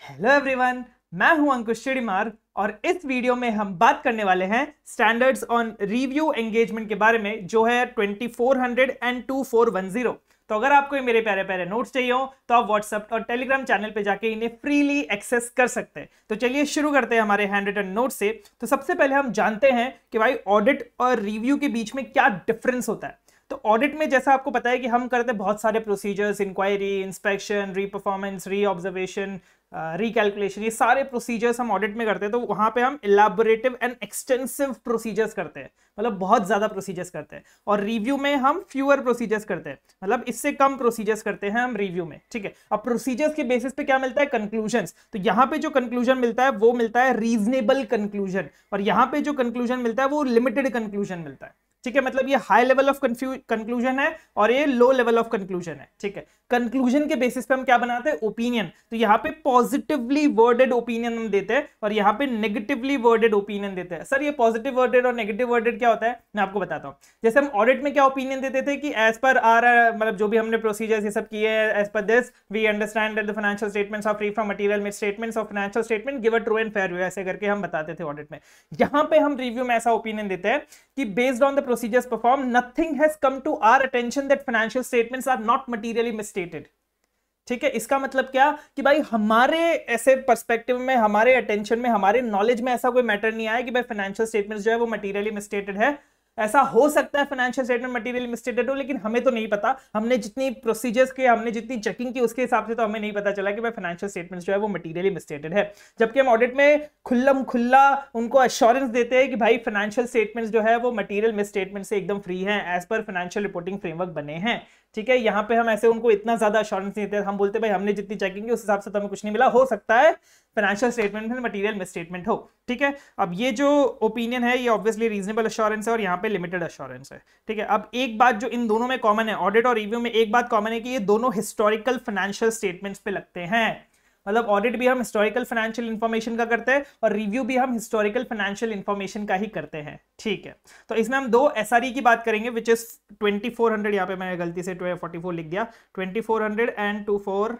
Hello everyone, मैं हूं अंकुश चिड़ीमार और इस वीडियो में हम बात करने वाले हैं स्टैंडर्ड्स ऑन रिव्यू एंगेजमेंट के बारे में, जो है 2400 एंड 2410। तो अगर आपको ये मेरे प्यारे प्यारे नोट्स चाहिए हो तो आप व्हाट्सएप और टेलीग्राम चैनल पे जाके इन्हें फ्रीली एक्सेस कर सकते हैं। तो चलिए शुरू करते हैं हमारे हैंड रिटन नोट से। तो सबसे पहले हम जानते हैं कि भाई ऑडिट और रिव्यू के बीच में क्या डिफरेंस होता है। तो ऑडिट में जैसा आपको पता है कि हम करते हैं बहुत सारे प्रोसीजर्स, इंक्वायरी, इंस्पेक्शन, री परफॉर्मेंस, री ऑब्जर्वेशन, रिकैलकुलेशन, ये सारे प्रोसीजर्स हम ऑडिट में करते हैं। तो वहां पे हम इलैबोरेटिव एंड एक्सटेंसिव प्रोसीजर्स करते हैं, मतलब बहुत ज्यादा प्रोसीजर्स करते हैं। और रिव्यू में हम फ्यूअर प्रोसीजर्स करते हैं, मतलब इससे कम प्रोसीजर्स करते हैं हम रिव्यू में। ठीक है, अब प्रोसीजर्स के बेसिस पे क्या मिलता है? कंक्लूजन्स। तो यहां पे जो कंक्लूजन मिलता है वो मिलता है रीजनेबल कंक्लूजन, और यहां पे जो कंक्लूजन मिलता है वो लिमिटेड कंक्लूजन मिलता है। ठीक है, मतलब ये हाई लेवल ऑफ कंक्लूजन है और ये लो लेवल ऑफ कंक्लूजन है। ठीक है, कंक्लूजन के बेसिस पे हम क्या बनाते हैं? ओपिनियन। तो यहाँ पे पॉजिटिवली वर्डेड ओपिनियन हम देते हैं और यहाँ पे नेगेटिवली वर्डेड ओपिनियन देते हैं। सर ये पॉजिटिव वर्डेड और नेगेटिव वर्डेड क्या होता है, मैं आपको बताता हूँ। जैसे हम ऑडिट में क्या ओपिनियन देते थे कि एज पर आर, मतलब जो भी हमने प्रोसीजर्स ये सब किए हैं, as per this we understand that the financial statements are free from material misstatements of financial statement, give a true and fair view, ऐसे करके हम बताते थे ऑडिट में। यहाँ पे हम रिव्यू में ऐसा ओपिनियन देते हैं कि based on the procedures perform nothing has come to our attention that financial statements are not materially misstated। ठीक है, इसका मतलब क्या कि भाई हमारे ऐसे पर्सपेक्टिव में, हमारे अटेंशन में, हमारे नॉलेज में ऐसा कोई मैटर नहीं आया कि भाई फाइनेंशियल स्टेटमेंट्स जो है वो मटेरियली मिसस्टेटेड है। ऐसा हो सकता है फाइनेंशियल स्टेटमेंट मटेरियल मिसस्टेटेड हो, लेकिन हमें तो नहीं पता। हमने जितनी प्रोसीजर्स के, हमने जितनी चेकिंग की, उसके हिसाब से तो हमें नहीं पता चला कि भाई फाइनेंशियल स्टेटमेंट्स जो है वो मटेरियली मिसस्टेटेड है। जबकि हम ऑडिट में खुल्लम खुल्ला उनको अश्योरेंस देते हैं कि भाई फाइनेंशियल स्टेटमेंट्स जो है वो मटेरियल मिसस्टेटमेंट से एकदम फ्री हैं, as per financial reporting framework बने हैं। ठीक है, यहाँ पे हम ऐसे उनको इतना ज्यादा अश्योरेंस नहीं देते। हम बोलते भाई हमने जितनी चेकिंग की उस हिसाब से तो हमें कुछ नहीं मिला, हो सकता है फाइनेंशियल स्टेटमेंट में मटेरियल मिसस्टेटमेंट हो। ठीक है, अब ये जो ओपिनियन है ये ऑब्वियसली रीजनेबल अश्योरेंस है और यहाँ पे लिमिटेड अश्योरेंस है। ठीक है, अब एक बात जो इन दोनों में कॉमन है, ऑडिट और रिव्यू में एक बात कॉमन है कि ये दोनों हिस्टोरिकल फाइनेंशियल स्टेटमेंट्स पे लगते हैं। मतलब ऑडिट भी हम हिस्टोरिकल फाइनेंशियल इंफॉर्मेशन का करते हैं और रिव्यू भी हम हिस्टोरिकल फाइनेंशियल इंफॉर्मेशन का ही करते हैं। ठीक है, तो इसमें हम दो एसआरई की बात करेंगे, विच इज 2400, यहाँ पे मैंने गलती से 44 लिख दिया, 2400 एंड 2410।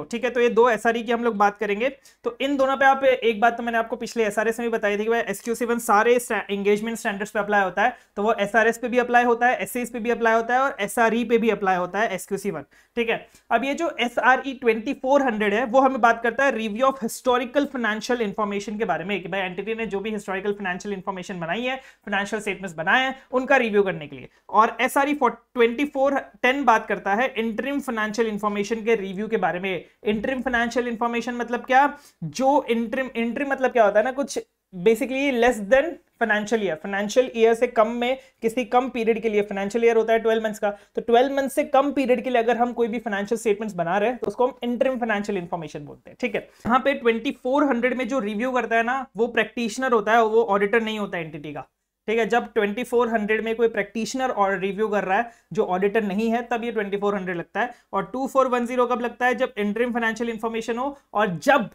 ठीक है, तो ये दो एसआरई की हम लोग बात करेंगे। तो इन दोनों पे आप, एक बात तो मैंने आपको पिछले एसआरएस में भी बताई थी कि भाई SQ7 सारे एंगेजमेंट स्टैंडर्ड्स पे अप्लाई होता है, तो वो एसआरएस पे भी अप्लाई होता है, एसएस पे भी अप्लाई होता है और एसआरई पे भी अप्लाई होता है SQ7। ठीक है, अब ये जो SRE 2400 है वो हमें बात करता है review of historical financial information के बारे में, कि भाई एंटिटी ने जो भी हिस्टोरिकल फाइनेंशियल इंफॉर्मेशन बनाई है, फाइनेंशियल स्टेटमेंट्स बनाए हैं, उनका रिव्यू करने के लिए। और SRE 2410 बात करता है इंटरिम फाइनेंशियल इंफॉर्मेशन के रिव्यू के बारे में। इंटरिम फाइनेंशियल इंफॉर्मेशन मतलब क्या? जो इंटरिम मतलब क्या होता है ना, कुछ basically less than financial year से कम में, किसी कम पीरियड के लिए, फाइनेंशियल ईयर होता है 12 मंथ्स का, तो 12 मंथ से कम पीरियड के लिए अगर हम कोई भी फाइनेंशियल स्टेटमेंट्स बना रहे हैं तो उसको हम इंटरिम फाइनेंशियल इंफॉर्मेशन बोलते हैं। ठीक है, यहाँ पे 2400 में जो रिव्यू करता है ना, वो प्रैक्टिशनर होता है, वो ऑडिटर नहीं होता एंटिटी का। ठीक है, जब 2400 में कोई प्रैक्टिशनर और रिव्यू कर रहा है जो ऑडिटर नहीं है, तब ये 2400 लगता है। और 2410 कब लगता है? जब इंटरिम फाइनेंशियल इंफॉर्मेशन हो और जब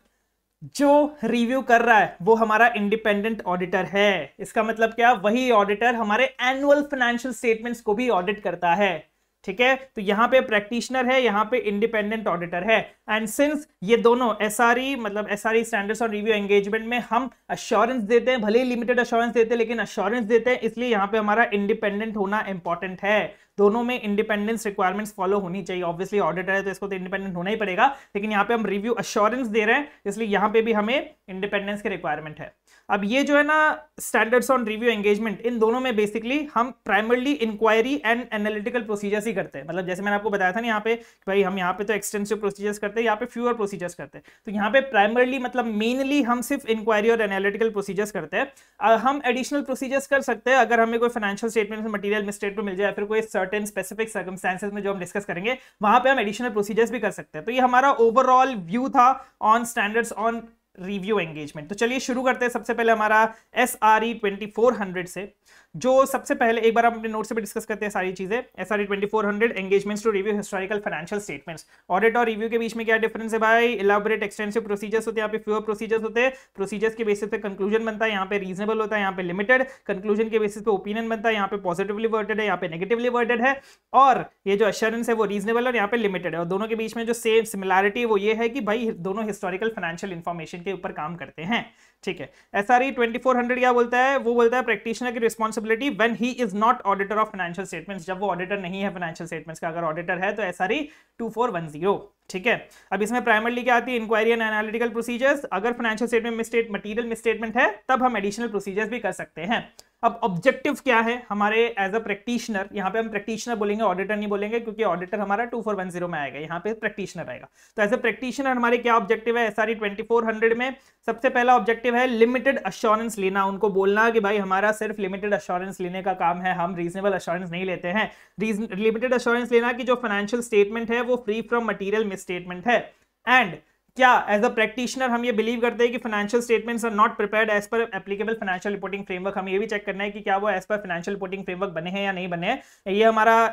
जो रिव्यू कर रहा है वो हमारा इंडिपेंडेंट ऑडिटर है। इसका मतलब क्या? वही ऑडिटर हमारे एनुअल फाइनेंशियल स्टेटमेंट्स को भी ऑडिट करता है। ठीक है, तो यहां पे प्रैक्टिशनर है, यहां पे इंडिपेंडेंट ऑडिटर है। एंड सिंस ये दोनों एसआरई, मतलब SRE standards on review engagement में हम अश्योरेंस देते हैं, भले ही लिमिटेड अश्योरेंस देते हैं लेकिन अश्योरेंस देते हैं, इसलिए यहां पे हमारा इंडिपेंडेंट होना इंपॉर्टेंट है। दोनों में इंडिपेंडेंस रिक्वायरमेंट्स फॉलो होनी चाहिए। ऑब्वियसली ऑडिटर है तो इसको तो इंडिपेंडेंट होना ही पड़ेगा, लेकिन यहाँ पे हम रिव्यू अश्योरेंस दे रहे हैं, इसलिए यहाँ पे भी हमें इंडिपेंडेंस की रिक्वायरमेंट है। अब ये जो है ना स्टैंडर्ड्स ऑन रिव्यू एंगेजमेंट, इन दोनों में बेसिकली हम primarily inquiry and analytical procedures ही करते हैं। मतलब जैसे मैंने आपको बताया था ना यहाँ पे, भाई हम यहाँ पे तो एक्सटेंसिव प्रोसीजर्स करते हैं, यहाँ पे फ्यूअर प्रोसीजर्स करते हैं। तो यहाँ पे प्राइमरली मतलब मेनली हम सिर्फ इंक्वायरी और एनालिटिकल प्रोसीजर्स करते हैं। हम एडिशनल प्रोसीजर्स कर सकते हैं अगर हमें कोई फाइनेंशियल स्टेटमेंट में मटेरियल मिसस्टेटमेंट मिल जाए, फिर कोई सर्टेन स्पेसिफिक सर्कमस्टेंसेस में जो हम डिस्कस करेंगे वहां पे हम एडिशनल प्रोसीजर्स भी कर सकते हैं। तो ये हमारा ओवरऑल व्यू था on standards on review engagement. तो चलिए शुरू करते हैं सबसे पहले हमारा SRE 2400 से, जो सबसे पहले एक बार हम अपने नोट से भी डिस्कस करते हैं सारी चीजें। SRE 2400 engagements to review historical financial statements. Audit और रिव्यू के बीच में क्या डिफरेंस है भाई? इलाबोरेट एक्सटेंसिव प्रोसीजर्स होते हैं, यहाँ पे फ्यूअर प्रोसीजर्स होते हैं। प्रोसीजर्स के बेसिस पे कंक्लूजन बनता है, यहाँ पे रीजनेबल होता है, यहाँ पे लिमिटेड। कंक्लूजन के बेसिस पे ओपिनियन बनता है, यहाँ पे पॉजिटिवली वर्डेड है, यहाँ पे नेगेटिवली वर्डेड है। और ये जो एश्योरेंस है वो रीजनेबल और यहाँ पे लिमिटेड है। और दोनों के बीच में जो सेम सिमिलैरिटी है वो ये है कि भाई दोनों हिस्टोरिकल फाइनेंशियल इंफॉर्मेशन के ऊपर काम करते हैं, ठीक है। SRE 2400 क्या बोलता है? वो बोलता है प्रैक्टिशनर की responsibility when he is not auditor of financial statements, जब वो ऑडिटर नहीं है फाइनेंशियल स्टेटमेंट्स का। अगर ऑडिटर है तो SRE 2410, ठीक है। अब इसमें प्राइमरली क्या आती है? Inquiry and analytical procedures. अगर फाइनेंशियल स्टेटमेंट मटेरियल मिसस्टेटमेंट है तब हम एडिशनल प्रोसीजर्स भी कर सकते हैं। अब ऑब्जेक्टिव क्या है हमारे एज अ प्रैक्टिशनर? यहाँ पे हम प्रैक्टिशनर बोलेंगे, ऑडिटर नहीं बोलेंगे, क्योंकि ऑडिटर हमारा 2410 में आएगा, यहाँ पे प्रैक्टिशनर आएगा। तो एज अ प्रैक्टिशनर हमारे क्या ऑब्जेक्टिव है SRE 2400 में? सबसे पहला ऑब्जेक्टिव है लिमिटेड अश्योरेंस लेना। उनको बोलना कि भाई हमारा सिर्फ लिमिटेड अश्योरेंस लेने का काम है, हम रीजनेबल अश्योरेंस नहीं लेते हैं। लिमिटेड अश्योरेंस लेना कि जो फाइनेंशियल स्टेटमेंट है वो फ्री फ्रॉम मटीरियल मिसस्टेटमेंट है। एंड क्या एज अ प्रैक्टिशनर हम ये बिलीव करते हैं कि financial statements are not prepared as per applicable financial reporting framework. हम ये भी चेक करना है कि क्या वो as per financial reporting framework बने हैं या नहीं बने हैं। ये हमारा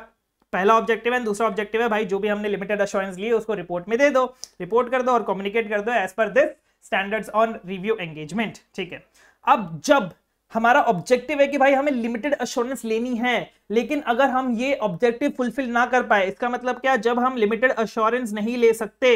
पहला ऑब्जेक्टिव है। दूसरा ऑब्जेक्टिव है भाई जो भी हमने लिमिटेड अश्योरेंस ली उसको रिपोर्ट में दे दो, रिपोर्ट कर दो और कम्युनिकेट कर दो as per this standards on review engagement, ठीक है। अब जब हमारा ऑब्जेक्टिव है कि भाई हमें लिमिटेड अश्योरेंस लेनी है, लेकिन अगर हम ये ऑब्जेक्टिव फुलफिल ना कर पाए, इसका मतलब क्या? जब हम लिमिटेड अश्योरेंस नहीं ले सकते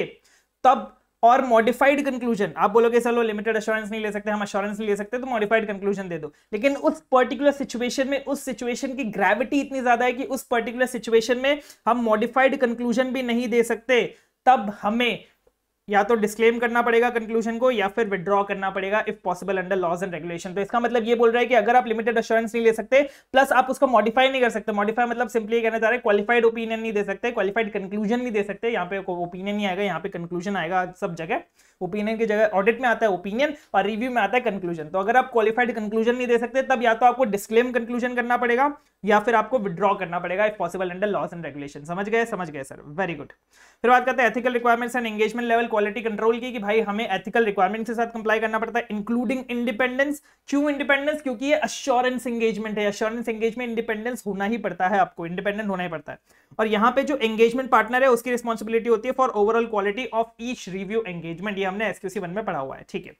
तब और मॉडिफाइड कंक्लूजन, आप बोलोगे चलो लिमिटेड अश्योरेंस नहीं ले सकते, हम अश्योरेंस नहीं ले सकते तो मॉडिफाइड कंक्लूजन दे दो। लेकिन उस पर्टिकुलर सिचुएशन में उस सिचुएशन की ग्रेविटी इतनी ज्यादा है कि उस पर्टिकुलर सिचुएशन में हम मॉडिफाइड कंक्लूजन भी नहीं दे सकते, तब हमें या तो डिस्क्लेम करना पड़ेगा कंक्लूजन को या फिर विड्रॉ करना पड़ेगा if possible under laws and regulation. तो इसका मतलब ये बोल रहा है कि अगर आप लिमिटेड अश्योरेंस नहीं ले सकते प्लस आप उसको मॉडिफाई नहीं कर सकते, मॉडिफाई मतलब सिंपली कहना चाह रहे हैं क्वालिफाइड ओपिनियन नहीं दे सकते, क्वालिफाइड कंक्लूजन नहीं दे सकते। यहाँ पे ओपिनियन नहीं आएगा, यहाँ पे कंक्लूजन आएगा। सब जगह ओपिनियन की जगह ऑडिट में आता है ओपिनियन और रिव्यू में आता है कंक्लूजन। तो अगर आप क्वालिफाइड कंक्लूजन नहीं दे सकते तब या तो आपको डिस्क्लेम कंक्लूजन करना पड़ेगा या फिर आपको विड्रॉ करना पड़ेगा if possible under laws and regulation. समझ गए? समझ गए सर, वेरी गुड। फिर बात करते हैं ethical requirements and engagement level quality control की, कि भाई हमें एथिकल रिक्वायरमेंट्स के साथ कंप्लाई करना पड़ता है, इंक्लूडिंग इंडिपेंडेंस। क्यों इंडिपेंडेंस? क्योंकि ये अश्योरेंस एंगेजमेंट है। अश्योरेंस एंगेजमेंट इंडिपेंडेंस होना ही पड़ता है, आपको इंडिपेंडेंट होना ही पड़ता है। और यहाँ पे जो एंगेजमेंट पार्टनर है उसकी रिस्पॉन्सिबिलिटी होती है for overall quality of each review engagement. ये हमने SQC 1 में पढ़ा हुआ है, ठीक है।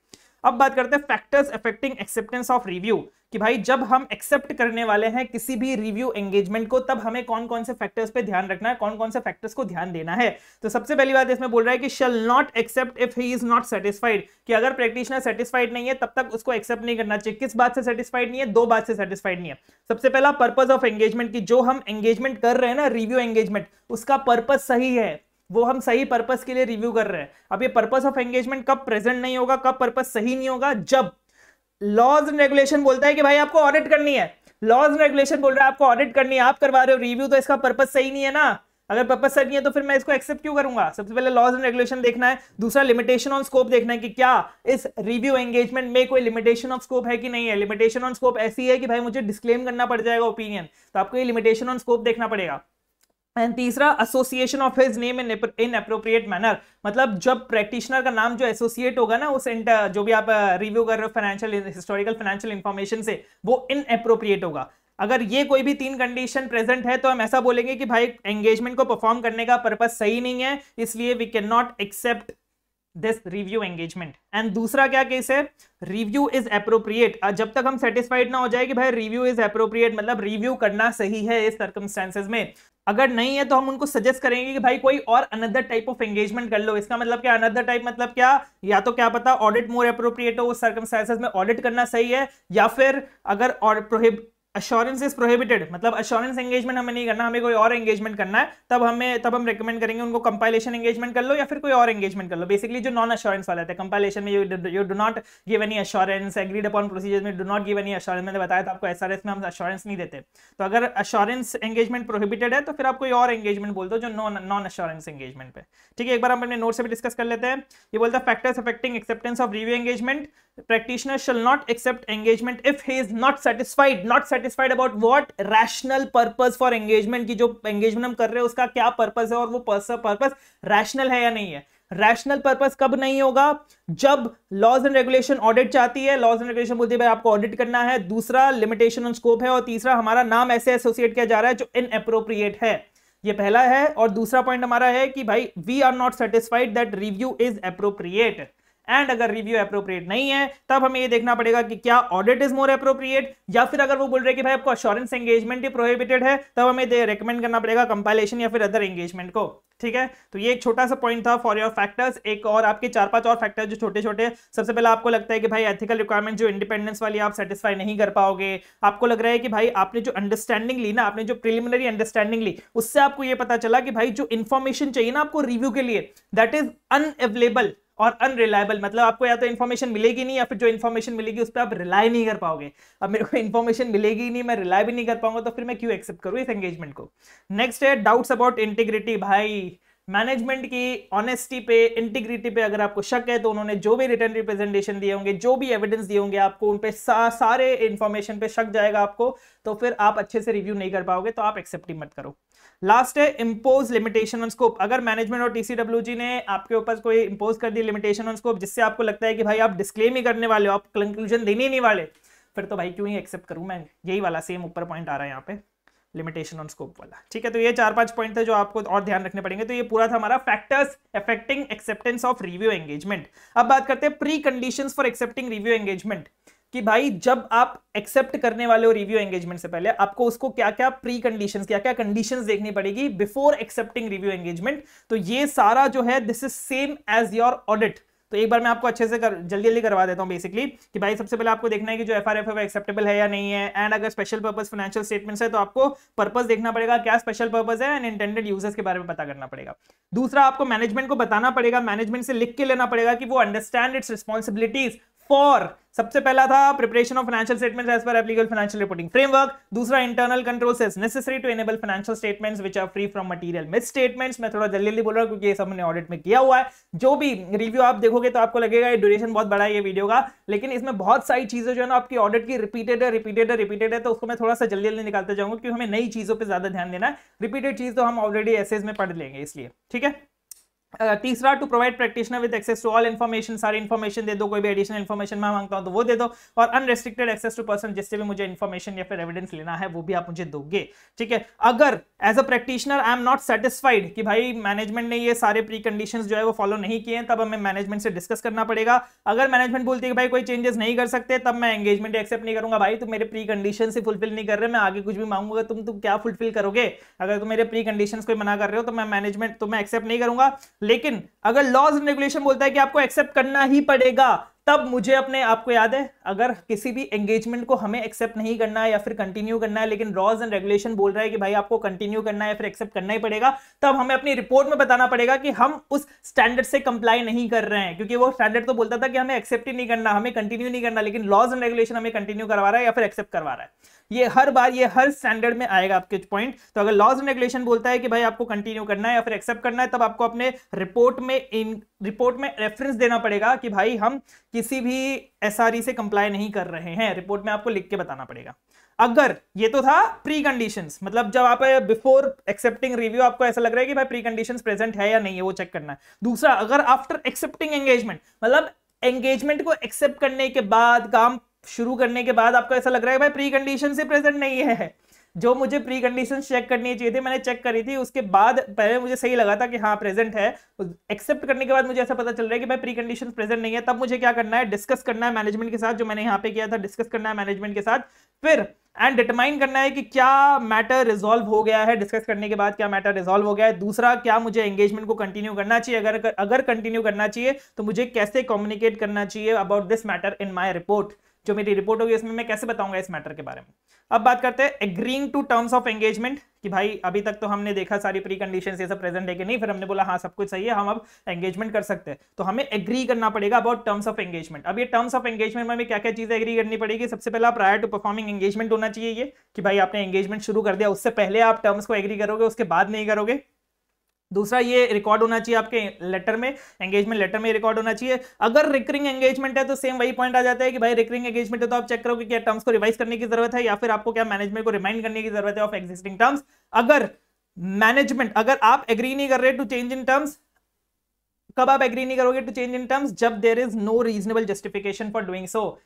अब बात करते हैं factors affecting acceptance of review, कि भाई जब हम एक्सेप्ट करने वाले हैं किसी भी रिव्यू एंगेजमेंट को तब हमें कौन कौन से फैक्टर्स पे ध्यान रखना है, कौन कौन से फैक्टर्स को ध्यान देना है। तो सबसे पहली बात इसमें बोल रहा है कि shall not accept if he is not satisfied, कि अगर प्रैक्टिशनर सेटिस्फाइड नहीं है तब तक उसको एक्सेप्ट नहीं करना चाहिए। किस बात से सेटिस्फाइड नहीं है? दो बात से सेटिस्फाइड नहीं है। सबसे पहला पर्पस ऑफ एंगेजमेंट, की जो हम एंगेजमेंट कर रहे हैं ना रिव्यू एंगेजमेंट, उसका पर्पस सही है, वो हम सही पर्पस के लिए रिव्यू कर रहे हैं। अब ये पर्पस ऑफ एंगेजमेंट कब प्रेजेंट नहीं होगा, कब पर्पस सही नहीं होगा? जब लॉज एंड रेगुलेशन बोलता है कि भाई आपको ऑडिट करनी है, लॉज एंड रेगुलेशन बोल रहा है आपको ऑडिट करनी है, आप करवा रहे हो रिव्यू, तो इसका पर्पस सही नहीं है ना। अगर पर्पस सही नहीं है तो फिर मैं इसको एक्सेप्ट क्यों करूंगा? सबसे पहले लॉज एंड रेगुलेशन देखना है। दूसरा लिमिटेशन ऑन स्कोप देखना है कि क्या इस रिव्यू एंगेजमेंट में कोई लिमिटेशन ऑफ स्कोप है कि नहीं है। लिमिटेशन ऑन स्कोप ऐसी है कि भाई मुझे डिस्क्लेम करना पड़ जाएगा ओपिनियन, तो आपको ये लिमिटेशन ऑन स्कोप देखना पड़ेगा। एंड तीसरा association of his name in appropriate manner, मतलब जब प्रैक्टिशनर का नाम जो एसोसिएट होगा ना उस जो भी आप रिव्यू कर रहे हो फाइनेंशियल हिस्टोरिकल फाइनेंशियल इंफॉर्मेशन से, वो इनएप्रोप्रिएट होगा। अगर ये कोई भी तीन कंडीशन प्रेजेंट है तो हम ऐसा बोलेंगे कि भाई एंगेजमेंट को परफॉर्म करने का पर्पस सही नहीं है, इसलिए we can not accept this review engagement. And दूसरा क्या केस है? Review is appropriate. जब तक हम सेटिस्फाइड ना हो जाए कि भाई रिव्यू इज एप्रोप्रिएट, मतलब रिव्यू करना सही है इस सर्कमस्टेंसेस में। अगर नहीं है तो हम उनको सजेस्ट करेंगे कि भाई कोई और अनदर टाइप ऑफ एंगेजमेंट कर लो। इसका मतलब क्या? अनदर टाइप मतलब क्या? या तो क्या पता ऑडिट मोर एप्रोप्रिएट हो, उस सर्कमस्टेंसेस में ऑडिट करना सही है, या फिर अगर और अश्योरेंस इज प्रोहिबिटेड, मतलब अश्योरेंस एंगेजमेंट हमें नहीं करना, हमें कोई और एंगेजमेंट करना है, तब हम रेकमेंड करेंगे उनको कंपाइलेशन एंगेजमेंट कर लो या फिर कोई और एंगेजमेंट कर लो। बेसिकली जो नॉन अश्योरेंस वाले थे, कंपाइलेशन में you do not give any assurance, agreed upon procedures में do not give any assurance. मैंने बताया था आपको SRS में हम अश्योरेंस नहीं देते। तो अगर अश्योरेंस एंगेजमेंट प्रोहिबिटेड है तो फिर आप कोई और एंगेजमेंट बोल दो जो नॉन अश्योरेंस एंगेजमेंट पे। ठीक है, एक बार हम अपने नोट से भी डिस्कस कर लेते हैं। ये बोलता है factors affecting acceptance of review engagement, practitioner shall not accept engagement if he is not satisfied about what rational purpose for engagement, की जो engagement हम कर रहे हैं उसका क्या पर्पस है और वो पर्पस रैशनल है या नहीं है। रैशनल पर्पस कब नहीं होगा? जब लॉज एंड रेगुलेशन ऑडिट चाहती है, लॉज एंड रेगुलेशन बोलती है भाई आपको ऑडिट करना है, दूसरा लिमिटेशन ऑन स्कोप है, और तीसरा हमारा नाम ऐसे एसोसिएट किया जा रहा है जो इनएप्रोप्रिएट है। ये पहला है। और दूसरा पॉइंट हमारा है कि भाई we are not satisfied that review is appropriate, and अगर रिव्यू एप्रोप्रिएट नहीं है तब हमें ये देखना पड़ेगा कि क्या ऑडिट इज मोर एप्रोप्रिएट, या फिर अगर वो बोल रहे हैं कि भाई आपको अश्योरेंस एंगेजमेंट ही प्रोहिबिटेड है, तब हमें रेकमेंड करना पड़ेगा कंपाइलेशन या फिर अदर एंगेजमेंट को। ठीक है, तो ये एक छोटा सा पॉइंट था फॉर योर फैक्टर्स। एक और आपके 4-5 और फैक्टर्स जो छोटे छोटे। सबसे पहले आपको लगता है कि भाई एथिकल रिक्वायरमेंट जो इंडिपेंडेंस वाली आप सेटिस्फाई नहीं कर पाओगे, आपको लग रहा है कि भाई आपने जो अंडरस्टैंडिंग ली ना, आपने जो प्रिलिमिनरी अंडरस्टैंडिंग ली, उससे आपको ये पता चला कि भाई जो इन्फॉर्मेशन चाहिए ना आपको रिव्यू के लिए, दैट इज अनअवेलेबल और अनरिलायबल। मतलब आपको या तो इन्फॉर्मेशन मिलेगी नहीं, या फिर जो इन्फॉर्मेशन मिलेगी उस पर आप रिलाई नहीं कर पाओगे। अब मेरे को इन्फॉर्मेशन मिलेगी नहीं, मैं रिलाई भी नहीं कर पाऊंगा, तो फिर मैं क्यों एक्सेप्ट करूं इस एंगेजमेंट को। नेक्स्ट है डाउट्स अबाउट इंटीग्रिटी। भाई मैनेजमेंट की ऑनेस्टी पे, इंटीग्रिटी पे अगर आपको शक है तो उन्होंने जो भी रिटर्न रिप्रेजेंटेशन दिए होंगे, जो भी एविडेंस दिए होंगे आपको, उन पे सारे इंफॉर्मेशन पे शक जाएगा आपको, तो फिर आप अच्छे से रिव्यू नहीं कर पाओगे, तो आप एक्सेप्ट ही मत करो। लास्ट है इंपोज लिमिटेशन ऑन स्कोप। अगर मैनेजमेंट और टीसीडब्ल्यूजी ने आपके ऊपर कोई इंपोज कर दी लिमिटेशन ऑन स्कोप, जिससे आपको लगता है कि भाई आप डिस्क्लेम ही करने वाले हो, आप कंक्लूजन देने ही नहीं वाले, फिर तो भाई क्यों ही एक्सेप्ट करूं मैं। यही वाला सेम ऊपर पॉइंट आ रहा है यहाँ पे, लिमिटेशन ऑन स्कोप वाला। ठीक है, तो ये 4-5 पॉइंट थे जो आपको और ध्यान रखने पड़ेंगे। तो ये पूरा था हमारा factors affecting acceptance of review engagement. अब बात करते हैं pre conditions for accepting review engagement, कि भाई जब आप एक्सेप्ट करने वाले हो रिव्यू एंगेजमेंट से पहले आपको उसको क्या क्या प्री कंडीशंस, क्या क्या कंडीशंस देखनी पड़ेगी बिफोर एक्सेप्टिंग रिव्यू एंगेजमेंट। तो ये सारा जो है this is same as your audit. तो एक बार मैं आपको अच्छे से जल्दी करवा देता हूं बेसिकली, कि भाई सबसे पहले आपको देखना है कि जो एफआरएफ है वो एक्सेप्टेबल है या नहीं है, एंड अगर स्पेशल पर्पस फाइनेंशियल स्टेटमेंट्स है तो आपको पर्पस देखना पड़ेगा, क्या स्पेशल पर्पस है, एंड इंटेंडेड यूजर्स के बारे में पता करना पड़ेगा। दूसरा आपको मैनेजमेंट को बताना पड़ेगा, मैनेजमेंट से लिख के लेना पड़ेगा कि वो अंडरस्टैंड इट्स रिस्पॉन्सिबिलिटीज फॉर, सबसे पहला था preparation of financial statements as per applicable financial reporting framework. दूसरा internal controls is necessary to enable financial statements which are free from material misstatements. मैं थोड़ा जल्दी बोल रहा हूं क्योंकि ये सब हमने ऑडिट में किया हुआ है। जो भी रिव्यू आप देखोगे तो आपको लगेगा ये ड्यूरेशन बहुत बड़ा है ये वीडियो का, लेकिन इसमें बहुत सारी चीजें जो है ना आपकी ऑडिट की रिपीटेड है, तो उसको मैं थोड़ा सा जल्दी निकालते जाऊंगा क्योंकि हमें नई चीजों पर ज्यादा ध्यान देना है। रिपीटेड चीज तो हम ऑलरेडी एसेज में पढ़ लेंगे इसलिए। ठीक है, तीसरा to provide practitioner with access to all information, सारी इन्फॉर्मेशन दे दो, कोई भी एडिशनल इन्फॉर्मेशन मैं मांगता हूं तो वो दे दो, और अनरेस्ट्रिक्टेड एक्सेस टू पर्सन, जिससे भी मुझे इन्फॉर्मेशन या फिर एविडेंस लेना है वो भी आप मुझे दोगे। ठीक है, अगर as a practitioner I am not satisfied कि भाई मैनेजमेंट ने ये सारे प्री कंडीशंस जो है वो फॉलो नहीं किए हैं, तब हमें मैनेजमेंट से डिस्कस करना पड़ेगा। अगर मैनेजमेंट बोलती है कि भाई कोई चेंजेस नहीं कर सकते, तब मैं एंगेजमेंट एक्सेप्ट नहीं करूंगा। भाई तुम मेरे प्री कंडीशन से फुलफिल नहीं कर रहे, मैं आगे कुछ भी मांगूंगा तुम क्या फुलफिल करोगे। अगर तुम मेरे प्री कंडीशन कोई मना कर रहे हो तो मैं मैनेजमेंट तो मैं एक्सेप्ट नहीं करूंगा। लेकिन अगर लॉज एंड रेगुलेशन बोलता है कि आपको एक्सेप्ट करना ही पड़ेगा, तब मुझे अपने, आपको याद है अगर किसी भी एंगेजमेंट को हमें एक्सेप्ट नहीं करना है या फिर कंटिन्यू करना है, लेकिन लॉज एंड रेगुलेशन बोल रहा है कि भाई आपको कंटिन्यू करना है या फिर एक्सेप्ट करना ही पड़ेगा, तब हमें अपनी रिपोर्ट में बताना पड़ेगा कि हम उस स्टैंडर्ड से कंप्लाई नहीं कर रहे हैं। क्योंकि वो स्टैंडर्ड तो बोलता था कि हमें एक्सेप्ट ही नहीं करना, हमें कंटिन्यू नहीं करना, लेकिन लॉज एंड रेगुलेशन हमें कंटिन्यू करवा रहा है या फिर एक्सेप्ट करवा रहा है। ये हर बार, ये हर स्टैंडर्ड में आएगा आपके पॉइंट। तो अगर लॉज एंड रेगुलेशन बोलता है कि भाई आपको कंटिन्यू करना है या फिर एक्सेप्ट करना है, तब आपको अपने रिपोर्ट में रेफरेंस देना पड़ेगा कि भाई हम किसी भी एसआरई से कंप्लाई नहीं कर रहे हैं। रिपोर्ट में आपको लिख के बताना पड़ेगा। अगर ये तो था प्री कंडीशंस, मतलब जब आप बिफोर एक्सेप्टिंग रिव्यू आपको ऐसा लग रहा है कि भाई प्री कंडीशंस प्रेजेंट है या नहीं है, वो चेक करना है। दूसरा, अगर आफ्टर एक्सेप्टिंग एंगेजमेंट, मतलब एंगेजमेंट को एक्सेप्ट करने के बाद, काम शुरू करने के बाद आपको ऐसा लग रहा है भाई प्री कंडीशन से प्रेजेंट नहीं है, जो मुझे प्री कंडीशन चेक करनी चाहिए थी मैंने चेक करी थी, उसके बाद पहले मुझे सही लगा था कि हाँ प्रेजेंट है, एक्सेप्ट करने के बाद मुझे ऐसा पता चल रहा है कि भाई प्री कंडीशन प्रेजेंट नहीं है, तब मुझे क्या करना है, डिस्कस करना है मैनेजमेंट के साथ, जो मैंने यहाँ पे किया था, डिस्कस करना है मैनेजमेंट के साथ, फिर एंड डिटरमाइन करना है कि क्या मैटर रिजॉल्व हो गया है, डिस्कस करने के बाद क्या मैटर रिजॉल्व हो गया है। दूसरा, क्या मुझे एंगेजमेंट को कंटिन्यू करना चाहिए, अगर कंटिन्यू करना चाहिए तो मुझे कैसे कम्युनिकेट करना चाहिए about this matter in my report, जो मेरी रिपोर्ट होगी उसमें मैं कैसे बताऊंगा इस मैटर के बारे में। अब बात करते हैं agreeing to terms of engagement, कि भाई अभी तक तो हमने देखा सारी प्री कंडीशंस ये सब प्रेजेंट है कि नहीं, फिर हमने बोला हाँ सब कुछ सही है, हम अब एंगेजमेंट कर सकते हैं, तो हमें एग्री करना पड़ेगा अबाउट टर्म्स ऑफ एंगेजमेंट। अब ये टर्म्स ऑफ एंगेजमेंट में क्या क्या चीजें एग्री करनी पड़ेगी। सबसे पहला, प्रायर टू परफॉर्मिंग एंगेजमेंट होना चाहिए ये, कि भाई आपने एंगेजमेंट शुरू कर दिया, उससे पहले आप टर्म्स को एग्री करोगे, उसके बाद नहीं करोगे। दूसरा, ये रिकॉर्ड होना चाहिए आपके लेटर में, एंगेजमेंट लेटर में रिकॉर्ड होना चाहिए। अगर रिकरिंग एंगेजमेंट है तो सेम वही पॉइंट आ जाता है कि भाई रिकरिंग एंगेजमेंट है तो आप चेक करो कि क्या टर्म्स को रिवाइज करने की जरूरत है या फिर आपको क्या मैनेजमेंट को रिमाइंड करने की जरूरत है ऑफ एग्जिस्टिंग टर्म्स। अगर मैनेजमेंट, अगर आप एग्री नहीं कर रहे टू चेंज इन टर्म्स, कब आप एग्री नहीं करोगे टू चेंज इन टर्म्स? जब there is no reasonable justification for doing so.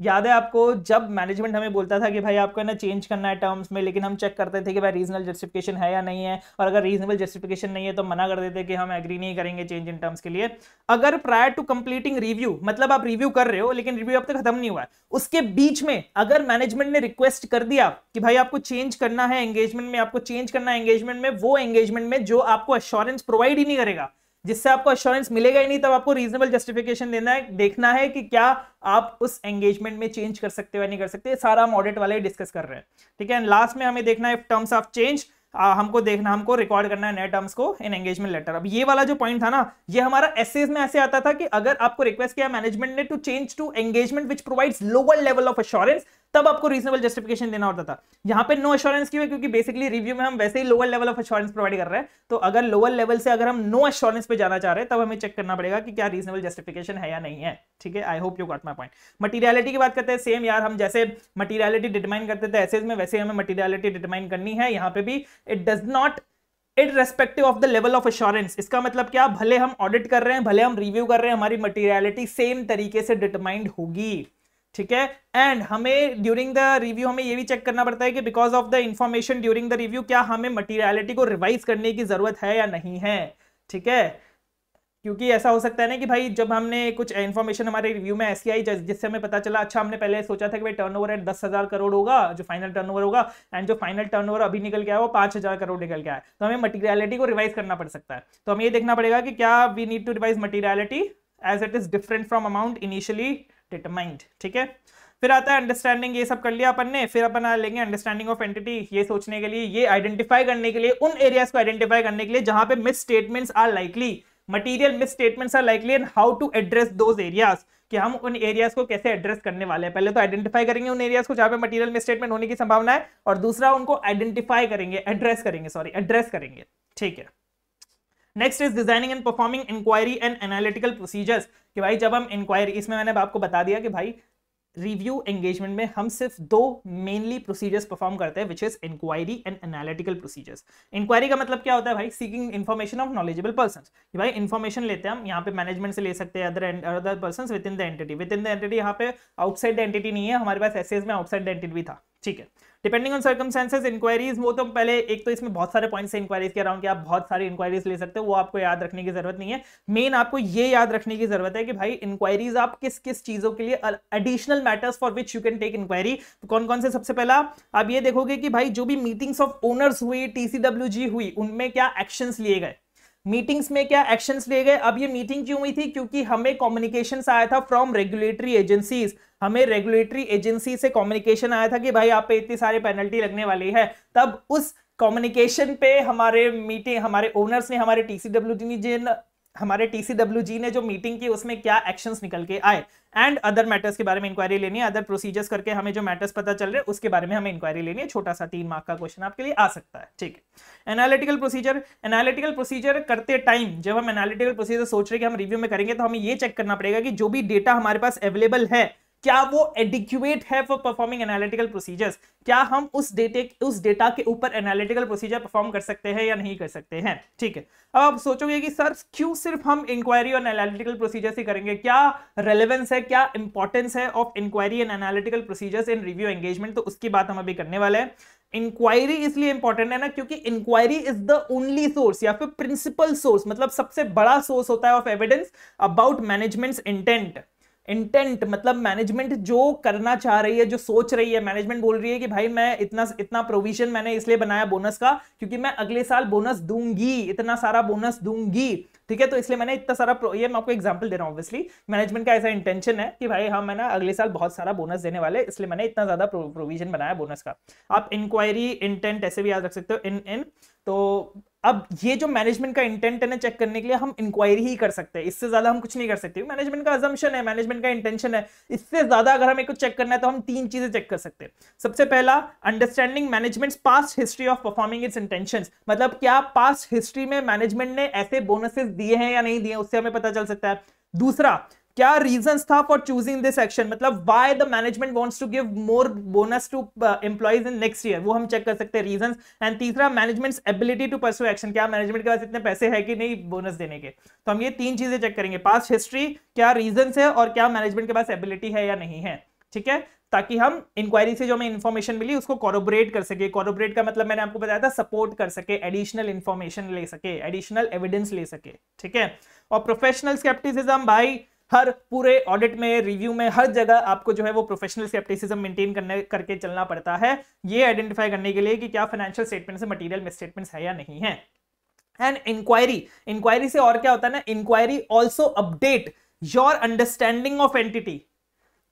याद है आपको, जब मैनेजमेंट हमें बोलता था कि भाई आपको ना चेंज करना है टर्म्स में, लेकिन हम चेक करते थे कि भाई रीजनल जस्टिफिकेशन है या नहीं है, और अगर रीजनेबल जस्टिफिकेशन नहीं है तो मना कर देते कि हम एग्री नहीं करेंगे चेंज इन टर्म्स के लिए। अगर प्रायर टू कंप्लीटिंग रिव्यू, मतलब आप रिव्यू कर रहे हो लेकिन रिव्यू अब तक खत्म नहीं हुआ है, उसके बीच में अगर मैनेजमेंट ने रिक्वेस्ट कर दिया कि भाई आपको चेंज करना है एंगेजमेंट में, आपको चेंज करना है एंगेजमेंट में, वो एंगेजमेंट में जो आपको एश्योरेंस प्रोवाइड ही नहीं करेगा, जिससे आपको एश्योरेंस मिलेगा ही नहीं, तब आपको रीजनेबल जस्टिफिकेशन देना है, देखना है कि क्या आप उस एंगेजमेंट में चेंज कर सकते हो या नहीं कर सकते। सारा हम ऑडिट वाले डिस्कस कर रहे हैं, ठीक है। लास्ट में हमें देखना है टर्म्स ऑफ चेंज, हमको रिकॉर्ड करना है नए टर्म्स को इन एंगेजमेंट लेटर। अब ये वाला जो पॉइंट था ना, ये हमारा एसेज में ऐसे आता था कि अगर आपको रिक्वेस्ट किया मैनेजमेंट ने to change to engagement which provides lower level of assurance, तब आपको रीजनेबल जस्टिफिकेशन देना होता था। यहां पे नो एश्योरेंस क्यों है? क्योंकि बेसिकली रिव्यू में हम वैसे ही lower level of assurance provide कर रहे हैं, तो अगर लोअर लेवल से अगर हम नो एश्योरेंस पे जाना चाह रहे हैं, तब हमें चेक करना पड़ेगा कि क्या रीजनेबल जस्टिफिकेशन है या नहीं है, ठीक है। I hope you got my point. Materiality की बात करते हैं, सेम यार, हम जैसे मटीरियलिटी डिटरमाइन करते थे एसेज में, वैसे हमें मटीरियलिटी डिटरमाइन करनी है यहाँ पे भी। It does not irrespective of the level of assurance. इसका मतलब क्या? भले हम ऑडिट कर रहे हैं, भले हम रिव्यू कर रहे हैं, हमारी मटीरियलिटी सेम तरीके से डिटरमाइंड होगी, ठीक है। एंड हमें ड्यूरिंग द रिव्यू हमें ये भी चेक करना पड़ता है कि because of the information during the review, क्या हमें मटीरियलिटी को रिवाइज करने की जरूरत है या नहीं है, ठीक है। क्योंकि ऐसा हो सकता है ना कि भाई जब हमने कुछ इन्फॉर्मेशन हमारे रिव्यू में ऐसी आई जिससे हमें पता चला, अच्छा हमने पहले सोचा था कि भाई टर्नओवर एट 10,000 करोड़ होगा, जो फाइनल टर्नओवर होगा, एंड जो फाइनल टर्नओवर अभी निकल के आया वो 5,000 करोड़ निकल के आया, तो हमें मटीरियलिटी को रिवाइज करना पड़ सकता है। तो हमें ये देखना पड़ेगा कि क्या we need to revise materiality as it is different from amount initially determined, ठीक है। फिर आता है अंडरस्टैंडिंग, ये सब कर लिया अपन ने। फिर अपन लेंगे अंडरस्टैंडिंग ऑफ एंटिटी, ये सोचने के लिए, ये आइडेंटिफाई करने के लिए, उन एरियाज को आइडेंटिफाई करने के लिए जहां पे misstatements are likely, material misstatements are likely, and how to address those areas, कि हम उन एरियाज को कैसे एड्रेस करने वाले हैं। पहले तो आइडेंटिफाई करेंगे उन एरियाज को जहां पे मटीरियल मिस स्टेटमेंट होने की संभावना है, और दूसरा उनको आइडेंटिफाई करेंगे, एड्रेस करेंगे, ठीक है। Next is designing and performing inquiry and analytical procedures, कि भाई जब हम इंक्वायरी, इसमें मैंने आपको बता दिया कि भाई रिव्यू एंगेजमेंट में हम सिर्फ दो मेनली प्रोसीजर्स परफॉर्म करते हैं, which is inquiry and analytical procedures. Inquiry का मतलब क्या होता है भाई? Seeking information of knowledgeable persons, कि भाई इन्फॉर्मेशन लेते हैं हम, यहाँ पे मैनेजमेंट से ले सकते हैं, other persons with in the entity. With in the entity यहाँ पे आउटसाइड द एंटिटी नहीं है, हमारे पास एसेज में आउटसाइड द एंटिटी भी था, ठीक है। डिपेंडिंग ऑन सर्कमस्टेंसेस इंक्वायरीज, वो तो पहले एक तो इसमें बहुत सारे पॉइंट्स है इंक्वायरीज के अराउंड कि आप बहुत सारी इंक्वायरीज ले सकते हो, वो आपको याद रखने की जरूरत नहीं है। मेन आपको ये याद रखने की जरूरत है कि भाई इंक्वायरीज आप किस किस चीजों के लिए, additional matters for which you can take inquiry, कौन कौन से। सबसे पहला आप ये देखोगे कि भाई जो भी मीटिंग्स ऑफ ओनर्स हुई, TCWG हुई, उनमें क्या एक्शंस लिए गए, मीटिंग्स में क्या एक्शंस लिए गए। अब ये मीटिंग क्यों हुई थी? क्योंकि हमें कम्युनिकेशंस आया था फ्रॉम रेगुलेटरी एजेंसीज, हमें रेगुलेटरी एजेंसी से कम्युनिकेशन आया था कि भाई आप पे इतनी सारी पेनल्टी लगने वाली है। तब उस कम्युनिकेशन पे हमारे ओनर्स ने, हमारे TCWG ने जो मीटिंग की उसमें क्या एक्शंस निकल के आए, एंड अदर मैटर्स के बारे में इंक्वायरी लेनी है। अदर प्रोसीजर्स करके हमें जो मैटर्स पता चल रहे हैं उसके बारे में हमें इंक्वायरी लेनी है। छोटा सा 3 मार्क का क्वेश्चन आपके लिए आ सकता है, ठीक है। एनालिटिकल प्रोसीजर करते टाइम, जब हम एनालिटिकल प्रोसीजर सोच रहे हैं कि हम रिव्यू में करेंगे, तो हमें ये चेक करना पड़ेगा कि जो भी डेटा हमारे पास अवेलेबल है, क्या वो एडिक्वेट है फॉर परफॉर्मिंग एनालिटिकल प्रोसीजर्स, क्या हम उस डेटा के ऊपर एनालिटिकल प्रोसीजर परफॉर्म कर सकते हैं या नहीं कर सकते हैं, ठीक है। अब आप सोचोगे कि सर क्यों सिर्फ हम इंक्वायरी और एनालिटिकल प्रोसीजर्स ही करेंगे, क्या रेलेवेंस है, क्या इंपॉर्टेंस है of inquiry and analytical procedures in review engagement, तो उसकी बात हम अभी करने वाले हैं। इंक्वायरी इसलिए इंपॉर्टेंट है ना, क्योंकि inquiry is the only source या फिर प्रिंसिपल सोर्स, मतलब सबसे बड़ा सोर्स होता है of evidence about managements intent, मतलब मैनेजमेंट जो करना चाह रही है, जो सोच रही है। मैनेजमेंट बोल रही है कि भाई मैं इतना प्रोविजन मैंने इसलिए बनाया बोनस का, क्योंकि मैं अगले साल बोनस दूंगी, इतना सारा बोनस दूंगी, ठीक है। तो इसलिए मैंने इतना सारा ये मैं आपको एग्जांपल दे रहा हूं। ऑब्वियसली मैनेजमेंट का ऐसा इंटेंशन है कि भाई हम ना अगले साल बहुत सारा बोनस देने वाले, इसलिए मैंने इतना ज्यादा प्रोविजन बनाया बोनस का। आप इंक्वायरी, इंटेंट ऐसे भी याद रख सकते हो, इन तो अब ये जो मैनेजमेंट का इंटेंट है ना, चेक करने के लिए हम इंक्वायरी ही कर सकते हैं, इससे ज्यादा हम कुछ नहीं कर सकते। मैनेजमेंट का अजम्पशन है, मैनेजमेंट का इंटेंशन है, इससे ज्यादा अगर हमें कुछ चेक करना है तो हम 3 चीजें चेक कर सकते हैं। सबसे पहला, understanding managements past history of performing it's intentions, मतलब क्या पास्ट हिस्ट्री में मैनेजमेंट ने ऐसे बोनसेस दिए हैं या नहीं दिए, उससे हमें पता चल सकता है। दूसरा, क्या रीजंस था फॉर चूजिंग दिस एक्शन, मतलब why the management wants to give more bonus to employees in next year, वो हम चेक कर सकते हैं रीजंस। एंड तीसरा management's ability to pursue action, क्या मैनेजमेंट के पास इतने पैसे है कि नहीं बोनस देने के। तो हम ये तीन चीजें चेक करेंगे, पास्ट हिस्ट्री, क्या रीजंस है और क्या मैनेजमेंट के पास एबिलिटी है या नहीं है, ठीक है, ताकि हम इंक्वायरी से जो हमें इंफॉर्मेशन मिली उसको कॉरोबोरेट कर सके। कॉरोबोरेट का मतलब मैंने आपको बताया था सपोर्ट कर सके, एडिशनल इंफॉर्मेशन ले सके, एडिशनल एविडेंस ले सके, ठीक है। और प्रोफेशनल स्केप्टिसिज्म, भाई हर पूरे ऑडिट में, रिव्यू में, हर जगह आपको जो है वो प्रोफेशनल स्केप्टिसिज्म मेंटेन करके चलना पड़ता है, ये आइडेंटिफाई करने के लिए कि क्या फाइनेंशियल स्टेटमेंट से मटेरियल मिसस्टेटमेंट्स है या नहीं है। एंड इंक्वायरी से और क्या होता है ना, inquiry also update your understanding of entity.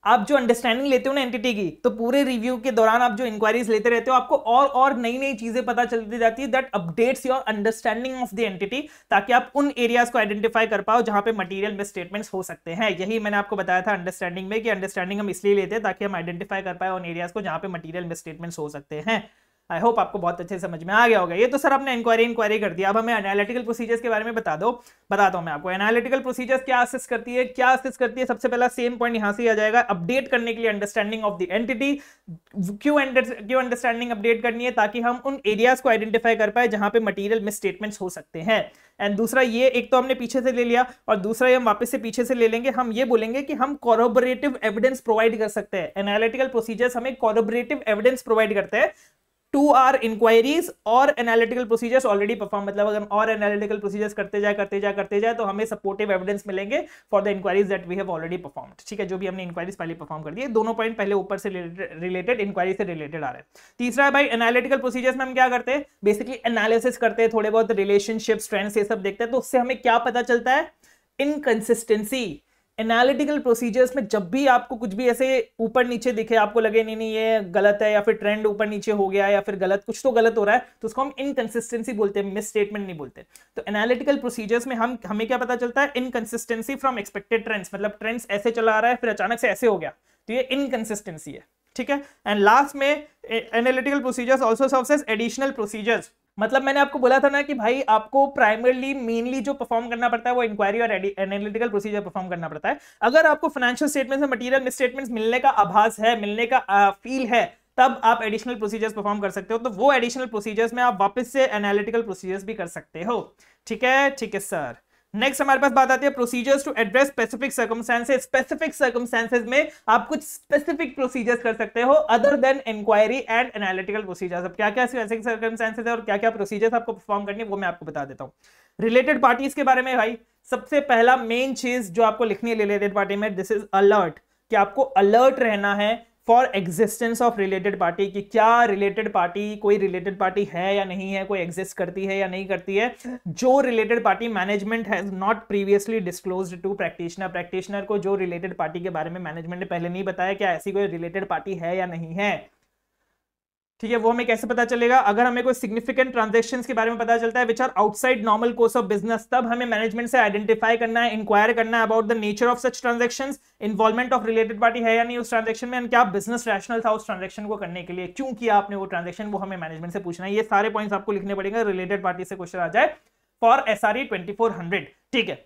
आप जो अंडरस्टैंडिंग लेते हो ना एंटिटी की, तो पूरे रिव्यू के दौरान आप जो इंक्वायरीज लेते रहते हो, आपको और नई नई चीजें पता चलती जाती है, that updates your understanding of the entity, ताकि आप उन एरियाज को आइडेंटिफाई कर पाओ जहां पे मटेरियल मिसस्टेटमेंट्स हो सकते हैं। यही मैंने आपको बताया था अंडरस्टैंडिंग में, कि अंडरस्टैंडिंग हम इसलिए लेते हैं ताकि हम आइडेंटिफाई कर पाए उन एरियाज को जहां पे मटेरियल मिसस्टेटमेंट्स हो सकते हैं। आई होप आपको बहुत अच्छे समझ में आ गया होगा। ये तो सर आपने इंक्वायरी कर दिया, अब हमें एनालिटिकल प्रोसीजर्स के बारे में बताता हूं मैं आपको। एनालिटिकल प्रोसीजर्स क्या असिस्ट करती है, सबसे पहला सेम पॉइंट यहां से आ जाएगा, अपडेट करने के लिए अंडरस्टैंडिंग ऑफ द एंटिटी। क्यों अंडरस्टैंडिंग अपडेट करनी है, ताकि हम उन एरियाज को आइडेंटिफाई कर पाए जहां पे मटेरियल मिसस्टेटमेंट्स हो सकते हैं। एंड दूसरा, ये एक तो हमने पीछे से ले लिया, और दूसरा ये हम वापस से पीछे से ले लेंगे, हम ये बोलेंगे कि हम कॉरोबोरेटिव एविडेंस प्रोवाइड कर सकते हैं। एनालिटिकल प्रोसीजर्स हमें कॉरोबोरेटिव एविडेंस प्रोवाइड करते हैं टू आर इंक्वायरीज और एनालिटिकल प्रोसीजर्स ऑलरेडी परफॉर्म, मतलब अगर हम और एनालिटिकल प्रोसीजर्स करते जाए तो हमें सपोर्टिव एविडेंस मिलेंगे for the inquiries that we have already performed, ठीक है, जो भी हमने इंक्वायरीज पहले परफॉर्म कर दी है। दोनों पॉइंट पहले ऊपर से रिलेटेड, इंक्वायरी से रिलेटेड आ रहे हैं। तीसरा है भाई एनालिटिकल प्रोसीजर्स में हम क्या करते हैं, बेसिकली एनालिसिस करते हैं, थोड़े बहुत रिलेशनशिप्स, ट्रेंड्स, ये सब देखते हैं, तो उससे हमें क्या पता चलता है, इनकंसिस्टेंसी। एनालिटिकल प्रोसीजर्स में जब भी आपको कुछ भी ऐसे ऊपर नीचे दिखे, आपको लगे नहीं ये गलत है, या फिर ट्रेंड ऊपर नीचे हो गया, या फिर कुछ तो गलत हो रहा है, तो उसको हम इनकंसिस्टेंसी बोलते हैं, मिस स्टेटमेंट नहीं बोलते। तो एनालिटिकल प्रोसीजर्स में हमें क्या पता चलता है, इनकंसिस्टेंसी फ्रॉम एक्सपेक्टेड ट्रेंड्स, मतलब ट्रेंड्स ऐसे चला आ रहा है फिर अचानक से ऐसे हो गया, तो ये इनकंसिस्टेंसी है, ठीक है। एंड लास्ट में analytical procedures also serves as additional procedures, मतलब मैंने आपको बोला था ना कि भाई आपको प्राइमरली मेनली जो परफॉर्म करना पड़ता है वो इंक्वायरी और एनालिटिकल प्रोसीजर परफॉर्म करना पड़ता है। अगर आपको फाइनेंशियल स्टेटमेंट्स में मटेरियल मिसस्टेटमेंट्स मिलने का आभास है, मिलने का फील है, तब आप एडिशनल प्रोसीजर्स परफॉर्म कर सकते हो। तो वो एडिशनल प्रोसीजर्स में आप वापस से एनालिटिकल प्रोसीजर्स भी कर सकते हो, ठीक है सर। नेक्स्ट हमारे पास बात आती है procedures to address specific circumstances. Specific circumstances में आप कुछ स्पेसिफिक प्रोसीजर्स कर सकते हो other than inquiry and analytical procedures. अब क्या क्या स्पेसिफिक सर्कमस्टेंसेस है और क्या क्या प्रोसीजर्स आपको परफॉर्म करनी है वो मैं आपको बता देता हूं। रिलेटेड पार्टीज के बारे में भाई सबसे पहला मेन चीज जो आपको लिखनी है रिलेटेड पार्टी में, दिस इज अलर्ट, कि आपको अलर्ट रहना है for existence of related party, कि क्या रिलेटेड पार्टी, कोई रिलेटेड पार्टी है या नहीं है, कोई एग्जिस्ट करती है या नहीं करती है। जो related party management has not previously disclosed to practitioner को जो रिलेटेड पार्टी के बारे में मैनेजमेंट ने पहले नहीं बताया क्या ऐसी कोई रिलेटेड पार्टी है या नहीं है, ठीक है। वो हमें कैसे पता चलेगा, अगर हमें कोई सिग्निफिकेंट ट्रांजैक्शंस के बारे में पता चलता है which are outside normal course of business, तब हमें मैनेजमेंट से आइडेंटिफाई करना है, इंक्वायर करना है about the nature of such transactions, involvement of related party है या नहीं उस ट्रांजैक्शन में, क्या बिजनेस रैशनल था उस ट्रांजैक्शन को करने के लिए, क्यों किया आपने वो ट्रांजैक्शन, वो हमें मैनेजमेंट से पूछना है। ये सारे पॉइंट्स आपको लिखने पड़ेंगे रिलेटेड पार्टी से क्वेश्चन आ जाए फॉर SRE 2400, ठीक है।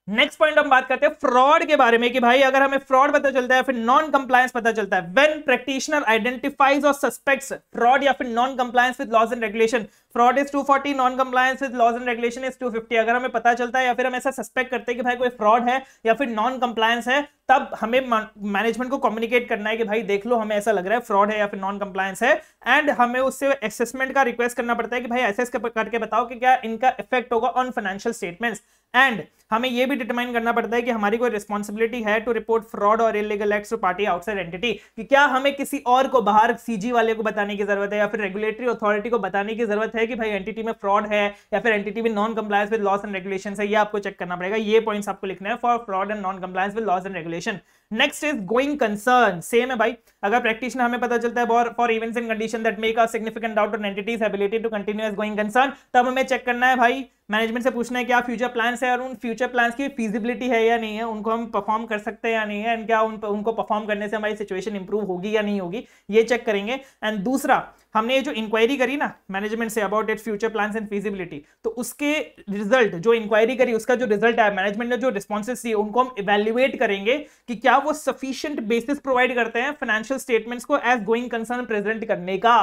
नेक्स्ट पॉइंट हम बात करते हैं फ्रॉड के बारे में, कि भाई अगर हमें फ्रॉड पता चलता है फिर नॉन कंप्लायंस पता चलता है, व्हेन प्रैक्टिशनर आइडेंटिफाइज और सस्पेक्ट्स फ्रॉड या फिर non compliance with laws and regulation, fraud is 240, non compliance with laws and regulation is 250। अगर हमें पता चलता है या फिर हम ऐसा सस्पेक्ट करते हैं कि भाई कोई फ्रॉड है या फिर नॉन कंप्लायंस है, तब हमें मैनेजमेंट को कम्युनिकेट करना है कि भाई देख लो हमें ऐसा लग रहा है फ्रॉड है या फिर नॉन कंप्लायंस है, एंड हमें उससे असेसमेंट का रिक्वेस्ट करना पड़ता है कि भाई असेस करके बताओ कि क्या इनका इफेक्ट होगा ऑन फाइनेंशियल स्टेटमेंट्स। एंड हमें यह भी डिटरमाइन करना पड़ता है कि हमारी कोई रिस्पॉन्सिबिलिटी है टू रिपोर्ट फ्रॉड और illegal acts to party outside entity, कि क्या हमें किसी और को बाहर सीजी वाले को बताने की जरूरत है या फिर रेगुलेटरी अथॉरिटी को बताने की जरूरत है कि भाई एंटिटी में फ्रॉड है या फिर एंटिटी में non compliance with laws and regulations है। ये आपको चेक करना पड़ेगा, ये पॉइंट्स आपको लिखना है for fraud and non compliance with laws and regulation. Next is going concern, same है भाई। अगर प्रैक्टिशनर हमें पता चलता है for events and condition that make a significant doubt on entity's ability to continue as going concern, तब हमें check करना है भाई, मैनेजमेंट से पूछना है क्या फ्यूचर प्लान्स है और उन फ्यूचर प्लान्स की फीजिबिलिटी है या नहीं है, उनको हम परफॉर्म कर सकते हैं या नहीं है, एंड क्या उनको परफॉर्म करने से हमारी सिचुएशन इंप्रूव होगी या नहीं होगी, ये चेक करेंगे। एंड दूसरा, हमने ये जो इंक्वायरी करी ना management say about it future plans and feasibility, तो उसके रिजल्ट, जो इंक्वायरी करी उसका जो रिजल्ट आया, मैनेजमेंट ने जो रिस्पॉन्सेस दिए उनको हम इवैल्यूएट करेंगे कि क्या वो सफिशिएंट बेसिस प्रोवाइड करते हैं फाइनेंशियल स्टेटमेंट्स को एज गोइंग कंसर्न प्रेजेंट करने का।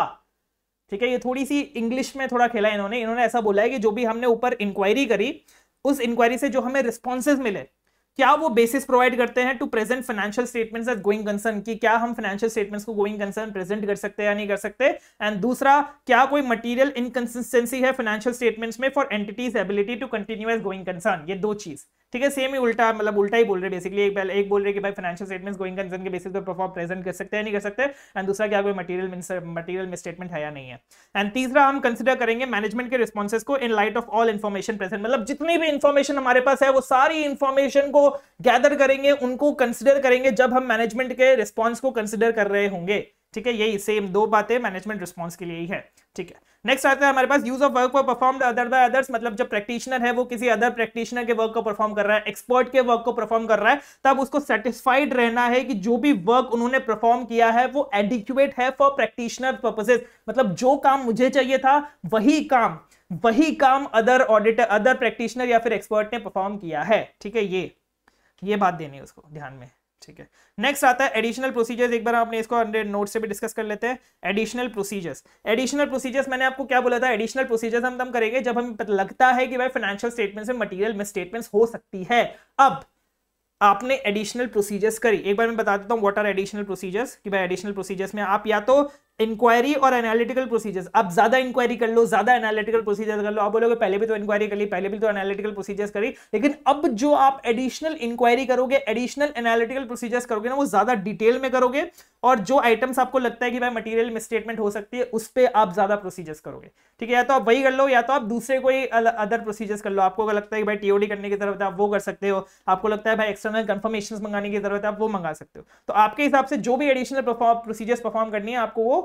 ठीक है, ये थोड़ी सी इंग्लिश में थोड़ा खेला इन्होंने ऐसा बोला है कि जो भी हमने ऊपर इंक्वायरी करी, उस इंक्वायरी से जो हमें रिस्पॉन्सेज मिले, क्या वो बेसिस प्रोवाइड करते हैं to present financial statements as going concern, कि क्या हम फाइनेंशियल स्टेटमेंट्स को गोइंग कंसर्न प्रेजेंट कर सकते हैं या नहीं कर सकते। एंड दूसरा, क्या कोई मटेरियल इनकंसिस्टेंसी है फाइनेंशियल स्टेटमेंट्स में for entity's ability to continue as going concern. ये दो चीज, ठीक है, सेम ही उल्टा, मतलब उल्टा ही बोल रहे बेसिकली। एक बोल रहे कि भाई फाइनेंशियल स्टेटमेंट्स गोइंग कंसर्न के बेसिस पे परफॉर्म प्रेजेंट कर सकते हैं नहीं कर सकते, एंड दूसरा क्या कोई मटेरियल मिसस्टेटमेंट है या नहीं है। एंड तीसरा, हम कंसीडर करेंगे मैनेजमेंट के रिस्पॉन्सेज को in light of all information present, मतलब जितनी भी इंफॉर्मेशन हमारे पास है वो सारी इंफॉर्मेशन को गैदर करेंगे, उनको कंसीडर करेंगे जब हम मैनेजमेंट के रिस्पॉन्स को कंसीडर कर रहे होंगे। ठीक है, यही सेम दो बातें मैनेजमेंट रिस्पॉन्स के लिए ही है। ठीक है, नेक्स्ट आता है हमारे पास use of work performed other by others, मतलब जब प्रैक्टिशनर है वो किसी अदर प्रैक्टिशनर के वर्क को परफॉर्म कर रहा है, एक्सपर्ट के वर्क को परफॉर्म कर रहा है, तब उसको सेटिस्फाइड रहना है कि जो भी वर्क उन्होंने परफॉर्म किया है वो एडिक्वेट है फॉर प्रैक्टिशनर पर्पसेस, मतलब जो काम मुझे चाहिए था वही काम अदर ऑडिटर, अदर प्रैक्टिशनर या फिर एक्सपर्ट ने परफॉर्म किया है। ठीक है, ये बात देनी है उसको ध्यान में। ठीक है, नेक्स्ट आता है एडिशनल प्रोसीजर्स। एक बार आपने इसको नोट से भी डिस्कस कर लेते हैं। एडिशनल प्रोसीजर्स मैंने आपको क्या बोला था, एडिशनल प्रोसीजर्स हम तब करेंगे जब हमें लगता है कि भाई फाइनेंशियल स्टेटमेंट्स में मटेरियल मिसस्टेटमेंट्स हो सकती है। अब आपने एडिशनल प्रोसीजर्स करी, एक बार मैं बता देता हूं व्हाट आर एडिशनल प्रोसीजर्स, कि भाई एडिशनल प्रोसीजर्स में आप या तो इंक्वायरी और एनालिटिकल प्रोसीजर्स, आप ज्यादा इंक्वायरी कर लो, ज्यादा एनालिटिकल प्रोसीजर्स कर लो। आप बोलोगे पहले भी तो इंक्वायरी कर ली, पहले भी तो एनालिटिकल प्रोसीजर्स करी, लेकिन अब जो आप एडिशनल इंक्वायरी करोगे, एडिशनल एनालिटिकल प्रोसीजर्स करोगे ना, वो ज्यादा डिटेल में करोगे, और जो आइटम्स आपको लगता है कि भाई मटेरियल मिसस्टेटमेंट हो सकती है उस पे आप ज्यादा प्रोसीजर्स करोगे। ठीक है, या तो आप वही कर लो या तो आप दूसरे कोई अदर प्रोसीजर्स कर लो। आपको अगर लगता है कि भाई टीओडी करने की जरूरत है आप वो कर सकते हो, आपको लगता है भाई एक्सटर्नल कंफर्मेशंस मंगाने की जरूरत है आप वो मंगा सकते हो। तो आपके हिसाब से जो भी एडिशनल प्रोसीजर्स परफॉर्म करनी है आपको वो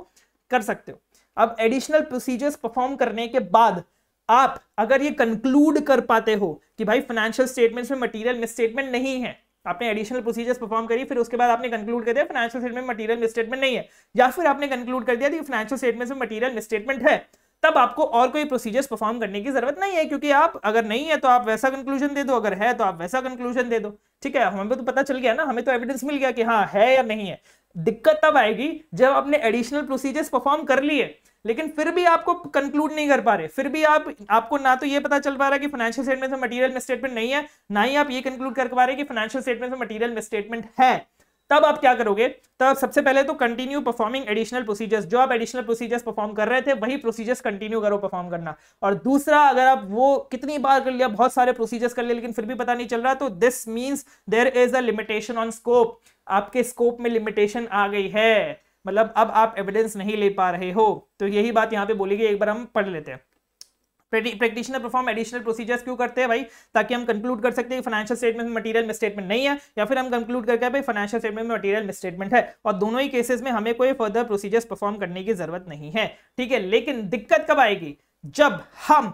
कर सकते हो। अब एडिशनल प्रोसीजर्स परफॉर्म करने के बाद आप अगर ये कंक्लूड कर पाते हो कि भाई फाइनेंशियल स्टेटमेंट्स में मटेरियल मिसस्टेटमेंट नहीं है, आपने एडिशनल प्रोसीजर्स परफॉर्म करी, फिर उसके बाद आपने कंक्लूड कर दिया फाइनेंशियल स्टेटमेंट में मटेरियल मिसस्टेटमेंट नहीं है, या फिर आपने कंक्लूड कर दिया कि फाइनेंशियल स्टेटमेंट्स में मटेरियल मिसस्टेटमेंट है, तब आपको और कोई प्रोसीजर्स परफॉर्म करने की जरूरत नहीं है, क्योंकि आप अगर नहीं है तो आप वैसा कंक्लूजन दे दो, अगर है तो आप वैसा कंक्लूजन दे दो। ठीक है, हमें तो पता चल गया ना, हमें तो एविडेंस मिल गया कि हाँ है या नहीं है। दिक्कत तब आएगी जब आपने एडिशनल प्रोसीजर्स परफॉर्म कर लिए लेकिन फिर भी आपको कंक्लूड नहीं कर पा रहे, फिर भी आपको ना तो ये पता चल पा रहा है कि फाइनेंशियल स्टेटमेंट में मटेरियल मिसस्टेटमेंट नहीं है, ना ही आप ये कंक्लूड कर पा रहे कि फाइनेंशियल स्टेटमेंट में मटेरियल मिसस्टेटमेंट है। तब आप क्या करोगे, तब सबसे पहले तो कंटिन्यू परफॉर्मिंग एडिशनल प्रोसीजर्स, जो आप एडिशनल प्रोसीजर्स परफॉर्म कर रहे थे वही प्रोसीजर्स कंटिन्यू करो परफॉर्म करना। और दूसरा, अगर आप वो कितनी बार कर लिया, बहुत सारे प्रोसीजर्स कर लिए लेकिन फिर भी पता नहीं चल रहा, तो this means there is a limitation on scope, आपके स्कोप में लिमिटेशन आ गई है, मतलब अब आप एविडेंस नहीं ले पा रहे हो। तो यही बात यहां पे बोलेगी, एक बार हम पढ़ लेते हैं। प्रैक्टिशनर परफॉर्म एडिशनल प्रोसीजर्स क्यों करते हैं भाई, ताकि हम कंक्लूड कर सकते हैं फाइनेंशियल स्टेटमेंट में मटेरियल मिसस्टेटमेंट नहीं है, या फिर हम कंक्लूड करके भाई फाइनेंशियल स्टेटमेंट में मटेरियल मिसस्टेटमेंट है, और दोनों ही केसेस में हमें कोई फर्दर प्रोसीजर्स परफॉर्म करने की जरूरत नहीं है। ठीक है, लेकिन दिक्कत कब आएगी, जब हम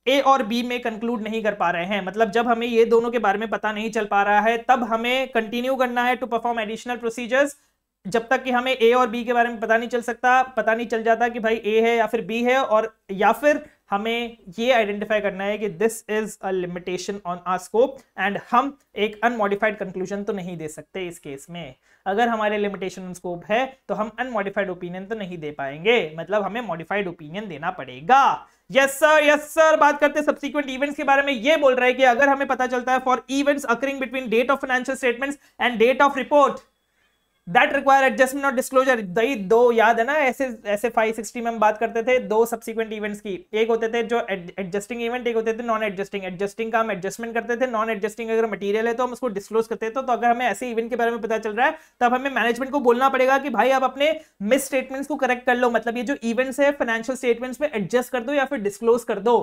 ए और बी में कंक्लूड नहीं कर पा रहे हैं, मतलब जब हमें ये दोनों के बारे में पता नहीं चल पा रहा है, तब हमें कंटिन्यू करना है टू परफॉर्म एडिशनल प्रोसीजर्स, जब तक कि हमें ए और बी के बारे में पता नहीं चल जाता कि भाई ए है या फिर बी है, और या फिर हमें ये आइडेंटिफाई करना है कि this is a limitation on our scope, and हम एक अनमॉडिफाइड कंक्लूजन तो नहीं दे सकते इस केस में। अगर हमारे लिमिटेशन ऑन स्कोप है तो हम अनमॉडिफाइड ओपिनियन तो नहीं दे पाएंगे, मतलब हमें मॉडिफाइड ओपिनियन देना पड़ेगा। Yes sir. बात करते हैं सब्सिक्वेंट इवेंट्स के बारे में। ये बोल रहा है कि अगर हमें पता चलता है for events occurring between date of financial statements and date of report that require adjustment और डिस्क्लोजर, दो याद है ना, ऐसे 560 में हम बात करते थे दो सब्सिक्वेंट इवेंट्स की, एक होते थे जो एडजस्टिंग इवेंट, एक होते थे नॉन एडजस्टिंग। एडजस्टिंग का हम एडजस्टमेंट करते थे, नॉन एडजस्टिंग अगर मटेरियल है तो हम उसको डिस्क्लोज करते थे। तो अगर हमें ऐसे इवेंट के बारे में पता चल रहा है तब हमें मैनेजमेंट को बोलना पड़ेगा कि भाई आप अपने मिस स्टेटमेंट्स को करेक्ट कर लो, मतलब ये जो इवेंट्स है फाइनेंशियल स्टेटमेंट्स में एडजस्ट कर दो या फिर डिस्क्लोज कर दो।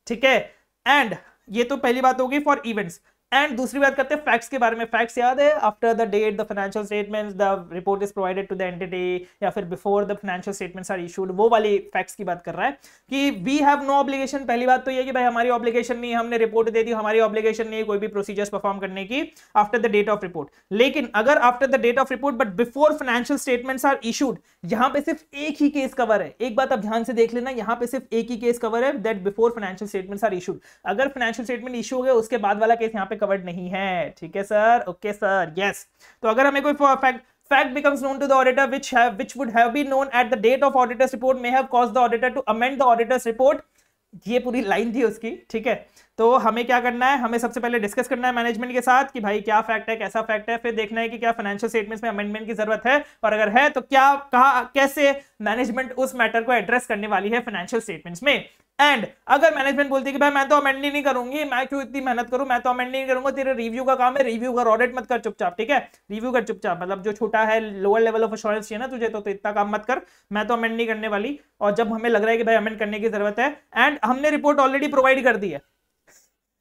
ठीक है, एंड ये तो पहली बात होगी फॉर इवेंट्स। एंड दूसरी बात करते हैं फैक्ट्स के बारे में। फैक्ट्स याद है, after the date the financial statements the report is provided to the entity, या फिर before the financial statements are issued, वो वाली फैक्ट्स की बात कर रहा है कि वी हैव नो ऑब्लिगेशन। पहली बात तो ये कि भाई हमारी ऑब्लिगेशन नहीं, हमने रिपोर्ट दे दी, हमारी ऑब्लिगेशन नहीं है कोई भी प्रोसीजर्स परफॉर्म करने की after the date of report. लेकिन अगर after the date of report but before financial statements are issued, यहां पे सिर्फ एक ही केस कवर है। एक बात आप ध्यान से देख लेना, यहां पे सिर्फ एक ही केस कवर है, that before financial statements are issued. अगर फाइनेंशियल स्टेटमेंट इशू हो गया उसके बाद वाला केस यहां पे कवर्ड नहीं है। ठीक है सर, ओके सर, यस। तो अगर हमें कोई fact becomes known to the auditor which would have been known at the date of auditor's report may have caused the auditor to amend the auditor's report, ये पूरी line थी उसकी। ठीक है, तो हमें क्या करना है, हमें सबसे पहले डिस्कस करना है मैनेजमेंट के साथ कि भाई क्या फैक्ट है, कैसा फैक्ट है, फिर देखना है कि क्या फाइनेंशियल स्टेटमेंट्स में अमेंडमेंट की जरूरत है, और अगर है तो क्या, कहा, कैसे मैनेजमेंट उस मैटर को एड्रेस करने वाली है फाइनेंशियल स्टेटमेंट्स में। एंड अगर मैनेजमेंट बोलती है कि भाई मैं तो अमेंड नहीं करूंगी, मैं क्यों इतनी मेहनत करूं, मैं तो अमेंड नहीं करूंगा, तेरे रिव्यू का काम है, रिव्यू कर, ऑडिट मत कर चुपचाप। ठीक है, रिव्यू कर चुपचाप, मतलब जो छोटा है लोअर लेवल ऑफ एश्योरेंस चाहिए ना तुझे, तो इतना काम मत कर, मैं तो अमेंड नहीं करने वाली। और जब हमें लग रहा है कि भाई अमेंड करने की जरूरत है एंड हमने रिपोर्ट ऑलरेडी प्रोवाइड कर दी है,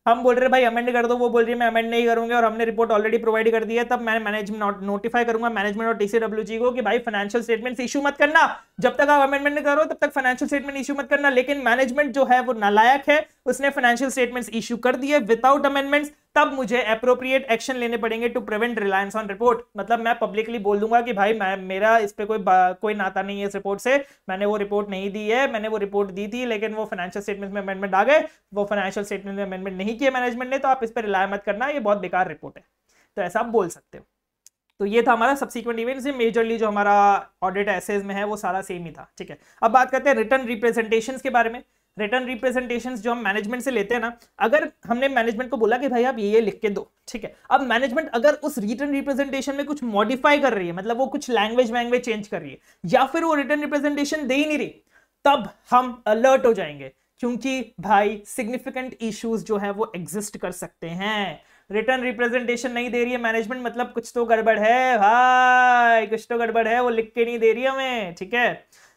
हम बोल रहे भाई अमेंड कर दो, वो बोल रही है मैं अमेंड नहीं करूंगा, और हमने रिपोर्ट ऑलरेडी प्रोवाइड कर दी है, तब मैं मैनेजमेंट नोटिफाई करूंगा मैनेजमेंट और टीसीडब्ल्यूजी को कि भाई फाइनेंशियल स्टेटमेंट इशू मत करना, जब तक आप अमेंडमेंट नहीं करो तब तक फाइनेंशियल स्टेटमेंट इशू मत करना। लेकिन मैनेजमेंट जो है वो नालायक है, उसने फाइनेंशियल स्टेटमेंट्स इशू कर दिए विदाउट अमेंडमेंट्स, तब मुझे एप्रोप्रिएट एक्शन लेने पड़ेंगे to prevent reliance on report. मतलब मैं पब्लिकली बोल दूंगा कि भाई मेरा इस पे कोई नाता नहीं है इस रिपोर्ट से, मैंने वो रिपोर्ट नहीं दी है, मैंने वो रिपोर्ट दी थी लेकिन वो फाइनेंशियल स्टेटमेंट में अमेंडमेंट आ गए, वो फाइनेंशियल स्टेटमेंट में अमेंडमेंट नहीं किए मैनेजमेंट ने, तो आप इस पर रिलाय मत करना, ये बहुत बेकार रिपोर्ट है। तो ऐसा आप बोल सकते हो। तो ये था हमारा सब्सीक्वेंट इवेंट्स, मेजरली जो हमारा ऑडिट एसेज में है वो सारा सेम ही था। ठीक है, अब बात करते हैं रिटर्न रिप्रेजेंटेशंस के बारे में। रिटर्न रिप्रेजेंटेशंस जो हम मैनेजमेंट से लेते हैं ना, अगर हमने मैनेजमेंट को बोला कि भाई आप ये लिख के दो, ठीक है, अब मैनेजमेंट अगर उस रिटर्न रिप्रेजेंटेशन में कुछ मॉडिफाई कर रही है, मतलब वो कुछ लैंग्वेज चेंज कर रही है, या फिर वो रिटर्न रिप्रेजेंटेशन दे ही नहीं रही, तब हम अलर्ट हो जाएंगे, क्योंकि भाई सिग्निफिकेंट इश्यूज जो है वो एग्जिस्ट कर सकते हैं। रिटर्न रिप्रेजेंटेशन नहीं दे रही है मैनेजमेंट, मतलब कुछ तो गड़बड़ है भाई, कुछ तो गड़बड़ है, वो लिख के नहीं दे रही है हमें। ठीक है,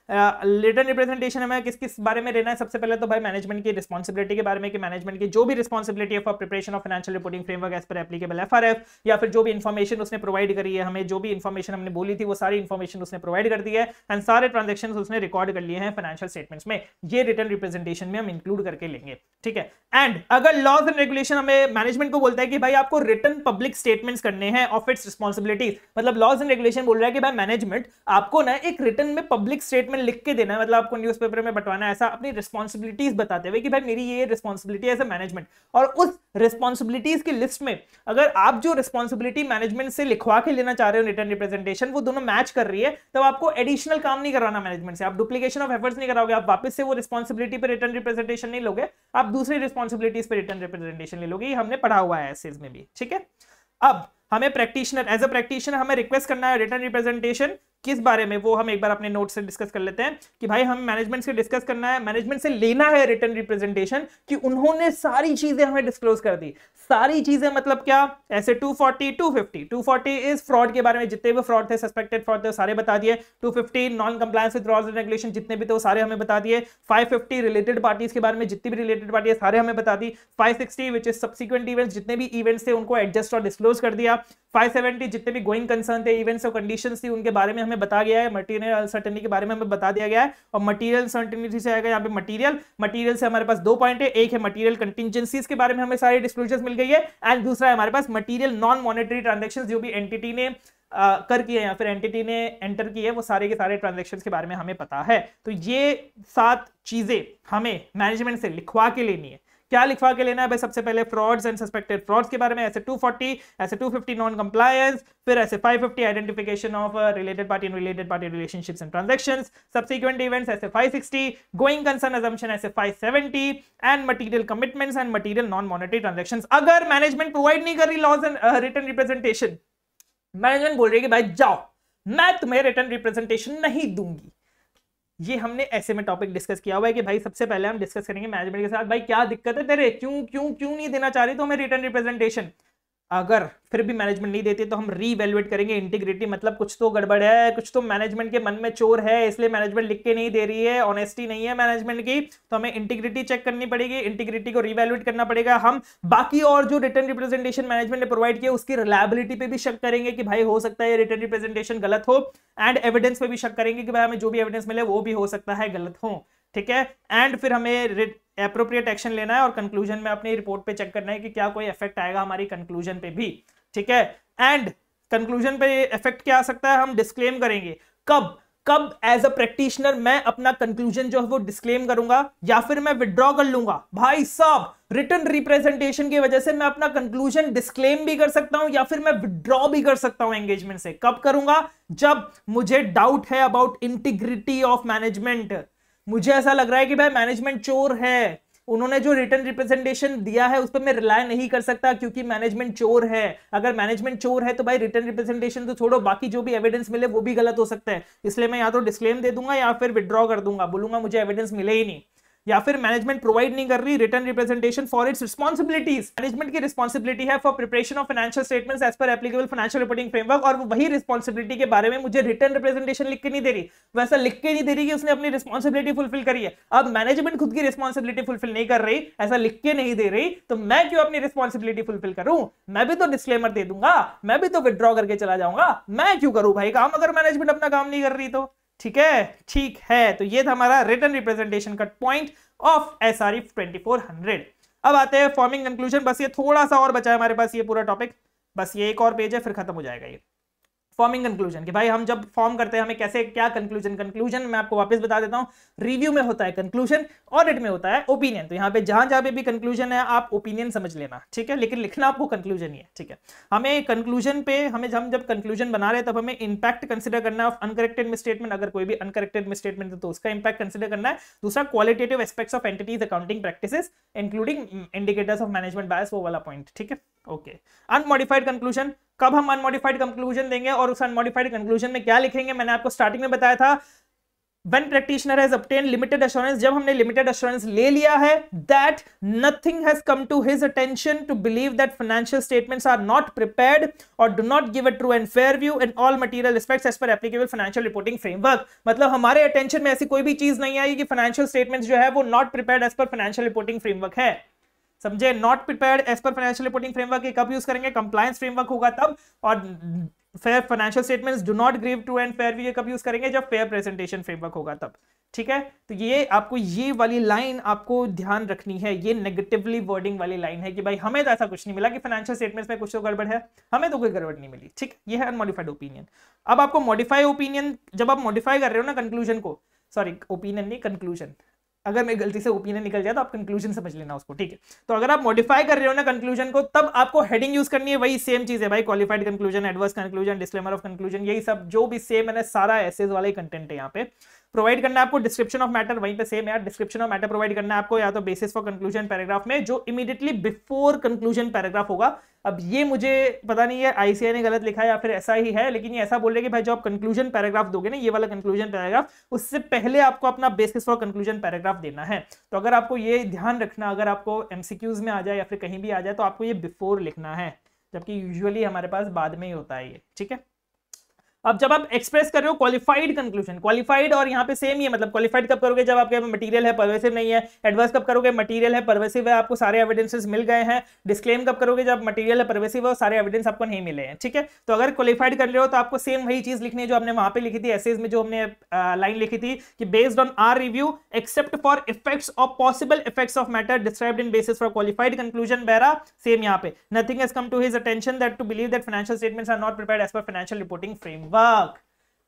रिटर्न रिप्रेजेंटेशन हमें किस किस बारे में लेना है, सबसे पहले तो भाई मैनेजमेंट की रिस्पांसिबिलिटी के बारे में कि मैनेजमेंट की जो भी रिस्पांसिबिलिटी है for preparation of financial reporting framework as per applicable FRF, या फिर जो भी इन्फॉर्मेशन उसने प्रोवाइड करी है हमें, जो भी इन्फॉर्मेशन हमने बोली थी वो सारी इन्फॉर्मेशन उसने प्रोवाइड कर दी है, एंड सारे ट्रांजेक्शन उसने रिकॉर्ड कर लिए हैं फाइनेंशियल स्टेटमेंट्स में, ये रिटर्न रिप्रेजेंटेशन में हम इंक्लूड करके लेंगे। ठीक है, एंड अगर लॉज एंड रेगुलेशन हमें मैनेजमेंट को बोलता है कि भाई आपको रिटर्न पब्लिक स्टेटमेंट्स करने हैं ऑफ इट्स रिस्पांसिबिलिटीज, मतलब लॉज एंड रेगुलेशन बोल रहा है कि भाई मैनेजमेंट आपको ना एक रिटर्न में पब्लिक स्टेटमेंट लिख के देना है, मतलब आपको न्यूज़पेपर में बंटवाना है, ऐसा अपनी रिस्पांसिबिलिटीज बताते हुए कि भाई मेरी ये रिस्पांसिबिलिटी है एज अ मैनेजमेंट। और उस रिस्पांसिबिलिटीज की लिस्ट में अगर आप जो रिस्पांसिबिलिटी मैनेजमेंट से लिखवा के लेना चाह रहे हो रिटर्न रिप्रेजेंटेशन, वो दोनों मैच कर रही है, तब आपको एडिशनल काम नहीं करवाना मैनेजमेंट से, आप डुप्लीकेशन ऑफ एफर्ट्स नहीं कराओगे, आप वापस से वो रिस्पांसिबिलिटी पे रिटर्न रिप्रेजेंटेशन नहीं लोगे, आप दूसरी रिस्पांसिबिलिटीज पे रिटर्न रिप्रेजेंटेशन ले लोगे। ये हमने पढ़ा हुआ है एसेज में भी। ठीक है, अब हमें प्रैक्टिशनर एज अ प्रैक्टिशनर हमें रिक्वेस्ट करना है रिटर्न रिप्रेजेंटेशन किस बारे में, वो हम एक बार अपने नोट से डिस्कस कर लेते हैं कि भाई हम मैनेजमेंट से डिस्कस करना है, मैनेजमेंट से लेना है रिटर्न रिप्रेजेंटेशन कि उन्होंने सारी चीजें हमें डिस्क्लोज कर दी। सारी चीजें मतलब क्या, ऐसे 240 240 इज फ्रॉड के बारे में, जितने भी फ्रॉड थे, सस्पेक्टेड फ्रॉड थे, सारे बता दिए। 250 non compliance with laws and regulation जितने भी थे वो सारे हमें बता दिए। 550 रिलेटेड पार्टीज के बारे में, जितनी भी रिलेटेड पार्टी है सारे हमें बता दी। 560 विच इज सब्सिक्वेंट इवेंट्स, जितने भी इवेंट्स थे उनको एडजस्ट और डिस्क्लोज कर दिया। 570 जितने भी गोइंग कंसर्न थे, इवेंट्स और कंडीशंस थी उनके बारे में हमें बता गया है, मटीरियल अनसर्टेनिटी के बारे में हमें बता दिया गया है। और मटीरियल अनसर्टेनिटी से आएगा यहाँ पे मटीरियल से हमारे पास दो पॉइंट है, एक है मटीरियल कंटिजेंसीज के बारे में हमें सारी डिस्क्लोजर्स मिल गई है, एंड दूसरा है हमारे पास मटीरियल नॉन मॉनेटरी ट्रांजैक्शंस, जो भी एंटिटी ने कर किए या फिर एंटिटी ने एंटर किए, वो सारे के सारे ट्रांजैक्शंस के बारे में हमें पता है। तो ये 7 चीजें हमें मैनेजमेंट से लिखवा के लेनी है। क्या लिखवा के लेना है भाई, सबसे पहले फ्रॉड्स एंड सस्पेक्टेड फ्रॉड्स के बारे में, ऐसे 240, ऐसे 250 नॉन कंप्लायंस, फिर ऐसे 550 identification of related party and related party relationships and transactions, subsequent events ऐसे 560, गोइंग कंसर्न अजम्पशन ऐसे 570, and material commitments and material non monetary transactions. अगर मैनेजमेंट प्रोवाइड नहीं कर रही laws and written representation, management बोल रही है कि भाई जाओ मैं तुम्हें रिटर्न रिप्रेजेंटेशन नहीं दूंगी। ये हमने ऐसे में टॉपिक डिस्कस किया हुआ है कि भाई सबसे पहले हम डिस्कस करेंगे मैनेजमेंट के साथ, भाई क्या दिक्कत है तेरे, क्यों नहीं देना चाह रही तो हमें रिटर्न रिप्रेजेंटेशन। अगर फिर भी मैनेजमेंट नहीं देती तो हम रीवैल्यूएट करेंगे इंटीग्रिटी, मतलब कुछ तो गड़बड़ है, कुछ तो मैनेजमेंट के मन में चोर है, इसलिए मैनेजमेंट लिख के नहीं दे रही है, ऑनेस्टी नहीं है मैनेजमेंट की, तो हमें इंटीग्रिटी चेक करनी पड़ेगी, इंटीग्रिटी को रीवैल्यूएट करना पड़ेगा। हम बाकी और जो रिटर्न रिप्रेजेंटेशन मैनेजमेंट ने प्रोवाइड किया उसकी रिलायबिलिटी पे भी शक करेंगे कि भाई हो सकता है रिटर्न रिप्रेजेंटेशन गलत हो, एंड एविडेंस पे भी शक करेंगे कि भाई हमें जो भी एविडेंस मिले वो भी हो सकता है गलत हो, ठीक है। एंड फिर हमें एप्रोप्रिएट एक्शन लेना है और कंक्लूजन में अपनी रिपोर्ट पे चेक करना है कि क्या कोई इफेक्ट आएगा हमारी कंक्लूजन पे भी, ठीक है। एंड कंक्लूजन पे इफेक्ट क्या आ सकता है, हम डिस्क्लेम करेंगे। कब एज अ प्रैक्टिशनर मैं अपना कंक्लूजन जो है वो डिस्क्लेम करूंगा या फिर मैं विड्रॉ कर लूंगा। भाई साहब, रिटर्न रिप्रेजेंटेशन की वजह से मैं अपना कंक्लूजन डिस्क्लेम भी कर सकता हूं या फिर मैं विड्रॉ भी कर सकता हूं एंगेजमेंट से। कब करूंगा, जब मुझे डाउट है अबाउट इंटीग्रिटी ऑफ मैनेजमेंट, मुझे ऐसा लग रहा है कि भाई मैनेजमेंट चोर है, उन्होंने जो रिटर्न रिप्रेजेंटेशन दिया है उस पर मैं रिलाय नहीं कर सकता क्योंकि मैनेजमेंट चोर है। अगर मैनेजमेंट चोर है तो भाई रिटर्न रिप्रेजेंटेशन तो छोड़ो, बाकी जो भी एविडेंस मिले वो भी गलत हो सकता है, इसलिए मैं या तो डिस्क्लेम दे दूंगा या फिर विड्रॉ कर दूंगा, बोलूंगा मुझे एविडेंस मिले ही नहीं। या फिर मैनेजमेंट प्रोवाइड नहीं कर रही written representation for its responsibilities. Management की रिस्पांसिबिलिटी है for preparation of financial statements as per applicable financial reporting framework, और वही रिस्पांसिबिलिटी के बारे में मुझे रिटर्न रिप्रेजेंटेशन लिख के नहीं दे रही, वैसा लिख के नहीं दे रही कि उसने अपनी रिस्पांसिबिलिटी फुलफिल करी है। अब मैनेजमेंट खुद की रिस्पांसिबिलिटी फुलफिल नहीं कर रही, ऐसा लिख के नहीं दे रही, तो मैं क्यों अपनी रिस्पांसिबिलिटी फुलफिल करूं? मैं भी तो डिस्क्लेमर दे दूंगा, मैं भी तो विड्रॉ करके चला जाऊंगा, मैं क्यों करूं भाई काम अगर मैनेजमेंट अपना काम नहीं कर रही तो, ठीक है। ठीक है, तो ये था हमारा रिटर्न रिप्रेजेंटेशन का पॉइंट ऑफ SRE 2400। अब आते हैं फॉर्मिंग कंक्लूजन। बस ये थोड़ा सा और बचा है हमारे पास, ये पूरा टॉपिक, बस ये एक और पेज है फिर खत्म हो जाएगा ये फॉर्मिंग कंक्लूजन। कि भाई हम जब फॉर्म करते हैं हमें कैसे क्या कंक्लूजन मैं आपको वापस बता देता हूं। रिव्यू में होता है कंक्लूजन, ऑडिट में होता है ओपिनियन। तो यहाँ पे जहां जहां पे भी कंक्लूजन है आप ओपिनियन समझ लेना, ठीक है, लेकिन लिखना आपको कंक्लूजन ही है, ठीक है। हमें कंक्लूजन पे हम जब कंक्लूजन बना रहे हैं तब हमें इंपैक्ट कंसिडर करना है ऑफ अनकरेक्टेड मिसस्टेटमेंट। अगर कोई भी अनकरेक्टेड मिसस्टेटमेंट है तो उसका इंपैक्ट कंसिडर करना है। दूसरा qualitative aspects of entities accounting practices including indicators of management bias, वो वाला पॉइंट, ठीक है, ओके। अनमॉडिफाइड कंक्लूजन, कब हम अनमॉडिफाइड कंक्लूजन देंगे और उस अनमॉडिफाइड कंक्लूजन में क्या लिखेंगे, मैंने आपको स्टार्टिंग में बताया था। When practitioner has obtained limited assurance, जब हमने limited assurance ले लिया है that nothing has come to his attention to believe that financial statements are not prepared or do not give a true and fair view in all material aspects as per applicable financial reporting framework। मतलब हमारे attention में ऐसी कोई भी चीज नहीं आई कि financial statements जो है वो not prepared as per financial reporting framework है, समझे। Not prepared as per financial reporting framework के कब यूज करेंगे, कंप्लायंस फ्रेमवर्क होगा तब, और fair financial statements do not give true and fair view कब यूज करेंगे, जब फेयर प्रेजेंटेशन फ्रेमवर्क होगा तब, ठीक है। तो ये आपको ये वाली लाइन आपको ध्यान रखनी है, ये नेगेटिवली वर्डिंग वाली लाइन है कि भाई हमें तो ऐसा कुछ नहीं मिला कि फाइनेंशियल स्टेटमेंट्स में कुछ तो गड़बड़ है, हमें तो कोई गड़बड़ नहीं मिली, ठीक। ये है अनमॉडिफाइड ओपिनियन। अब आपको मॉडिफाई ओपिनियन, जब आप मॉडिफाई कर रहे हो ना कंक्लूजन को, सॉरी ओपिनियन नहीं कंक्लूजन, अगर मैं गलती से ओपिनियन निकल जाए तो आप कंक्लूजन समझ लेना उसको, ठीक है। तो अगर आप मॉडिफाई कर रहे हो ना कंक्लूजन को, तब आपको हेडिंग यूज करनी है, वही सेम चीज है भाई, qualified conclusion, adverse conclusion, disclaimer of conclusion, यही सब जो भी सेम है, सारा एसेज वाला ही कंटेंट है यहाँ पे। प्रोवाइड करना है आपको डिस्क्रिप्शन ऑफ मैटर, वहीं पे सेम यार, डिस्क्रिप्शन ऑफ मैटर प्रोवाइड करना है आपको, या तो बेसिस फॉर कंक्लूजन पैराग्राफ में जो इमीडिएटली बिफोर कंक्लूजन पैराग्राफ होगा। अब ये मुझे पता नहीं है ICAI ने गलत लिखा है या फिर ऐसा ही है, लेकिन ये ऐसा बोल रहे कि भाई जो आप कंक्लूजन पैराग्राफ दोगे ना, ये वाला कंक्लूजन पैराग्राफ, उससे पहले आपको अपना बेसिस फॉर कंक्लूजन पैराग्राफ देना है। तो अगर आपको ये ध्यान रखना, अगर आपको MCQs में आ जाए या फिर कहीं भी आ जाए तो आपको ये बिफोर लिखना है, जबकि यूजुअली हमारे पास बाद में ही होता है ये, ठीक है। अब जब आप एक्सप्रेस कर रहे हो क्वालिफाइड कंक्लूजन, क्वालिफाइड और यहाँ पे सेम ही है, मतलब क्वालिफाइड कब करोगे, जब आपके मटेरियल है परवेसिव नहीं है। एडवर्स कब करोगे, मटेरियल है परवेसिव है, आपको सारे एविडेंसेस मिल गए हैं। डिस्क्लेम कब करोगे, जब मटेरियल है परवेसिव है और सारे एविडेंस आपको नहीं मिले हैं, ठीक है। तो अगर क्वालिफाइड कर रहे हो तो आपको सेम वही चीज लिखनी है जो हमने वहां पे लिखी थी एसेज में, जो हमने लाइन लिखी थी कि based on our review except for effects of possible effects of matter described in basis for qualified conclusion बेरा, सेम यहाँ पे nothing has come to his attention that to believe that financial statements are not prepared as per financial reporting framework,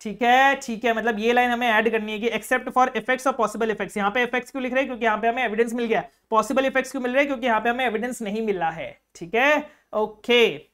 ठीक है, ठीक है। मतलब ये line हमें ऐड करनी है कि एक्सेप्ट फॉर इफेक्ट्स और पॉसिबल इफेक्ट्स। यहाँ पे इफेक्ट्स क्यों लिख रहे हैं, क्योंकि यहाँ पे हमें एविडेंस मिल गया। पॉसिबल इफेक्ट्स क्यों मिल रहे हैं, क्योंकि यहाँ पे हमें एविडेंस नहीं मिला है, ठीक है, ओके।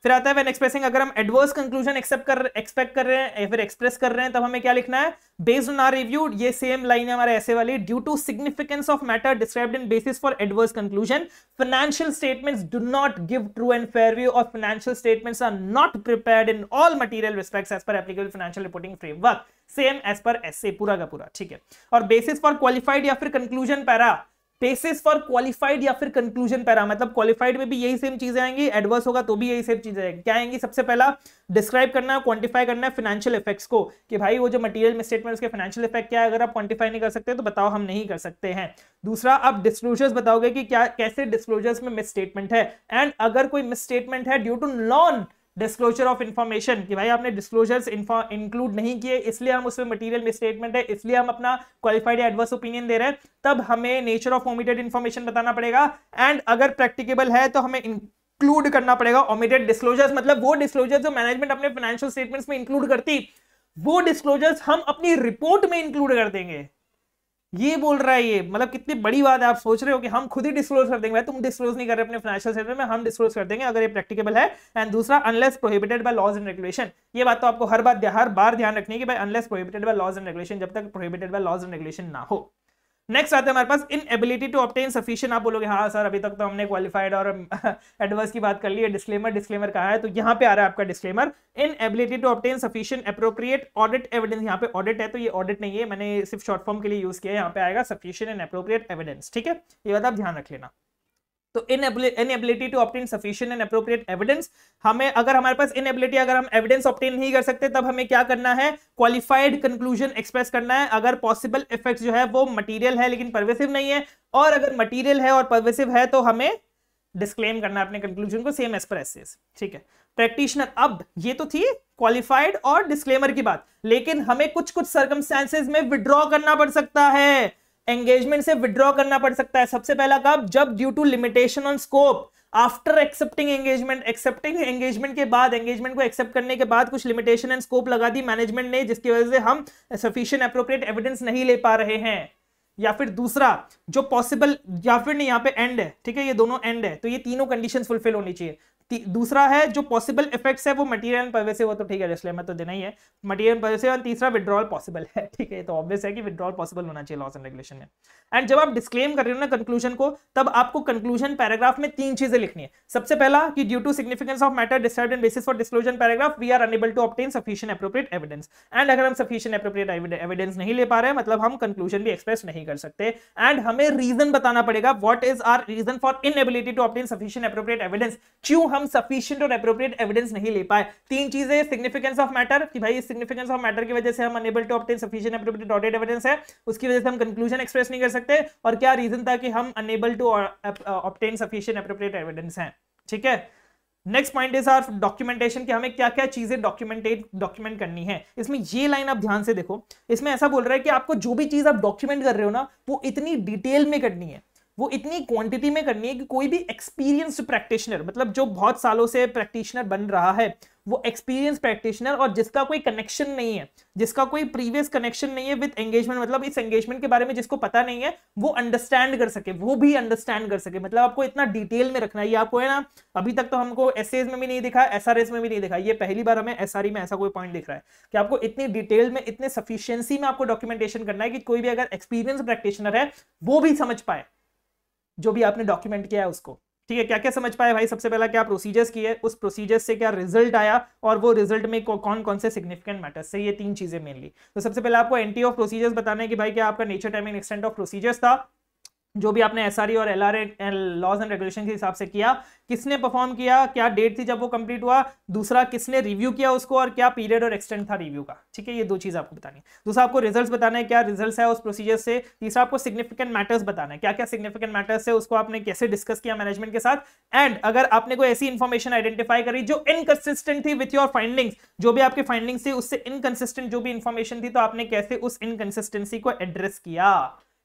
फिर आता है व्हेन एक्सप्रेसिंग, अगर हम एडवर्स कंक्लूजन एक्सपेक्ट कर रहे हैं या फिर एक्सप्रेस कर रहे हैं, तब हमें क्या लिखना है, बेस्ड ऑन आवर रिव्यू, ये सेम लाइन है हमारे ऐसे वाली, due to significance of matter described in basis for adverse conclusion financial statements do not give true and fair view और financial statements are not prepared in all material respects as per applicable financial reporting framework, same as per SA, पूरा का पूरा, ठीक है। और basis for qualified या फिर conclusion para, basis for qualified या फिर कंक्लूजन पैरा, मतलब क्वालिफाइड में भी यही सेम चीजें आएंगी, एडवर्स होगा तो भी यही सेम चीजें आएंगी। क्या आएंगी? सबसे पहला डिस्क्राइब करना है, क्वांटिफाई करना है फाइनेंशियल इफेक्ट्स को, कि भाई वो जो मटेरियल मिसस्टेटमेंट्स के फाइनेंशियल इफेक्ट क्या है, अगर आप क्वांटिफाई नहीं कर सकते तो बताओ हम नहीं कर सकते हैं। दूसरा, आप डिस्क्लोजर्स बताओगे कि क्या कैसे डिस्क्लोजर्स में मिसस्टेटमेंट है, एंड अगर कोई मिसस्टेटमेंट है due to non disclosure of information, कि भाई आपने डिस्क्लोजर्स इंक्लूड नहीं किए इसलिए हम उसमें मटेरियल मिसस्टेटमेंट है, इसलिए हम अपना क्वालिफाइड या एडवर्स ओपिनियन दे रहे हैं, तब हमें नेचर ऑफ ओमिटेड इंफॉर्मेशन बताना पड़ेगा। एंड अगर प्रैक्टिकेबल है तो हमें इंक्लूड करना पड़ेगा ओमिटेड डिस्क्लोजर्स, मतलब वो डिस्क्लोजर्स जो मैनेजमेंट अपने फाइनेंशियल स्टेटमेंट्स में इंक्लूड करती, वो डिस्क्लोजर्स हम अपनी रिपोर्ट में इंक्लूड कर देंगे। ये बोल रहा है ये, मतलब कितनी बड़ी बात है। आप सोच रहे हो कि हम खुद ही डिस्क्लोज कर देंगे, भाई तुम डिस्क्लोज नहीं कर रहे अपने फाइनेंशियल स्टेटमेंट में, हम डिस्क्लोज कर देंगे अगर ये प्रैक्टिकेबल है। एंड दूसरा, unless prohibited by laws and regulation, ये बात तो आपको हर बार ध्यान रखनी है कि भाई unless prohibited by laws and regulation, जब तक prohibited by laws and regulation ना हो। नेक्स्ट आता है हमारे पास इनएबिलिटी टू ऑब्टेन सफिशिएंट। आप बोलोगे हाँ सर अभी तक तो हमने क्वालिफाइड और एडवर्स की बात कर ली है, डिस्क्लेमर कहाँ है? तो यहाँ पे आ रहा है आपका disclaimer, inability to obtain sufficient appropriate audit evidence. यहाँ पे ऑडिट है तो ये ऑडिट नहीं है, मैंने सिर्फ शॉर्ट फॉर्म के लिए यूज किया है, यहाँ पे आएगा सफिशिएंट एंड एप्रोप्रिएट एविडेंस। ठीक है, ये बात आप ध्यान रख लेना। तो inability to obtain sufficient and appropriate evidence, हमें अगर हमारे पास इनएबिलिटी, अगर हम एविडेंस ऑब्टेन नहीं कर सकते तब हमें क्या करना है? क्वालिफाइड कंक्लूजन एक्सप्रेस करना है। अगर पॉसिबल इफेक्ट्स जो है वो मटेरियल है लेकिन परवेसिव नहीं है, और अगर मटेरियल है और परवेसिव है तो हमें डिस्क्लेम करना है अपने कंक्लूजन को सेम एज पर एसेस। ठीक है, प्रैक्टिशनर, अब ये तो थी क्वालिफाइड और डिस्क्लेमर की बात, लेकिन हमें कुछ सर्कमस्टेंसेस में विड्रॉ करना पड़ सकता है, एंगेजमेंट से विड्रॉ करना पड़ सकता है। सबसे पहला कब? जब due to limitation on scope, after accepting engagement, accepting engagement के बाद, एंगेजमेंट को एक्सेप्ट करने के बाद कुछ लिमिटेशन एंड स्कोप लगा दी मैनेजमेंट ने, जिसकी वजह से हम सफिशिएंट एप्रोप्रिएट एविडेंस नहीं ले पा रहे हैं। या फिर दूसरा, जो पॉसिबल, या फिर नहीं, यहाँ पे एंड है, ठीक है, ये दोनों एंड है, तो ये तीनों कंडीशंस फुलफिल होनी चाहिए। दूसरा है जो पॉसिबल इफेक्ट्स है वो मटेरियल एंड परवेसिव, वो तो ठीक है, डिस्क्लेमर तो देना ही है, मटेरियल परवेसिव। और तीसरा विड्रॉल पॉसिबल है। ठीक है, तो ऑब्वियस है कि विड्रॉल पॉसिबल होना चाहिए लॉस एंड रेगुलेशन में। एंड जब आप डिस्क्लेम कर रहे हो ना कंक्लूजन को, तब आपको कंक्लूजन पैराग्राफ में 3 चीजें लिखनी है। सबसे पहला कि due to significance of matter described in basis for disclosure paragraph we are unable to obtain sufficient appropriate evidence. And अगर हम सफिशिएंट एप्रोप्रिएट एविडेंस नहीं ले पा रहे हैं, मतलब हम कंक्लूजन भी एक्सप्रेस नहीं कर सकते। एंड हमें रीजन बताना पड़ेगा, what is our reason for inability to obtain sufficient appropriate evidence, क्यों हम सफिशिएंट और एप्रोप्रिएट एविडेंस नहीं ले पाए। 3 चीजें, सिग्निफिकेंस ऑफ मैटर, कि भाई सिग्निफिकेंस ऑफ मैटर की वजह से हम unable to obtain sufficient appropriate audit evidence है, उसकी वजह से हम कंक्लूजन एक्सप्रेस नहीं कर सकते, और क्या रीजन था कि हम unable to obtain sufficient appropriate evidence हैं। ठीक है, next point is our documentation, कि हमें क्या क्या चीजें डॉक्यूमेंट करनी है। इसमें ये लाइन आप ध्यान से देखो, इसमें ऐसा बोल रहा है कि आपको जो भी चीज आप डॉक्यूमेंट कर रहे हो ना, वो इतनी डिटेल में करनी है, वो इतनी क्वांटिटी में करनी है कि कोई भी एक्सपीरियंस्ड प्रैक्टिशनर, मतलब जो बहुत सालों से प्रैक्टिशनर बन रहा है, वो एक्सपीरियंस प्रैक्टिशनर और जिसका कोई कनेक्शन नहीं है, जिसका कोई प्रीवियस कनेक्शन नहीं है विद एंगेजमेंट, मतलब इस एंगेजमेंट के बारे में जिसको पता नहीं है, वो अंडरस्टैंड कर सके, वो भी अंडरस्टैंड कर सके। मतलब आपको इतना डिटेल में रखना है। ये आपको है ना, अभी तक तो हमको एसएस में भी नहीं दिखा, एसआरएस में भी नहीं दिखा, ये पहली बार हमें एसआरई में ऐसा कोई पॉइंट दिख रहा है कि आपको इतनी डिटेल में, इतने सफिशिएंसी में आपको डॉक्यूमेंटेशन करना है कि कोई भी अगर एक्सपीरियंस प्रैक्टिशनर है वो भी समझ पाए जो भी आपने डॉक्यूमेंट किया है उसको। ठीक है, क्या क्या समझ पाए भाई? सबसे पहला क्या प्रोसीजर्स की है, उस प्रोसीजर्स से क्या रिजल्ट आया, और वो रिजल्ट में कौन कौन से सिग्निफिकेंट मैटर्स से, ये 3 चीजें मेनली। तो सबसे पहले आपको एंटी ऑफ प्रोसीजर्स बताना है कि भाई क्या आपका nature, timing, extent of procedures था, जो भी आपने एसआरई और एलआरए लॉज एंड रेगुलेशन के हिसाब से किया, किसने परफॉर्म किया, क्या डेट थी जब वो कंप्लीट हुआ, दूसरा किसने रिव्यू किया उसको, और क्या पीरियड और एक्सटेंट था रिव्यू का। ठीक है, ये 2 चीज आपको बतानी है। दूसरा आपको रिजल्ट्स बताना है, क्या रिजल्ट्स है उस प्रोसीजर से। तीसरा आपको सिग्निफिकेंट मैटर्स बताना है, क्या क्या सिग्निफिकेंट मैटर्स है, उसको आपने कैसे डिस्कस किया मैनेजमेंट के साथ। एंड अगर आपने कोई ऐसी इंफॉर्मेशन आइडेंटिफाई करी जो इनकंसिस्टेंट थी विथ योर फाइंडिंग्स, जो भी आपके फाइंडिंग्स थी उससे इनकंसिस्टेंट जो भी इंफॉर्मेशन थी, तो आपने कैसे उस इनकंसिस्टेंसी को एड्रेस किया।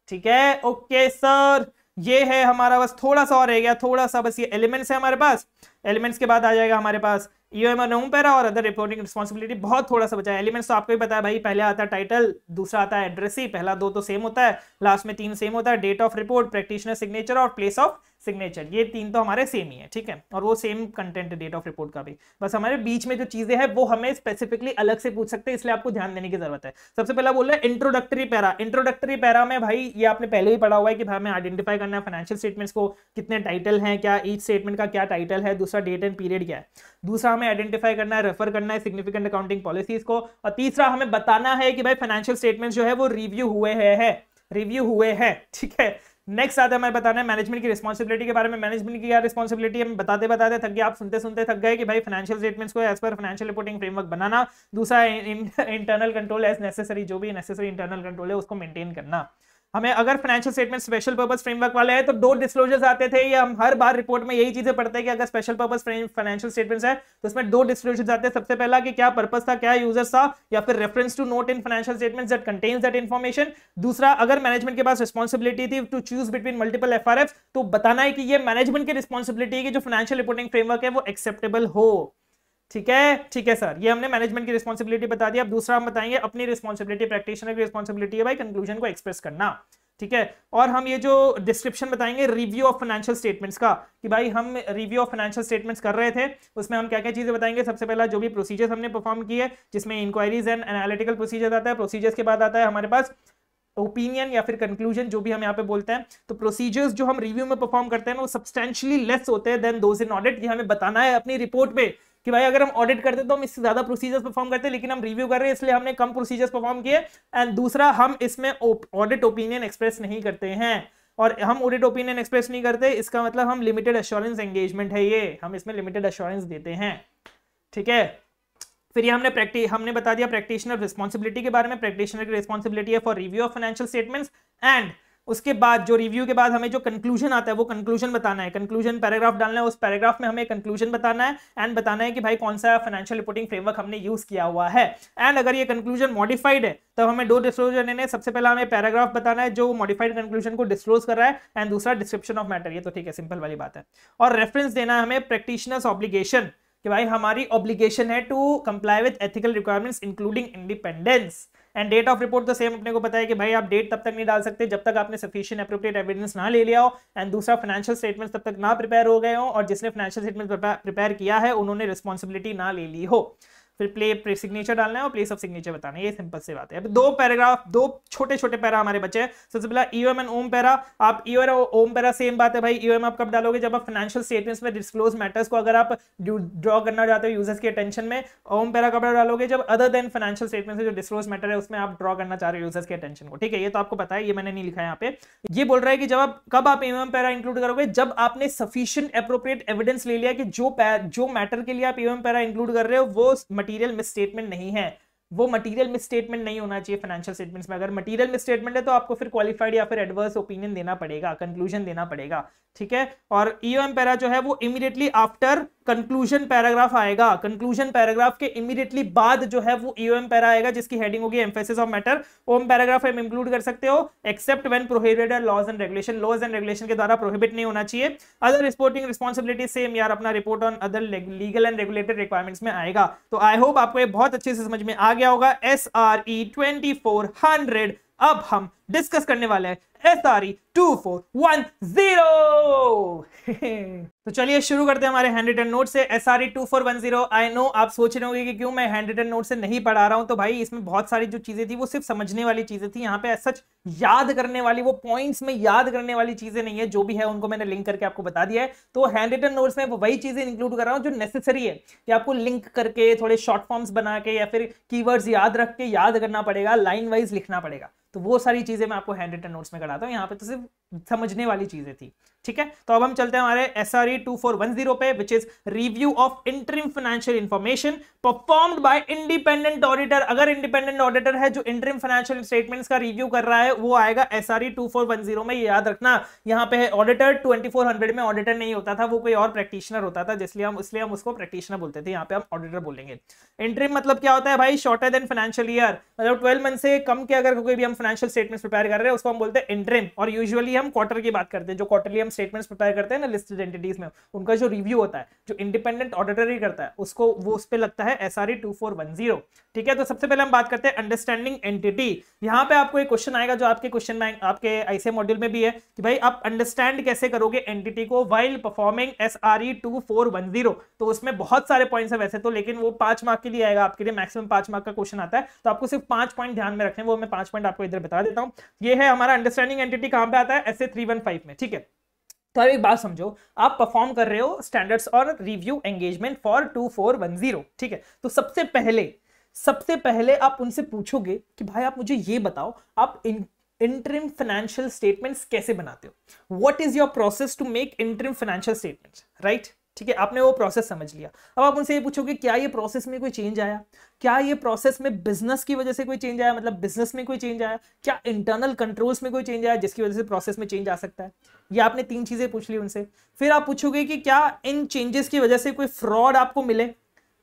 ठीक है, ओके सर, ये है हमारा, बस थोड़ा सा और रह गया, थोड़ा सा बस, ये एलिमेंट्स है हमारे पास। एलिमेंट्स के बाद आ जाएगा हमारे पास ईओएम और नोम पैरा और अदर रिपोर्टिंग रिस्पांसिबिलिटी, बहुत थोड़ा सा बचा है। एलिमेंट्स तो आपको ही पता है भाई, पहले आता है टाइटल, दूसरा आता है एड्रेसी, पहला 2 तो सेम होता है, लास्ट में 3 सेम होता है, date of report, practitioner signature और प्लेस ऑफ सिग्नेचर, ये 3 तो हमारे सेम ही है। ठीक है, और वो same content date of report का भी, बस हमारे बीच में जो चीजें हैं वो हमें स्पेसिफिकली अलग से पूछ सकते हैं, इसलिए आपको ध्यान देने की जरूरत है। सबसे पहला बोल रहा है इंट्रोडक्टरी पैरा। इंट्रोडक्टरी पैरा में भाई ये आपने पहले ही पढ़ा हुआ है कि भाई हमें आइडेंटिफाई करना है फाइनेंशियल स्टेटमेंट्स को, कितने टाइटल हैं, क्या ईच स्टेटमेंट का क्या टाइटल है, दूसरा डेट एंड पीरियड क्या है, दूसरा हमें आइडेंटिफाई करना है, रेफर करना है सिग्निफिकेंट अकाउंटिंग पॉलिसीज को, और तीसरा हमें बताना है कि भाई फाइनेंशियल स्टेटमेंट्स जो है वो रिव्यू हुए हैं। ठीक है, नेक्स्ट आता है हमें बताना है मैनेजमेंट की रिस्पांसिबिलिटी के बारे में। मैनेजमेंट की क्या रिस्पांसिबिलिटी है बताते बताते थक गए, आप सुनते सुनते थक गए कि भाई फाइनेंशियल स्टेटमेंट्स को as per financial reporting framework बनाना। दूसरा इंटरनल कंट्रोल एज नेसेसरी, जो भी नेसेसरी इंटरनल कंट्रोल है उसको मेंटेन करना। हमें अगर financial statement special purpose framework वाले हैं तो 2 डिस्क्लोजर्स आते थे, ये हम हर बार रिपोर्ट में यही चीजें पढ़ते हैं कि अगर स्पेशल पर्पस फाइनेंशियल स्टेटमेंट्स है तो उसमें 2 डिस्क्लोजर्स आते हैं। सबसे पहला कि क्या पर्पस था, क्या यूजर्स था, या फिर reference to note in financial statements that contains that information. दूसरा, अगर मैनेजमेंट के पास रिस्पांसिबिलिटी थी to choose between multiple FRF, तो बताना है कि ये मैनेजमेंट की रिस्पांसिबिलिटी है कि जो फाइनेंशियल रिपोर्टिंग फ्रेमवर्क है वो एक्सेप्टेबल हो। ठीक है सर, ये हमने मैनेजमेंट की रिस्पांसिबिलिटी बता दी। अब दूसरा हम बताएंगे अपनी रिस्पांसिबिलिटी, प्रैक्टिशनर की रिस्पांसिबिलिटी है भाई कंक्लूजन को एक्सप्रेस करना। ठीक है, और हम ये जो डिस्क्रिप्शन बताएंगे रिव्यू ऑफ फाइनेंशियल स्टेटमेंट्स का, कि भाई हम रिव्यू ऑफ फाइनेंशियल स्टेटमेंट्स कर रहे थे, उसमें हम क्या क्या चीजें बताएंगे। सबसे पहला जो भी प्रोसीजर्स हमने परफॉर्म किए, जिसमें इंक्वायरीज एंड एनालिटिकल प्रोसीजर आता है। प्रोसीजर्स के बाद आता है हमारे पास ओपिनियन या फिर कंक्लूजन, जो भी हम यहाँ पे बोलते हैं। तो प्रोसीजर्स जो हम रिव्यू में परफॉर्म करते हैं वो सब्सटेंशियली लेस होते हैं देन दोज इन ऑडिट। ये हमें बताना है अपनी रिपोर्ट पे कि भाई अगर हम ऑडिट करते तो हम इससे ज्यादा प्रोसीजर्स परफॉर्म करते हैं, लेकिन हम रिव्यू कर रहे हैं इसलिए हमने कम प्रोसीजर्स परफॉर्म किए। एंड दूसरा, हम इसमें ऑडिट ओपिनियन एक्सप्रेस नहीं करते हैं, और हम ऑडिट ओपिनियन एक्सप्रेस नहीं करते इसका मतलब हम लिमिटेड एश्योरेंस एंगेजमेंट है, ये हम इसमें लिमिटेड एश्योरेंस देते हैं। ठीक है, फिर ये हमने बता दिया प्रैक्टिशनर रिस्पांसिबिलिटी के बारे में। प्रैक्टिशनर की रिस्पांसिबिलिटी है for review of financial statements, and उसके बाद जो रिव्यू के बाद हमें जो कंक्लूजन आता है वो कंक्लूजन बताना है। कंक्लूजन पैराग्राफ डालना है, उस पैराग्राफ में हमें कंक्लूजन बताना है एंड बताना है कि भाई कौन सा फाइनेंशियल रिपोर्टिंग फ्रेमवर्क हमने यूज किया हुआ है। एंड अगर ये कंक्लूजन मॉडिफाइड है तो हमें 2 डिस्क्लोजर लेने हैं। सबसे पहला हमें पैराग्राफ बताना है जो मॉडिफाइड कंक्लूजन को डिस्क्लोज कर रहा है, एंड दूसरा डिस्क्रिप्शन ऑफ मैटर, ये तो ठीक है सिंपल वाली बात है। और रेफरेंस देना है हमें प्रैक्टिशनर्स ऑब्लिगेशन, कि भाई हमारी ऑब्लिगेशन है to comply with ethical requirements including independence. And date of report तो सेम अपने को पता है कि भाई आप डेट तब तक नहीं डाल सकते जब तक आपने सफिशिएंट एप्रोप्रिएट एविडेंस ना ले लिया हो। एंड दूसरा, फाइनेंशियल स्टेटमेंट्स तब तक ना प्रिपेयर हो गए हो और जिसने फाइनेंशियल स्टेटमेंट प्रिपेयर किया है उन्होंने रिस्पांसिबिलिटी ना ले ली हो। फिर प्ले सिग्नेचर डालना है और प्लेस ऑफ सिग्नेचर बताना है, ये सिंपल सी बात है। अब 2 पैराग्राफ, 2 छोटे छोटे पैरा हमारे बचे हैं। सबसे पहला ईओएम एंड ओम पैरा। आप ईओएम और ओम पैरा सेम बात है भाई। ईओएम आप कब डालोगे, जब आप फाइनेंशियल स्टेटमेंट्स में डिस्क्लोज मैटर्स को अगर आप ड्रॉ करना चाहते हो यूजर्स की अटेंशन में। ओम पैरा कब डालोगे, जब अदर देन फाइनेंशियल स्टेटमेंट से जो डिस्क्लोज मैटर है उसमें आप ड्रॉ करना चाह रहे हो यूजर्स की अटेंशन को। ठीक है, ये तो आपको पता है, ये मैंने नहीं लिखा है यहाँ पे। ये बोल रहा है कि कब आप ईओएम पैरा इंक्लूड करोगे, जब आपने सफिशिएंट एप्रोप्रिएट एविडेंस ले लिया कि जो मैटर के लिए आप ईओएम पैरा इंक्लूड कर रहे हो वो मटेरियल मिसस्टेटमेंट नहीं है, वो मटेरियल मिसस्टेटमेंट नहीं होना चाहिए फाइनेंशियल स्टेटमेंट्स में। अगर मटेरियल मिसस्टेटमेंट है तो आपको फिर क्वालिफाइड या फिर एडवर्स ओपिनियन देना पड़ेगा, कंक्लूजन देना पड़ेगा। ठीक है, और ईओएम पैरा जो है वो इमीडिएटली आफ्टर कंक्लूजन पैराग्राफ आएगा। कंक्लूजन पैराग्राफ के इमीडिएटली बाद जो है वो ईओएम पैरा आएगा जिसकी हेडिंग होगी emphasis of matter. OM paragraph हम इंक्लूड कर सकते हो except when prohibited laws and regulation, laws and regulation के द्वारा प्रोहिबिट नहीं होना चाहिए। अदर रिपोर्टिंग रिस्पांसिबिलिटी सेम यार, अपना report on other legal and regulatory requirements में आएगा। तो आई होप आपको ये बहुत अच्छे से समझ में आ गया होगा SRE 2400। अब हम डिस्कस करने वाले हैं SRE 2410। तो चलिए शुरू करते हैं हमारे हैंड रिटन नोट से। SRE 2410। आई नो आप सोच रहे होंगे कि क्यों मैं हैंड रिटन नोट से नहीं पढ़ा रहा हूं, तो भाई इसमें बहुत सारी जो चीजें थी वो सिर्फ समझने वाली चीजें थी। यहाँ पे सच याद करने वाली, वो पॉइंट्स में याद करने वाली चीजें नहीं है, जो भी है उनको मैंने लिंक करके आपको बता दिया है। तो हैंड रिटन नोट्स में वही चीजें इंक्लूड कर रहा हूं जो नेसेसरी है, कि आपको लिंक करके थोड़े शॉर्ट फॉर्म्स बना के या फिर कीवर्ड्स याद रख के याद करना पड़ेगा, लाइन वाइज लिखना पड़ेगा। तो वो सारी चीजें मैं आपको हैंड रिटन नोट्स में कराता हूं, यहाँ पे तो सिर्फ समझने वाली चीजें थी। ठीक है, तो अब हम चलते हैं हमारे SRE 2410 पे, which is review of interim financial information performed by independent auditor. अगर इंडिपेंडेंट ऑडिटर है जो इंटरिम फाइनेंशियल स्टेटमेंट्स का रिव्यू कर रहा है वो आएगा SRE 2410 में। ये याद रखना, यहाँ पे है ऑडिटर। 2400 में ऑडिटर नहीं होता था, वो कोई और प्रैक्टिशनर होता था, इसलिए हम उसको प्रैक्टिशनर बोलते थे। यहाँ पे हम ऑडिटर बोलेंगे। इंटरिम मतलब क्या होता है भाई, शॉर्टर देन फाइनेंशियल ईयर, मतलब 12 मंथ से कम के अगर कोई भी हम फाइनेंशियल स्टेटमेंट्स प्रिपेयर कर रहे हैं उसको हम बोलते हैं इंटरिम। और यूजुअली हम क्वार्टर की बात करते हैं, जो क्वार्टरली हम स्टेटमेंट्स प्रिपेयर करते हैं ना लिस्टेड एंटिटीज में, उनका जो रिव्यू होता है जो इंडिपेंडेंट ऑडिटर ही करता है उसको, वो उस पे लगता है SRE 2410। ठीक है, तो सबसे पहले हम बात करते हैं अंडरस्टैंडिंग एंटिटी। यहाँ पे आपको एक क्वेश्चन आएगा जो आपके क्वेश्चन बैंक आपके ICA मॉड्यूल में भी है कि भाई आप अंडरस्टैंड कैसे करोगे एंटिटी को व्हाइल परफॉर्मिंग SRE 2410। तो उसमें बहुत सारे पॉइंट्स है वैसे तो, लेकिन वो 5 मार्क के लिए आएगा आपके लिए, मैक्सिमम 5 मार्क का क्वेश्चन आता है। तो आपको सिर्फ 5 पॉइंट ध्यान में रखने, वो मैं 5 पॉइंट आपको इधर बता देता हूँ। ये है हमारा अंडरस्टैंडिंग एंटिटी, कहां पे आता है SA 315 में। ठीक है, तो एक बात समझो, आप परफॉर्म कर रहे हो स्टैंडर्ड्स और रिव्यू एंगेजमेंट फॉर 2410। ठीक है, तो सबसे पहले आप उनसे पूछोगे कि भाई आप मुझे ये बताओ, आप इंटरिम फाइनेंशियल स्टेटमेंट्स कैसे बनाते हो, what is your process to make interim financial statements, right. ठीक है, आपने वो प्रोसेस समझ लिया। अब आप उनसे ये पूछोगे क्या ये प्रोसेस में कोई चेंज आया, क्या ये प्रोसेस में बिजनेस की वजह से कोई चेंज आया, मतलब बिजनेस में कोई चेंज आया, क्या इंटरनल कंट्रोल्स में कोई चेंज आया जिसकी वजह से प्रोसेस में चेंज आ सकता है। ये आपने 3 चीजें पूछ ली उनसे। फिर आप पूछोगे कि क्या इन चेंजेस की वजह से कोई फ्रॉड आपको मिले,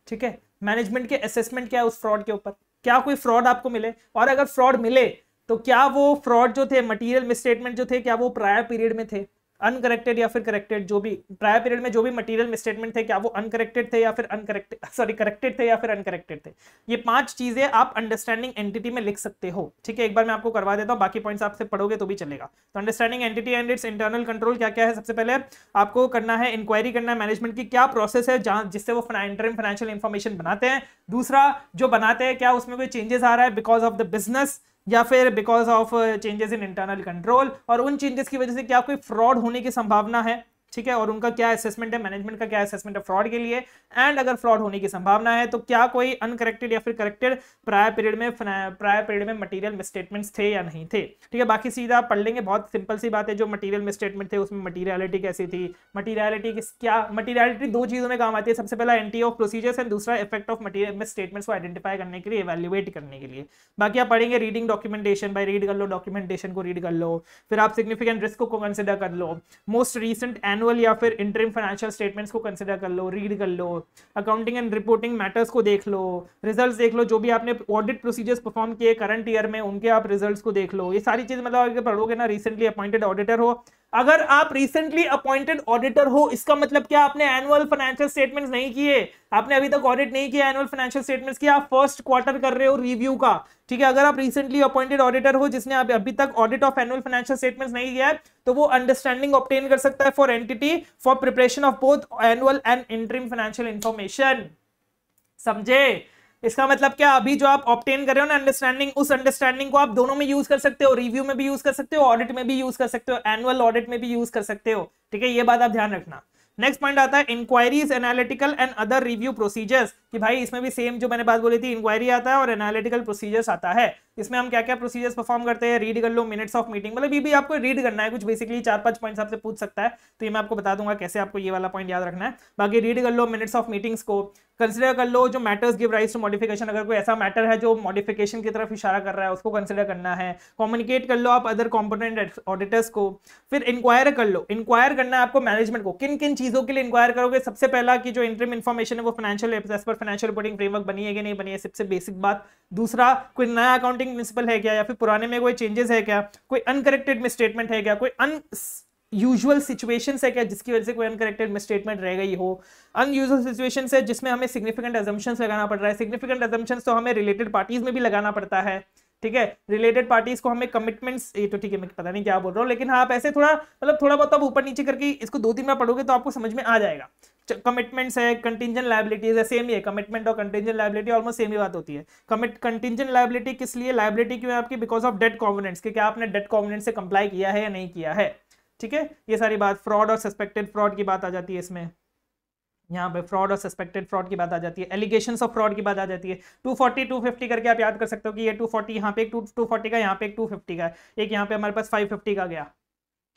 ठीक है, मैनेजमेंट के असेसमेंट क्या है उस फ्रॉड के ऊपर, क्या कोई फ्रॉड आपको मिले, और अगर फ्रॉड मिले तो क्या वो फ्रॉड जो थे, मटेरियल मिसस्टेटमेंट जो थे, क्या वो प्रायर पीरियड में थे, अनकरेक्टेड या फिर करेक्टेड, जो भी प्रायर पीरियड में जो भी मटेरियल मिसस्टेटमेंट थे क्या वो अनकरेक्टेड थे या फिर करेक्टेड थे या फिर अनकरेक्टेड थे। ये 5 चीजें आप अंडरस्टैंडिंग एंटिटी में लिख सकते हो। ठीक है, एक बार मैं आपको करवा देता हूं, बाकी पॉइंट्स आपसे पढ़ोगे तो भी चलेगा। तो understanding entity and it's internal control क्या क्या है, सबसे पहले आपको करना है इंक्वायरी करना है मैनेजमेंट की क्या प्रोसेस है जिससे वो इंटरिम फाइनेंशियल इंफॉर्मेशन बनाते हैं। दूसरा, जो बनाते हैं क्या उसमें कोई चेंजेस आ रहा है बिकॉज ऑफ द बिजनेस या फिर because of changes in internal control, और उन चेंजेस की वजह से क्या कोई फ्रॉड होने की संभावना है। ठीक है, और उनका क्या असेसमेंट है, मैनेजमेंट का क्या असेसमेंट है फ्रॉड के लिए, एंड अगर फ्रॉड होने की संभावना है तो क्या कोई अनकरेक्टेड या फिर करेक्टेड प्रायर पीरियड में मटेरियल मिसस्टेटमेंट्स थे या नहीं थे। ठीक है, बाकी सीधा आप पढ़ लेंगे, बहुत सिंपल सी बात है। जो मटेरियल मिसस्टेटमेंट थे उसमें मटीरियलिटी कैसी थी, मटीरियलिटी 2 चीजों में काम आती है, सबसे पहला एंटी ऑफ प्रोसीजर्स एंड दूसरा इफेक्ट ऑफ मटीरियल मिसस्टेटमेंट्स को आइडेंटिफाई करने के लिए, इवैल्यूएट करने के लिए। बाकी आप पढ़ेंगे रीडिंग डॉक्यूमेंटेशन, भाई रीड कर लो, डॉक्यूमेंटेशन को रीड कर लो, फिर आप सिग्निफिकेंट रिस्क को कंसिडर कर लो, मोस्ट रीसेंट एनुअल या फिर इंटरिम फाइनेंशियल स्टेटमेंट्स को कंसीडर कर लो, रीड कर लो, अकाउंटिंग एंड रिपोर्टिंग मैटर्स को देख लो, रिजल्ट्स देख लो, जो भी आपने ऑडिट प्रोसीजर्स परफॉर्म किए करंट ईयर में उनके आप रिजल्ट्स को देख लो। ये सारी चीज मतलब आगे पढ़ोगे ना, रिसेंटली अपॉइंटेड ऑडिटर हो, अगर आप रिसेंटली अपॉइंटेड ऑडिटर हो इसका मतलब क्या आपने एनुअल फाइनेंशियल स्टेटमेंट्स नहीं किए, आपने अभी तक ऑडिट नहीं किया एनुअल फाइनेंशियल स्टेटमेंट्स की, आप फर्स्ट क्वार्टर कर रहे हो रिव्यू का। ठीक है, अगर आप रिसेंटली अपॉइंटेड ऑडिटर हो जिसने अभी तक audit of annual financial statements नहीं किया है तो वो अंडरस्टैंडिंग ऑब्टेन कर सकता है for entity for preparation of both annual and interim financial information. समझे? इसका मतलब क्या, अभी जो आप ऑब्टेन कर रहे हो ना अंडरस्टैंडिंग, उस अंडरस्टैंडिंग को आप दोनों में यूज कर सकते हो, रिव्यू में भी यूज कर सकते हो, ऑडिट में भी यूज कर सकते हो, एनुअल ऑडिट में भी यूज कर सकते हो। ठीक है, ये बात आप ध्यान रखना। नेक्स्ट पॉइंट आता है inquiries, analytical and other review procedures, कि भाई इसमें भी सेम जो मैंने बात बोली थी, इंक्वायरी आता है और एनालिटिकल प्रोसीजर्स आता है। इसमें हम क्या क्या प्रोसीजर्स परफॉर्म करते हैं, रीड कर लो, मिनट्स ऑफ मीटिंग, मतलब ये भी आपको रीड करना है, कुछ बेसिकली 4-5 पॉइंट्स आपसे पूछ सकता है, तो ये मैं आपको बता दूंगा कैसे आपको ये वाला पॉइंट याद रखना है। बाकी रीड कर लो मिनट्स ऑफ मीटिंग्स को, कंसिडर कर लो जो matters give rise to modification, अगर कोई ऐसा मैटर है जो मॉडिफिकेशन की तरफ इशारा कर रहा है उसको कंसिडर करना है। कम्युनिकेट कर लो आप अदर कॉम्पोनेंट ऑडिटर्स को। फिर इंक्वायर कर लो, इंक्वायर करना है आपको मैनेजमेंट को, किन किन चीजों के लिए इंक्वायर करोगे। सबसे पहला कि जो इंटरिम इन्फॉर्मेशन है वो financial as per financial reporting framework बनी है कि नहीं बनी है, सबसे बेसिक बात। दूसरा, कोई नया अकाउंटिंग प्रिंसिपल है क्या, या फिर पुराने में कोई चेंजेस है क्या, कोई अनकरेक्टेड मिसस्टेटमेंट है क्या, कोई यूजुअल सिचुएशंस है क्या जिसकी वजह से कोई अनकरेक्टेड मिसस्टेटमेंट रह गई हो। अनयूजुअल सिचुएशंस है जिसमें हमें सिग्निफिकेंट अजम्पशंस लगाना पड़ रहा है। सिग्निफिकेंट अजम्पशंस तो हमें रिलेटेड पार्टीज में भी लगाना पड़ता है। ठीक है, रिलेटेड पार्टीज को हमें कमिटमेंट्स, ये तो ठीक है मैं पता नहीं क्या बोल रहा हूँ, लेकिन हाँ आप ऐसे थोड़ा मतलब थोड़ा बहुत आप ऊपर नीचे करके इसको 2-3 बार पढ़ोगे तो आपको समझ में आ जाएगा। कमिटमेंट्स है, कंटिंजेंट लायबिलिटीज है, सेम ही है, कमिटमेंट और कंटिंजेंट लायबिलिटी ऑलमोस्ट सेम ही बात होती है। कंटिंजेंट लायबिलिटी किस लिए, लायबिलिटी क्यों है आपकी, बिकॉज ऑफ डेट कॉवेनेंट्स, कि क्या आपने डेट कॉवेनेंट से कंप्लाई किया है या नहीं किया है। ठीक है, ये सारी बात। फ्रॉड और सस्पेक्टेड फ्रॉड की बात आ जाती है इसमें, यहाँ पे फ्रॉड और सस्पेक्टेड फ्रॉड की बात आ जाती है, एलिगेशंस ऑफ फ्रॉड की बात आ जाती है। 240 250 करके आप याद कर सकते हो कि ये 240 यहाँ पे एक 240 का, यहाँ पे एक 250 का, एक यहाँ पे हमारे पास 550 का गया।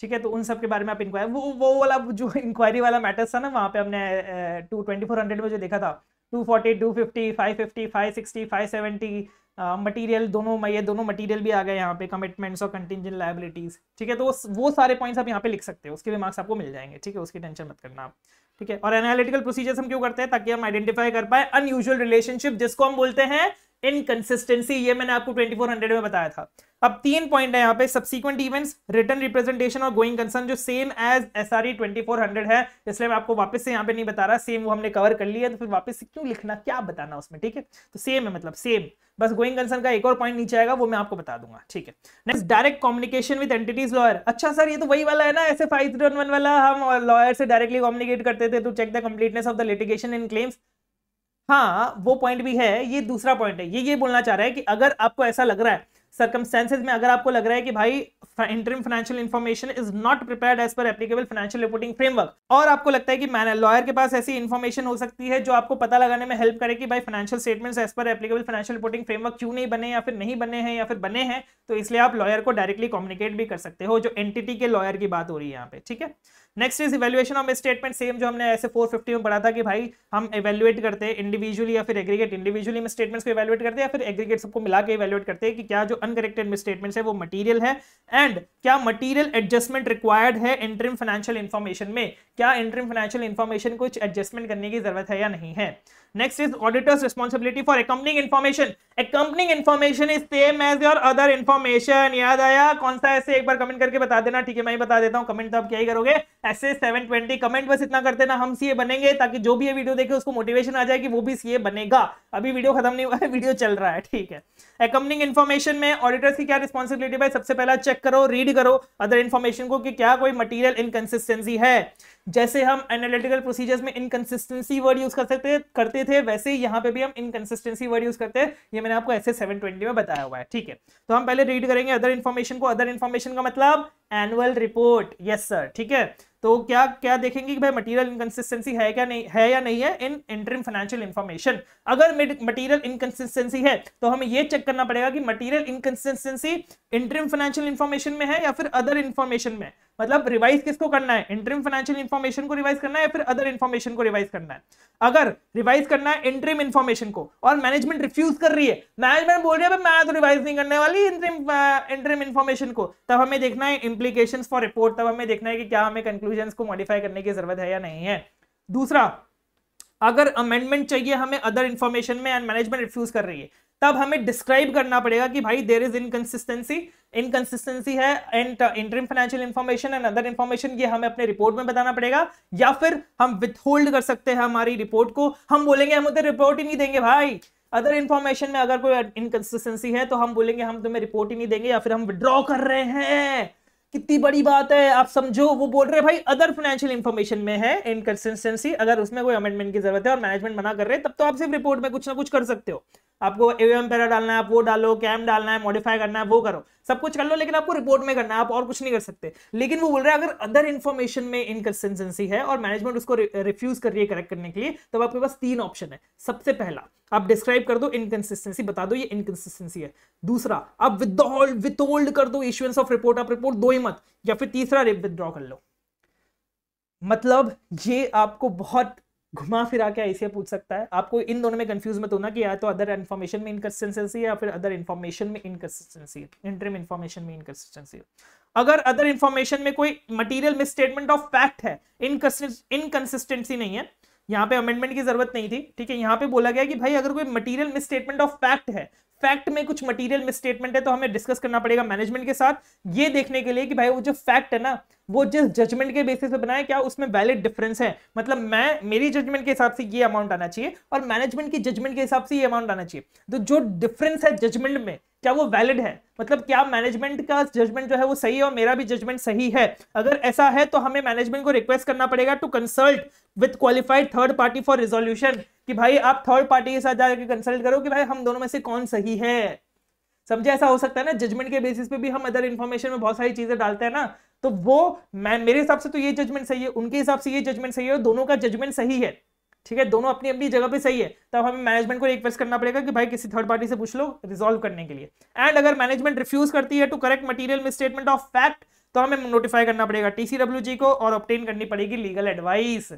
ठीक है, तो उन सब के बारे में आप इंक्वायरी, वो वाला जो इंक्वायरी वाला मैटर्स था ना, वहाँ पे हमने 2400 में जो देखा था 240 250 550 560 570 मटीरियल दोनों, ये दोनों मटीरियल भी आ गए यहाँ पे, कमिटमेंट्स और कंटिंजेंट लायबिलिटीज। ठीक है, तो वो सारे पॉइंट्स आप यहाँ पे लिख सकते हो, उसके भी मार्क्स आपको मिल जाएंगे। ठीक है, उसकी टेंशन मत करना आप। ठीक है, और एनालिटिकल प्रोसीजर्स हम क्यों करते हैं, ताकि हम आइडेंटिफाई कर पाए अनयूजुअल रिलेशनशिप जिसको हम बोलते हैं इनकंसिस्टेंसी। ये मैंने आपको 2400 में बताया था। अब 3 पॉइंट है यहाँ पे, सब्सीक्वेंट इवेंट्स, रिटर्न रिप्रेजेंटेशन और गोइंग कंसर्न, जो सेम एज SRE 2400 है, इसलिए मैं आपको वापस से यहाँ पे नहीं बता रहा, सेम वो हमने कवर कर लिया, तो फिर वापस से क्यों लिखना, क्या बताना उसमें। ठीक है, तो सेम है, मतलब सेम, बस गोइंग कंसर्न का एक और पॉइंट नीचे आएगा, वो मैं आपको बता दूंगा। ठीक है, next, direct communication with entities lawyer. अच्छा सर, ये तो वही वाला है ना, ऐसे 501 वाला, हम लॉयर से डायरेक्टली कम्युनिकेट करते थे to check the completeness of the litigation in claims. हाँ, वो पॉइंट भी है, ये दूसरा पॉइंट है। ये बोलना चाह रहा है कि अगर आपको ऐसा लग रहा है सर्कमस्टेंसेज में अगर आपको लग रहा है कि भाई interim financial information is not prepared as per applicable financial reporting framework, और आपको लगता है कि लॉयर के पास ऐसी इंफॉर्मेशन हो सकती है जो आपको पता लगाने में हेल्प करे कि भाई financial statements as per applicable financial reporting framework क्यों नहीं बने या फिर नहीं बने हैं या फिर बने हैं, तो इसलिए आप लॉयर को डायरेक्टली कम्युनिकेट भी कर सकते हो, जो एंटिटी के लॉयर की बात हो रही है यहाँ पे, ठीक है। Next is evaluation of statement, same जो हमने ऐसे 450 में पढ़ा था कि भाई हम इवैल्यूएट करते हैं इंडिविजुअली या फिर एग्रीगेट, इंडिविजुअली में स्टेटमेंट्स को इवैल्यूएट करते हैं या फिर एग्रीगेट सबको मिला के इवैल्यूएट करते हैं कि क्या जो अनकरेक्टेड स्टेटमेंट्स है वो मटेरियल है, एंड क्या मटेरियल एडजस्टमेंट रिक्वायर्ड है इंटरिम फाइनेंशियल इंफॉर्मेशन में, क्या इंटरिम फाइनेंशियल इंफॉर्मेशन कुछ एडजस्टमेंट करने की जरूरत है या नहीं है। Next is auditor's responsibility for accompanying information, accompanying information is same as your other information, याद आया कौन सा ऐसे, एक बार कमेंट करके बता देना, ठीक है मैं ही बता देता हूं, कमेंट तो आप क्या ही करोगे, ऐसे 720 कमेंट बस इतना करते ना, हम सीए बनेंगे, ताकि जो भी ये वीडियो देखे उसको मोटिवेशन आ जाए कि वो भी सीए बनेगा। अभी वीडियो खत्म नहीं हुआ है, वीडियो चल रहा है, ठीक है। अकम्पनिंग इंफॉर्मेशन में ऑडिटर्स की क्या रिस्पांसिबिलिटी भाई, सबसे पहला चेक करो, रीड करो अदर इंफॉर्मेशन को कि क्या कोई मटेरियल इनकंसिस्टेंसी है, जैसे हम एनालिटिकल प्रोसीजर्स में इनकंसिस्टेंसी वर्ड यूज करते थे वैसे यहाँ पे भी हम इनकंसिस्टेंसी वर्ड यूज करते हैं, ये मैंने आपको ऐसे 720 में बताया हुआ है, ठीक है। तो हम पहले रीड करेंगे अदर इंफॉर्मेशन को, अदर इंफॉर्मेशन का मतलब एनुअल रिपोर्ट, यस सर, ठीक है। तो क्या क्या देखेंगे कि भाई मटेरियल इनकंसिस्टेंसी है क्या नहीं है, या नहीं है इन इंटरिम फाइनेंशियल इंफॉर्मेशन। अगर मटेरियल इनकंसिस्टेंसी है तो हमें ये चेक करना पड़ेगा कि material inconsistency interim financial information में है या फिर अदर इंफॉर्मेशन में, मतलब रिवाइज किसको करना है, इंटरिम फाइनेंशियल इंफॉर्मेशन को रिवाइज करना है या फिर अदर इंफॉर्मेशन को रिवाइज करना है। अगर रिवाइज करना है इंटरिम इंफॉर्मेशन को और मैनेजमेंट रिफ्यूज कर रही है, मैनेजमेंट बोल रही है मैं तो रिवाइज नहीं करने वाली इंटरिम इंफॉर्मेशन को, तब हमें देखना है इंप्लीकेशंस फॉर रिपोर्ट, तब हमें देखना है कि क्या हमें कंक्लूजन्स को मॉडिफाई करने की जरूरत है या नहीं है। दूसरा, अगर अमेंडमेंट चाहिए हमें अदर इंफॉर्मेशन में एंड मैनेजमेंट रिफ्यूज कर रही है, तब हमें डिस्क्राइब करना पड़ेगा कि भाई देयर इज इनकंसिस्टेंसी है interim financial information and other information, ये हमें अपने रिपोर्ट में बताना पड़ेगा, या फिर हम विथहोल्ड कर सकते हैं हमारी रिपोर्ट को, हम बोलेंगे हम उधर रिपोर्ट ही नहीं देंगे भाई, अदर इंफॉर्मेशन में अगर कोई इनकंसिस्टेंसी है तो हम बोलेंगे हम तुम्हें रिपोर्ट ही नहीं देंगे, या फिर हम विड्रॉ कर रहे हैं। कितनी बड़ी बात है आप समझो, वो बोल रहे हैं भाई अदर फाइनेंशियल इंफॉर्मेशन में है इनकंसिस्टेंसी, अगर उसमें कोई अमेंडमेंट की जरूरत है और मैनेजमेंट मना कर रहे हैं, तब तो आप सिर्फ रिपोर्ट में कुछ ना कुछ कर सकते हो, आपको एवं पैरा डालना है आप वो डालो, कैम डालना है, मॉडिफाई करना है वो करो, सब कुछ कर लो, लेकिन आपको रिपोर्ट में करना है, आप और कुछ नहीं कर सकते। लेकिन वो बोल रहे हैं अगर अदर इंफॉर्मेशन में इनकंसिस्टेंसी है और मैनेजमेंट उसको रिफ्यूज कर रही है करेक्ट करने के लिए, तब आपके पास 3 ऑप्शन है। सबसे पहला, आप डिस्क्राइब कर दो इनकंसिस्टेंसी, बता दो ये इनकंसिस्टेंसी है। दूसरा, आप विथहोल्ड कर दो इश्यूएंस ऑफ रिपोर्ट, आप रिपोर्ट दो ही मत। या फिर तीसरा, विथड्रॉ कर लो। मतलब ये आपको बहुत घुमा फिरा के ऐसे पूछ सकता है, आपको इन दोनों में कंफ्यूज मत होना कि या तो अदर इन्फॉर्मेशन में इनकंसिस्टेंसी है या फिर अदर इन्फॉर्मेशन में इनकंसिस्टेंसी है, इंटरिम इन्फॉर्मेशन में इनकंसिस्टेंसी है। अगर अदर इन्फॉर्मेशन में कोई मटेरियल मिसस्टेटमेंट ऑफ फैक्ट है, इनकंसिस्टेंसी नहीं है, यहाँ पे अमेंडमेंट की जरूरत नहीं थी, ठीक है। यहाँ पे बोला गया कि भाई अगर कोई मटेरियल मिसस्टेटमेंट ऑफ फैक्ट है, फैक्ट में कुछ मटेरियल मिसस्टेटमेंट है, तो हमें डिस्कस करना पड़ेगा मैनेजमेंट के साथ, ये देखने के लिए कि भाई वो जो फैक्ट है ना, वो जिस जजमेंट के बेसिस पे बनाए क्या उसमें वैलिड डिफरेंस है, मतलब मेरी जजमेंट के हिसाब से ये अमाउंट आना चाहिए और मैनेजमेंट की जजमेंट के हिसाब से ये अमाउंट आना चाहिए, तो जो डिफरेंस है जजमेंट में क्या वो वैलिड है, मतलब क्या मैनेजमेंट का जजमेंट जो है वो सही है और मेरा भी जजमेंट सही है। अगर ऐसा है तो हमें मैनेजमेंट को रिक्वेस्ट करना पड़ेगा to consult with qualified third party for resolution, कि भाई आप थर्ड पार्टी के साथ जाकर कंसल्ट करो कि भाई हम दोनों में से कौन सही है। समझे, ऐसा हो सकता है ना, जजमेंट के बेसिस पे भी हम अदर इंफॉर्मेशन में बहुत सारी चीजें डालते हैं ना, तो वो मेरे हिसाब से तो ये जजमेंट सही है, उनके हिसाब से ये जजमेंट सही है, और दोनों का जजमेंट सही है, ठीक है, दोनों अपनी अपनी जगह पे सही है, तब हमें मैनेजमेंट को रिक्वेस्ट करना पड़ेगा कि भाई किसी थर्ड पार्टी से पूछ लो रिजॉल्व करने के लिए। एंड अगर मैनेजमेंट रिफ्यूज करती है to correct material misstatement of fact, तो हमें नोटिफाई करना पड़ेगा टीसीडब्ल्यूजी को और ऑब्टेन करनी पड़ेगी लीगल एडवाइस।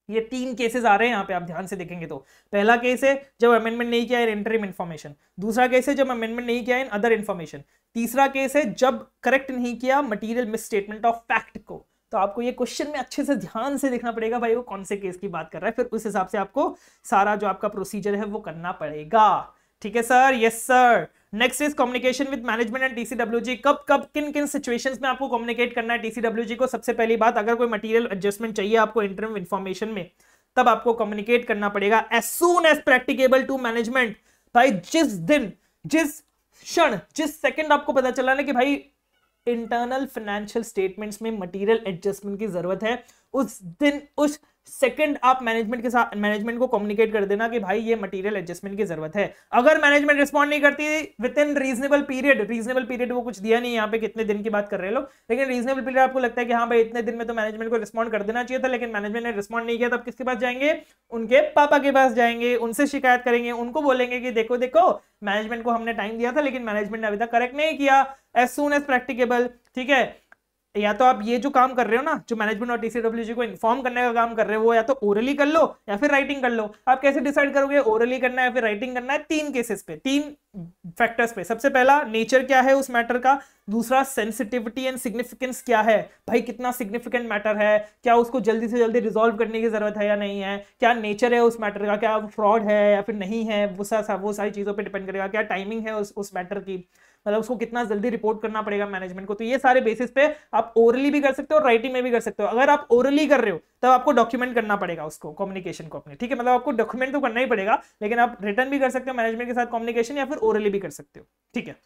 ये 3 केसेस आ रहे हैं यहाँ पे, आप ध्यान से देखेंगे तो पहला केस है जब अमेंडमेंट नहीं किया इन इंटरिम इन्फॉर्मेशन, दूसरा केस है जब अमेंडमेंट नहीं किया इन अदर इन्फॉर्मेशन, तीसरा केस है जब करेक्ट नहीं किया मटेरियल मिसस्टेटमेंट ऑफ फैक्ट को। तो आपको ये क्वेश्चन में अच्छे से ध्यान से देखना पड़ेगा भाई वो कौन से केस की बात कर रहा है, फिर उस हिसाब से आपको सारा जो आपका प्रोसीजर है वो करना पड़ेगा, ठीक है sir. Yes sir. Next is communication with management and TCWG, कब कब किन किन सिचुएशंस में आपको कम्युनिकेट करना है टीसीडब्ल्यूजी को। सबसे पहली बात, अगर कोई मटेरियल एडजस्टमेंट चाहिए आपको इंटरिम इन्फॉर्मेशन में, तब आपको कम्युनिकेट करना पड़ेगा as soon as practicable to management. भाई जिस दिन, जिस क्षण, जिस सेकंड आपको पता चला ना कि भाई इंटरनल फाइनेंशियल स्टेटमेंट्स में मटेरियल एडजस्टमेंट की जरूरत है, उस दिन उस सेकंड आप मैनेजमेंट के साथ मैनेजमेंट को कम्युनिकेट कर देना कि भाई ये मटेरियल एडजस्टमेंट की जरूरत है। अगर मैनेजमेंट रिस्पॉन्ड नहीं करती विद इन रीजनेबल पीरियड वो कुछ दिया नहीं, यहाँ पे कितने दिन की बात कर रहे हैं लोग, लेकिन रीजनेबल पीरियड आपको लगता है कि हाँ भाई इतने दिन में तो मैनेजमेंट को रिस्पॉन्ड कर देना चाहिए था, लेकिन मैनेजमेंट ने रिस्पॉन्ड नहीं किया, तब किसके पास जाएंगे? उनके पापा के पास जाएंगे, उनसे शिकायत करेंगे, उनको बोलेंगे कि देखो देखो मैनेजमेंट को हमने टाइम दिया था लेकिन मैनेजमेंट ने अभी तक करेक्ट नहीं किया, एज सून एज प्रैक्टिकेबल। ठीक है, या तो आप ये जो काम कर रहे हो ना, जो मैनेजमेंट और टीसीडब्ल्यूजी को इन्फॉर्म करने का काम कर रहे हो, वो या तो ओरली कर लो या फिर राइटिंग कर लो। आप कैसे डिसाइड करोगे ओरली करना है या फिर राइटिंग करना है? 3 केसेस पे, 3 फैक्टर्स पे। सबसे पहला नेचर क्या है उस मैटर का, दूसरा सेंसिटिविटी एंड सिग्निफिकेंस क्या है, भाई कितना सिग्निफिकेंट मैटर है, क्या उसको जल्दी से जल्दी रिजॉल्व करने की जरूरत है या नहीं है, क्या नेचर है उस मैटर का, क्या फ्रॉड है या फिर नहीं है, वो सारी चीजों पर डिपेंड करेगा, क्या टाइमिंग है उस मैटर की, मतलब उसको कितना जल्दी रिपोर्ट करना पड़ेगा मैनेजमेंट को। तो ये सारे बेसिस पे आप ओरली भी कर सकते हो और राइटिंग में भी कर सकते हो। अगर आप ओरली कर रहे हो तब आपको डॉक्यूमेंट करना पड़ेगा उसको, कम्युनिकेशन को अपने, ठीक है, मतलब आपको डॉक्यूमेंट तो करना ही पड़ेगा, लेकिन आप रिटर्न भी कर सकते हो मैनेजमेंट के साथ कम्युनिकेशन, या फिर ओरली भी कर सकते हो। ठीक है,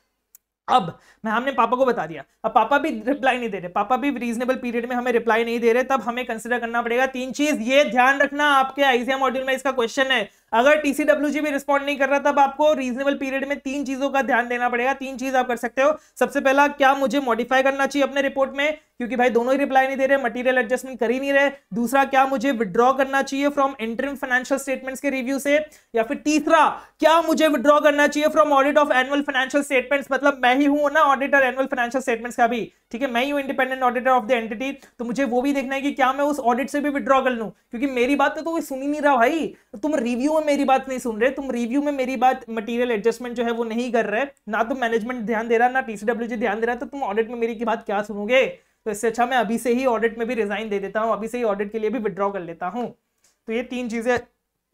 अब हमने पापा को बता दिया, अब पापा भी रिप्लाई नहीं दे रहे, पापा भी रीजनेबल पीरियड में हमें रिप्लाई नहीं दे रहे, तब हमें कंसीडर करना पड़ेगा 3 चीज। ये ध्यान रखना, आपके आईसीएम मॉड्यूल में इसका क्वेश्चन है। अगर टीसीडब्ल्यूजी भी रिस्पॉन्ड नहीं कर रहा तब आपको रीजनेबल पीरियड में 3 चीजों का ध्यान देना पड़ेगा। 3 चीज आप कर सकते हो। सबसे पहला, क्या मुझे मॉडिफाई करना चाहिए अपने रिपोर्ट में, क्योंकि भाई दोनों ही रिप्लाई नहीं दे रहे, मटेरियल एडजस्टमेंट कर ही नहीं रहे। दूसरा, क्या मुझे विड्रॉ करना चाहिए फ्रॉम इंटरिम फाइनेंशियल स्टेटमेंट्स के रिव्यू से, या फिर तीसरा, क्या मुझे विड्रॉ करना चाहिए from audit of annual financial statements, मतलब मैं ही हूं ना ऑडिटर एनुअल फाइनेंशियल स्टेटमेंट्स का भी, ठीक है, मैं ही हूं independent auditor of the entity, तो मुझे वो भी देखना है कि क्या मैं उस ऑडिट से भी विड्रॉ कर लूं, क्योंकि मेरी बात तो सुन ही नहीं रहा भाई, तुम रिव्यू में मेरी बात नहीं सुन रहे, तुम रिव्यू में मेरी बात मटेरियल एडजस्टमेंट जो है वो नहीं कर रहे, ना तो मैनेजमेंट ध्यान दे रहा ना टीसीडब्ल्यूजी ध्यान दे रहा, तो तुम ऑडिट में मेरी की बात क्या सुनोगे? तो इससे अच्छा मैं अभी से ही ऑडिट में भी रिजाइन दे देता हूं, अभी से ही ऑडिट के लिए भी विड्रॉ कर लेता हूं। तो ये 3 चीजें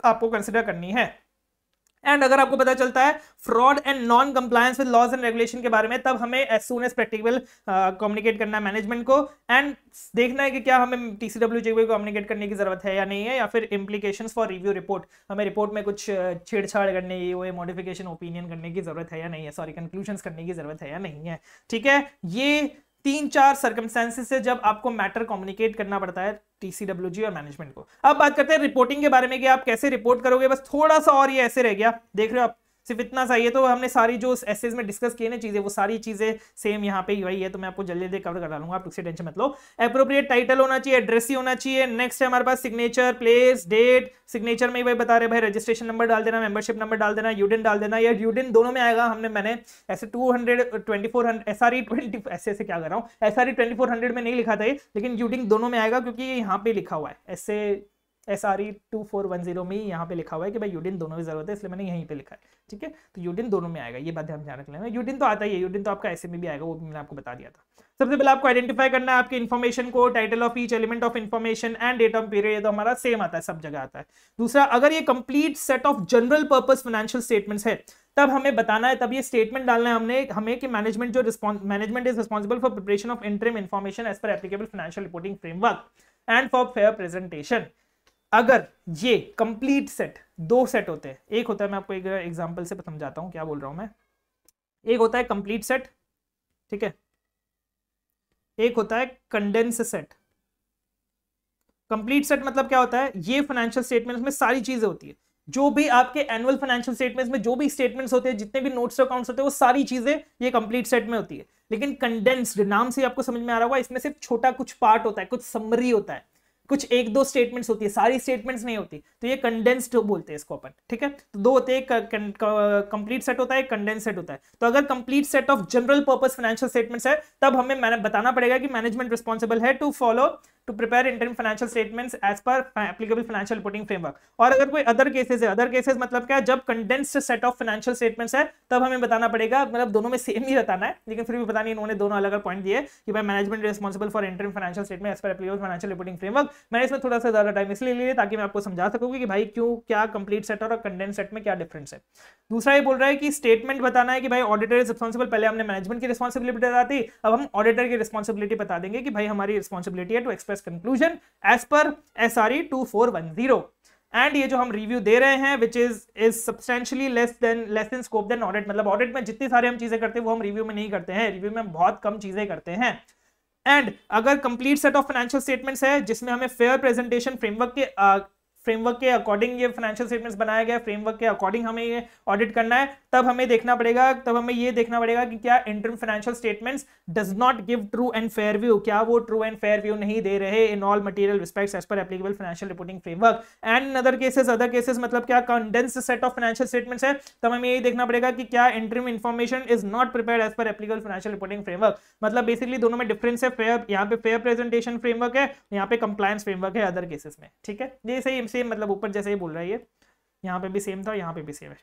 आपको कंसिडर करनी है। एंड अगर आपको पता चलता है fraud and non compliance with laws and regulation के बारे में, तब हमें as soon as practical communicate करना है मैनेजमेंट को, एंड देखना है कि क्या हमें टीसीडब्ल्यूजी को कम्युनिकेट करने की जरूरत है या नहीं है, या फिर इम्प्लीकेशंस फॉर रिव्यू रिपोर्ट, हमें रिपोर्ट में कुछ छेड़छाड़ करने की, वो मॉडिफिकेशन ओपिनियन करने की जरूरत है या नहीं है, सॉरी कंक्लूजन्स करने की जरूरत है या नहीं है। ठीक है, ये 3-4 सर्कमस्टेंसेस से जब आपको मैटर कम्युनिकेट करना पड़ता है टीसीडब्ल्यूजी और मैनेजमेंट को। अब बात करते हैं रिपोर्टिंग के बारे में कि आप कैसे रिपोर्ट करोगे। बस थोड़ा सा और ये ऐसे रह गया, देख रहे हो आप, सिर्फ इतना सा। ये तो हमने सारी जो एसेज में डिस्कस किए ना चीजें, वो सारी चीजें सेम यहाँ पे वही है, तो मैं आपको जल्दी जल्दी कवर करा लूंगा, आप उससे टेंशन मत लो। एप्रोप्रिएट टाइटल होना चाहिए, एड्रेस ही होना चाहिए। नेक्स्ट है हमारे पास सिग्नेचर, प्लेस, डेट। सिग्नेचर में ही भाई बता रहे भाई रजिस्ट्रेशन नंबर डाल देना, मेंबरशिप नंबर डाल देना, यूडिन डाल देना, या यूडिन दोनों में आएगा। मैंने ऐसे 200-2400 SRE 20 ऐसे क्या कर रहा हूँ, SRE 2400 में नहीं लिखा था ये, लेकिन यूडिन दोनों में आएगा क्योंकि यहाँ पे लिखा हुआ है ऐसे SRE 2410 में ही यहाँ पे लिखा हुआ है कि भाई यूडिन दोनों की जरूरत है, इसलिए मैंने यहीं पे लिखा है। ठीक है, तो यूडिन दोनों में आएगा, ये बात ध्यान रख लेना। यूडिन तो आता ही है, यूडिन तो आपका ऐसे में भी आएगा, वो भी मैंने आपको बता दिया था। सबसे पहले आपको आइडेंटिफाई करना है आपकी इन्फॉर्मेशन को, title of each element of information and date of period, ये तो हमारा सेम आता है, सब जगह आता है। दूसरा, अगर ये complete set of general purpose financial statements है तब हमें बताना है, तब ये स्टेटमेंट डालना है हमें कि management is responsible for preparation of interim information as per applicable financial reporting framework and for fair presentation. अगर ये कंप्लीट सेट, 2 सेट होते हैं, एक होता है, मैं आपको एक एग्जांपल से समझाता हूं क्या बोल रहा हूं मैं। एक होता है कंप्लीट सेट, ठीक है, एक होता है कंडेंस सेट। कंप्लीट सेट मतलब क्या होता है, ये फाइनेंशियल स्टेटमेंट्स में सारी चीजें होती है, जो भी आपके एनुअल फाइनेंशियल स्टेटमेंट्स में जो भी स्टेटमेंट्स होते हैं, जितने भी नोट्स अकाउंट्स होते हैं, वो सारी चीजें ये कंप्लीट सेट में होती है। लेकिन कंडेंस्ड, नाम से आपको समझ में आ रहा होगा, इसमें सिर्फ छोटा कुछ पार्ट होता है, कुछ समरी होता है, कुछ 1-2 स्टेटमेंट्स होती है, सारी स्टेटमेंट्स नहीं होती, तो ये कंडेंस्ड बोलते हैं इसको अपन। ठीक है, तो 2 होते हैं, कंप्लीट सेट होता है, कंडेंस सेट होता है। तो अगर complete set of general purpose financial statements है, तब हमें बताना पड़ेगा कि मैनेजमेंट रिस्पॉन्सिबल है to prepare interim financial statements as per applicable financial reporting framework. और अगर कोई अदर केसेस है, अदर केसेस मतलब क्या, जब condensed set of financial statements है, तब हमें बताना पड़ेगा, मतलब दोनों में सेम ही बताना है, लेकिन फिर भी पता नहीं इन्होंने दोनों अलग अलग पॉइंट दिए कि भाई management responsible for interim financial statement as per applicable financial reporting framework. मैंने इसमें थोड़ा सा ज्यादा टाइम इसलिए लिया ताकि मैं आपको समझा सकूंगी कि भाई क्यों, क्या कंप्लीट सेट और कंडेंस सेट में क्या डिफरेंस है। दूसरा ये बोल रहा है कि स्टेटमेंट बताना है कि भाई ऑडिटर इज रिस्पॉन्सिबल, पहले हमने मैनेजमेंट की रिस्पॉन्सिबिलिटी बता दी, अब हम ऑडिटर की रिस्पॉन्सिबिलिटी बता देंगे कि भाई हमारी रिस्पॉन्सिबिलिटी है to express conclusion as per SRE 2410। And ये जो हम रिव्यू दे रहे हैं which is substantially less in scope than audit, मतलब ऑडिट में जितनी सारी हम चीजें करते हैं वो हम रिव्यू में नहीं करते हैं, रिव्यू में बहुत कम चीजें करते हैं। एंड अगर complete set of financial statements है जिसमें हमें फेयर प्रेजेंटेशन फ्रेमवर्क के अकॉर्डिंग ये फाइनेंशियल स्टेटमेंट्स बनाया गया, फ्रेमवर्क के अकॉर्डिंग हमें ये ऑडिट करना है, तब हमें ये देखना पड़ेगा कि क्या interim financial statements does not give true and fair view, क्या वो ट्रू एंड फेयर व्यू नहीं दे रहे in all material respects as per applicable financial reporting framework. And in other cases मतलब क्या condensed set of financial statements है, तब हमें यही देखना पड़ेगा कि क्या interim information is not prepared as per applicable financial reporting framework. मतलब बेसिकली दोनों में डिफरेंस है, फेयर यहाँ पे फेयर प्रेजेंटेशन फ्रेमवर्क है, यहाँ पे कंप्लायंस फ्रेमवर्क है अदर केसेस में, ठीक है। ये सेम मतलब ऊपर जैसे ही बोल रहा है ये, यहाँ पे भी सेम था, यहाँ पे भी सेम है,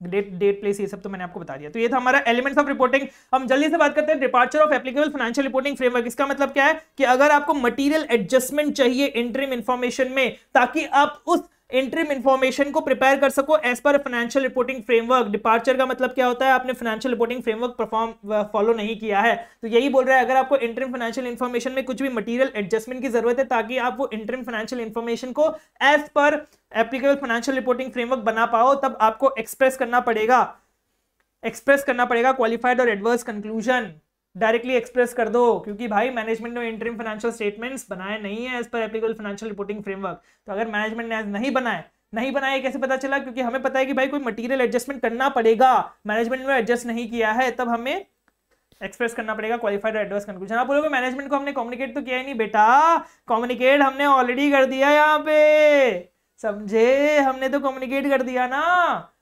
डेट प्लेस ये सब तो मैंने आपको बता दिया। तो ये था हमारा एलिमेंट्स ऑफ रिपोर्टिंग। हम जल्दी से बात करते हैं departure of applicable financial reporting framework. इसका मतलब क्या है कि अगर आपको मटेरियल एडजस्टमेंट चाहिए इंटरिम इंफॉर्मेशन में ताकि आप उस इंटरिम इंफॉर्मेशन को प्रिपेयर कर सको as per financial reporting framework. Departure का मतलब क्या होता है, आपने फाइनेंशियल रिपोर्टिंग फ्रेमवर्क फॉलो नहीं किया है, तो यही बोल रहा है अगर आपको इंटरिम फाइनेंशियल इंफॉर्मेशन में कुछ भी मटेरियल एडजस्टमेंट की जरूरत है ताकि आप वो इंटरिम फाइनेंशियल इंफॉर्मेशन को as per applicable financial reporting framework बना पाओ, तब आपको एक्सप्रेस करना पड़ेगा क्वालिफाइड और एडवर्स कंक्लूजन। डायरेक्टली एक्सप्रेस कर दो, क्योंकि भाई मैनेजमेंट ने इंटरिम फाइनेंशियल स्टेटमेंट्स बनाए नहीं है as per applicable financial reporting framework. तो अगर मैनेजमेंट ने नहीं बनाए कैसे पता चला, क्योंकि हमें पता है कि भाई कोई मटेरियल एडजस्टमेंट करना पड़ेगा, मैनेजमेंट ने एडजस्ट नहीं किया है, तब हमें एक्सप्रेस करना पड़ेगा क्वालिफाइड और एडवर्स कंक्लूजन। आप बोलोगे मैनेजमेंट को हमने कम्युनिकेट तो किया ही नहीं, बेटा कम्युनिकेट हमने ऑलरेडी कर दिया, यहाँ पे समझे, हमने तो कम्युनिकेट कर दिया ना,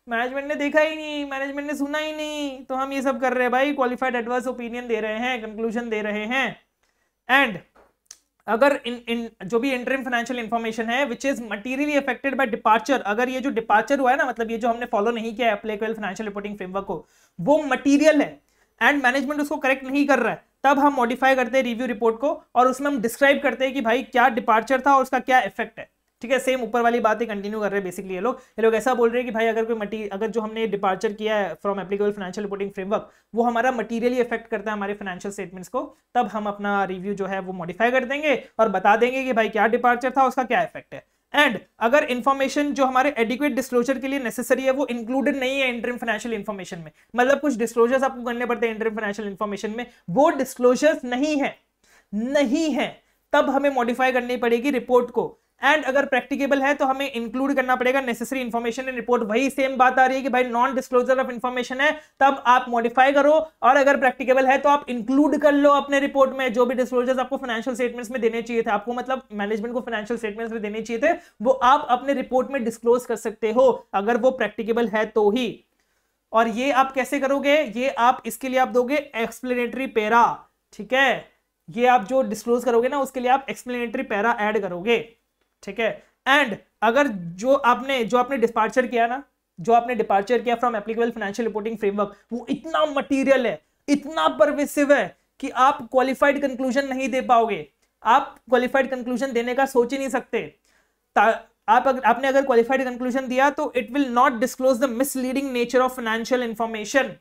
मैनेजमेंट ने देखा ही नहीं, मैनेजमेंट ने सुना ही नहीं, तो हम ये सब कर रहे हैं भाई, क्वालिफाइड एडवर्स ओपिनियन दे रहे हैं, कंक्लूजन दे रहे हैं। एंड अगर इन जो भी इंटरिम फाइनेंशियल इंफॉर्मेशन है which is materially affected by departure, अगर ये जो डिपार्चर हुआ है ना, मतलब ये जो हमने फॉलो नहीं किया एप्लीकेबल फाइनेंशियल रिपोर्टिंग फ्रेमवर्क को, वो मटीरियल है एंड मैनेजमेंट उसको करेक्ट नहीं कर रहा है, तब हम मॉडिफाई करते हैं रिव्यू रिपोर्ट को और उसमें हम डिस्क्राइब करते हैं कि भाई क्या डिपार्चर था और उसका क्या इफेक्ट है, ठीक है। सेम ऊपर वाली बात ही कंटिन्यू कर रहे हैं बेसिकली ये लोग ऐसा बोल रहे हैं कि भाई अगर जो हमने डिपार्चर किया है from applicable financial reporting framework वो हमारा मटीरियली इफेक्ट करता है हमारे फाइनेंशियल स्टेटमेंट्स को, तब हम अपना रिव्यू जो है वो मॉडिफाई कर देंगे और बता देंगे कि भाई क्या डिपार्चर था, उसका क्या इफेक्ट है। एंड अगर इंफॉर्मेशन जो हमारे एडिक्वेट डिस्क्लोजर के लिए नेसेसरी है वो इंक्लूडेड नहीं है इंटरिम फाइनेंशियल इंफॉर्मेशन में, मतलब कुछ डिस्क्लोजर्स आपको करने पड़ते हैं इंटरिम फाइनेंशियल इंफॉर्मेशन में, वो डिस्क्लोजर्स नहीं है, तब हमें मॉडिफाई करनी पड़ेगी रिपोर्ट को। एंड अगर प्रैक्टिकेबल है तो हमें इंक्लूड करना पड़ेगा नेसेसरी इंफॉर्मेशन इन रिपोर्ट। वही सेम बात आ रही है कि भाई नॉन डिस्क्लोजर ऑफ इंफॉर्मेशन है तब आप मॉडिफाई करो, और अगर प्रैक्टिकेबल है तो आप इंक्लूड कर लो अपने रिपोर्ट में जो भी डिस्क्लोजर्स आपको फाइनेंशियल स्टेटमेंट्स में देने चाहिए थे, आपको मतलब मैनेजमेंट को फाइनेंशियल स्टेटमेंट्स में देने चाहिए थे, वो आप अपने रिपोर्ट में डिस्क्लोज कर सकते हो अगर वो प्रैक्टिकेबल है तो ही। और ये आप कैसे करोगे, ये आप इसके लिए आप दोगे एक्सप्लेनेटरी पैरा, ठीक है, ये आप जो डिस्क्लोज करोगे ना उसके लिए आप एक्सप्लेनेटरी पैरा ऐड करोगे, ठीक है। एंड अगर जो आपने डिपार्चर किया ना, जो आपने डिपार्चर किया from applicable financial reporting framework, वो इतना मटेरियल है, इतना परवेसिव है कि आप क्वालिफाइड कंक्लूजन नहीं दे पाओगे, आप क्वालिफाइड कंक्लूजन देने का सोच ही नहीं सकते। आपने अगर क्वालिफाइड कंक्लूजन दिया तो it will not disclose the misleading nature of financial information,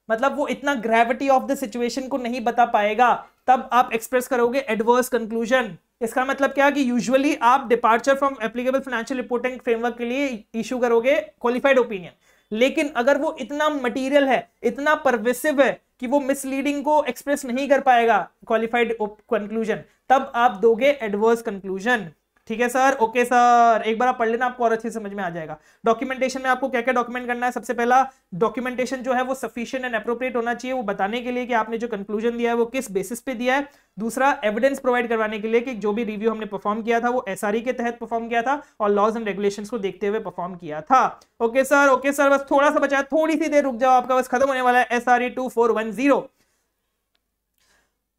मतलब वो इतना ग्रेविटी ऑफ द सिचुएशन को नहीं बता पाएगा, तब आप एक्सप्रेस करोगे एडवर्स कंक्लूजन। इसका मतलब क्या कि यूजुअली आप departure from applicable financial reporting framework के लिए इशू करोगे क्वालिफाइड ओपिनियन, लेकिन अगर वो इतना मटेरियल है, इतना परवेसिव है कि वो मिसलीडिंग को एक्सप्रेस नहीं कर पाएगा क्वालिफाइड कंक्लूजन, तब आप दोगे एडवर्स कंक्लूजन, ठीक है सर। ओके सर, एक बार आप पढ़ लेना, आपको और अच्छे समझ में आ जाएगा। डॉक्यूमेंटेशन में आपको क्या क्या डॉक्यूमेंट करना है, सबसे पहला डॉक्यूमेंटेशन जो है वो सफिशिएंट एंड एप्रोप्रिएट होना चाहिए, वो बताने के लिए कि आपने जो कंक्लूजन दिया है वो किस बेसिस पे दिया है। दूसरा, एविडेंस प्रोवाइड करवाने के लिए कि जो भी रिव्यू हमने परफॉर्म किया था वो एसआरई के तहत परफॉर्म किया था और लॉज एंड रेगुलेशंस को देखते हुए परफॉर्म किया था। ओके सर, बस थोड़ा सा बचा है, थोड़ी सी देर रुक जाओ, आपका बस खत्म होने वाला है एसआरई 2410।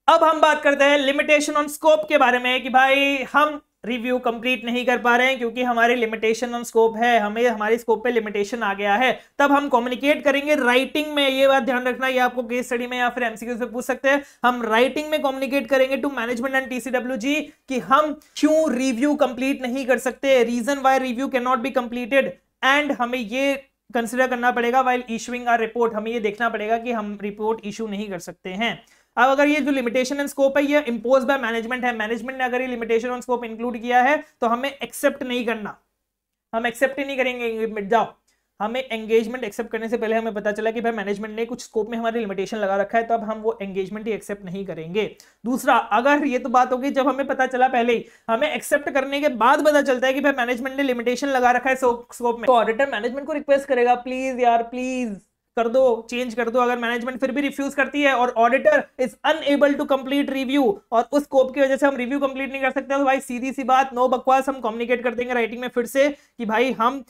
अब हम बात करते हैं लिमिटेशन ऑन स्कोप के बारे में कि भाई हम रिव्यू कंप्लीट नहीं कर पा रहे हैं क्योंकि हमारी लिमिटेशन ऑन स्कोप है, हमें हमारे स्कोप पे लिमिटेशन आ गया है, तब हम कम्युनिकेट करेंगे राइटिंग में। ये बात ध्यान रखना, ये आपको केस स्टडी में या फिर एमसीक्यू से पूछ सकते हैं। हम राइटिंग में कम्युनिकेट करेंगे टू मैनेजमेंट एंड टीसीडब्ल्यूजी कि हम क्यों रिव्यू कंप्लीट नहीं कर सकते, reason why review can not be completed, and हमें ये कंसिडर करना पड़ेगा व्हाइल इशूइंग आवर रिपोर्ट, हमें ये देखना पड़ेगा कि हम रिपोर्ट इशू नहीं कर सकते हैं। अब अगर ये जो लिमिटेशन एंड स्कोप है ये इंपोज बाय मैनेजमेंट है, मैनेजमेंट ने अगर ये लिमिटेशन ऑन स्कोप इंक्लूड किया है तो हमें एक्सेप्ट नहीं करना, हम एक्सेप्ट ही नहीं करेंगे, मिट जाओ। हमें एंगेजमेंट एक्सेप्ट करने से पहले हमें पता चला कि भाई मैनेजमेंट ने कुछ स्कोप में हमारी लिमिटेशन लगा रखा है, तो अब हम वो एंगेजमेंट ही एक्सेप्ट नहीं करेंगे। दूसरा, अगर ये तो बात होगी जब हमें पता चला पहले ही, हमें एक्सेप्ट करने के बाद पता चलता है कि भाई मैनेजमेंट ने लिमिटेशन लगा रखा है स्कोप में, तो ऑडिटर मैनेजमेंट को रिक्वेस्ट करेगा, प्लीज यार प्लीज कर दो, चेंज कर दो। अगर मैनेजमेंट फिर भी रिफ्यूज करती है और auditor is unable to complete review और उस स्कोप की वजह से हम रिव्यू कंप्लीट नहीं कर सकते, तो भाई सीधी सी बात, नो बकवास, हम कम्युनिकेट कर देंगे राइटिंग में फिर से कि भाई हम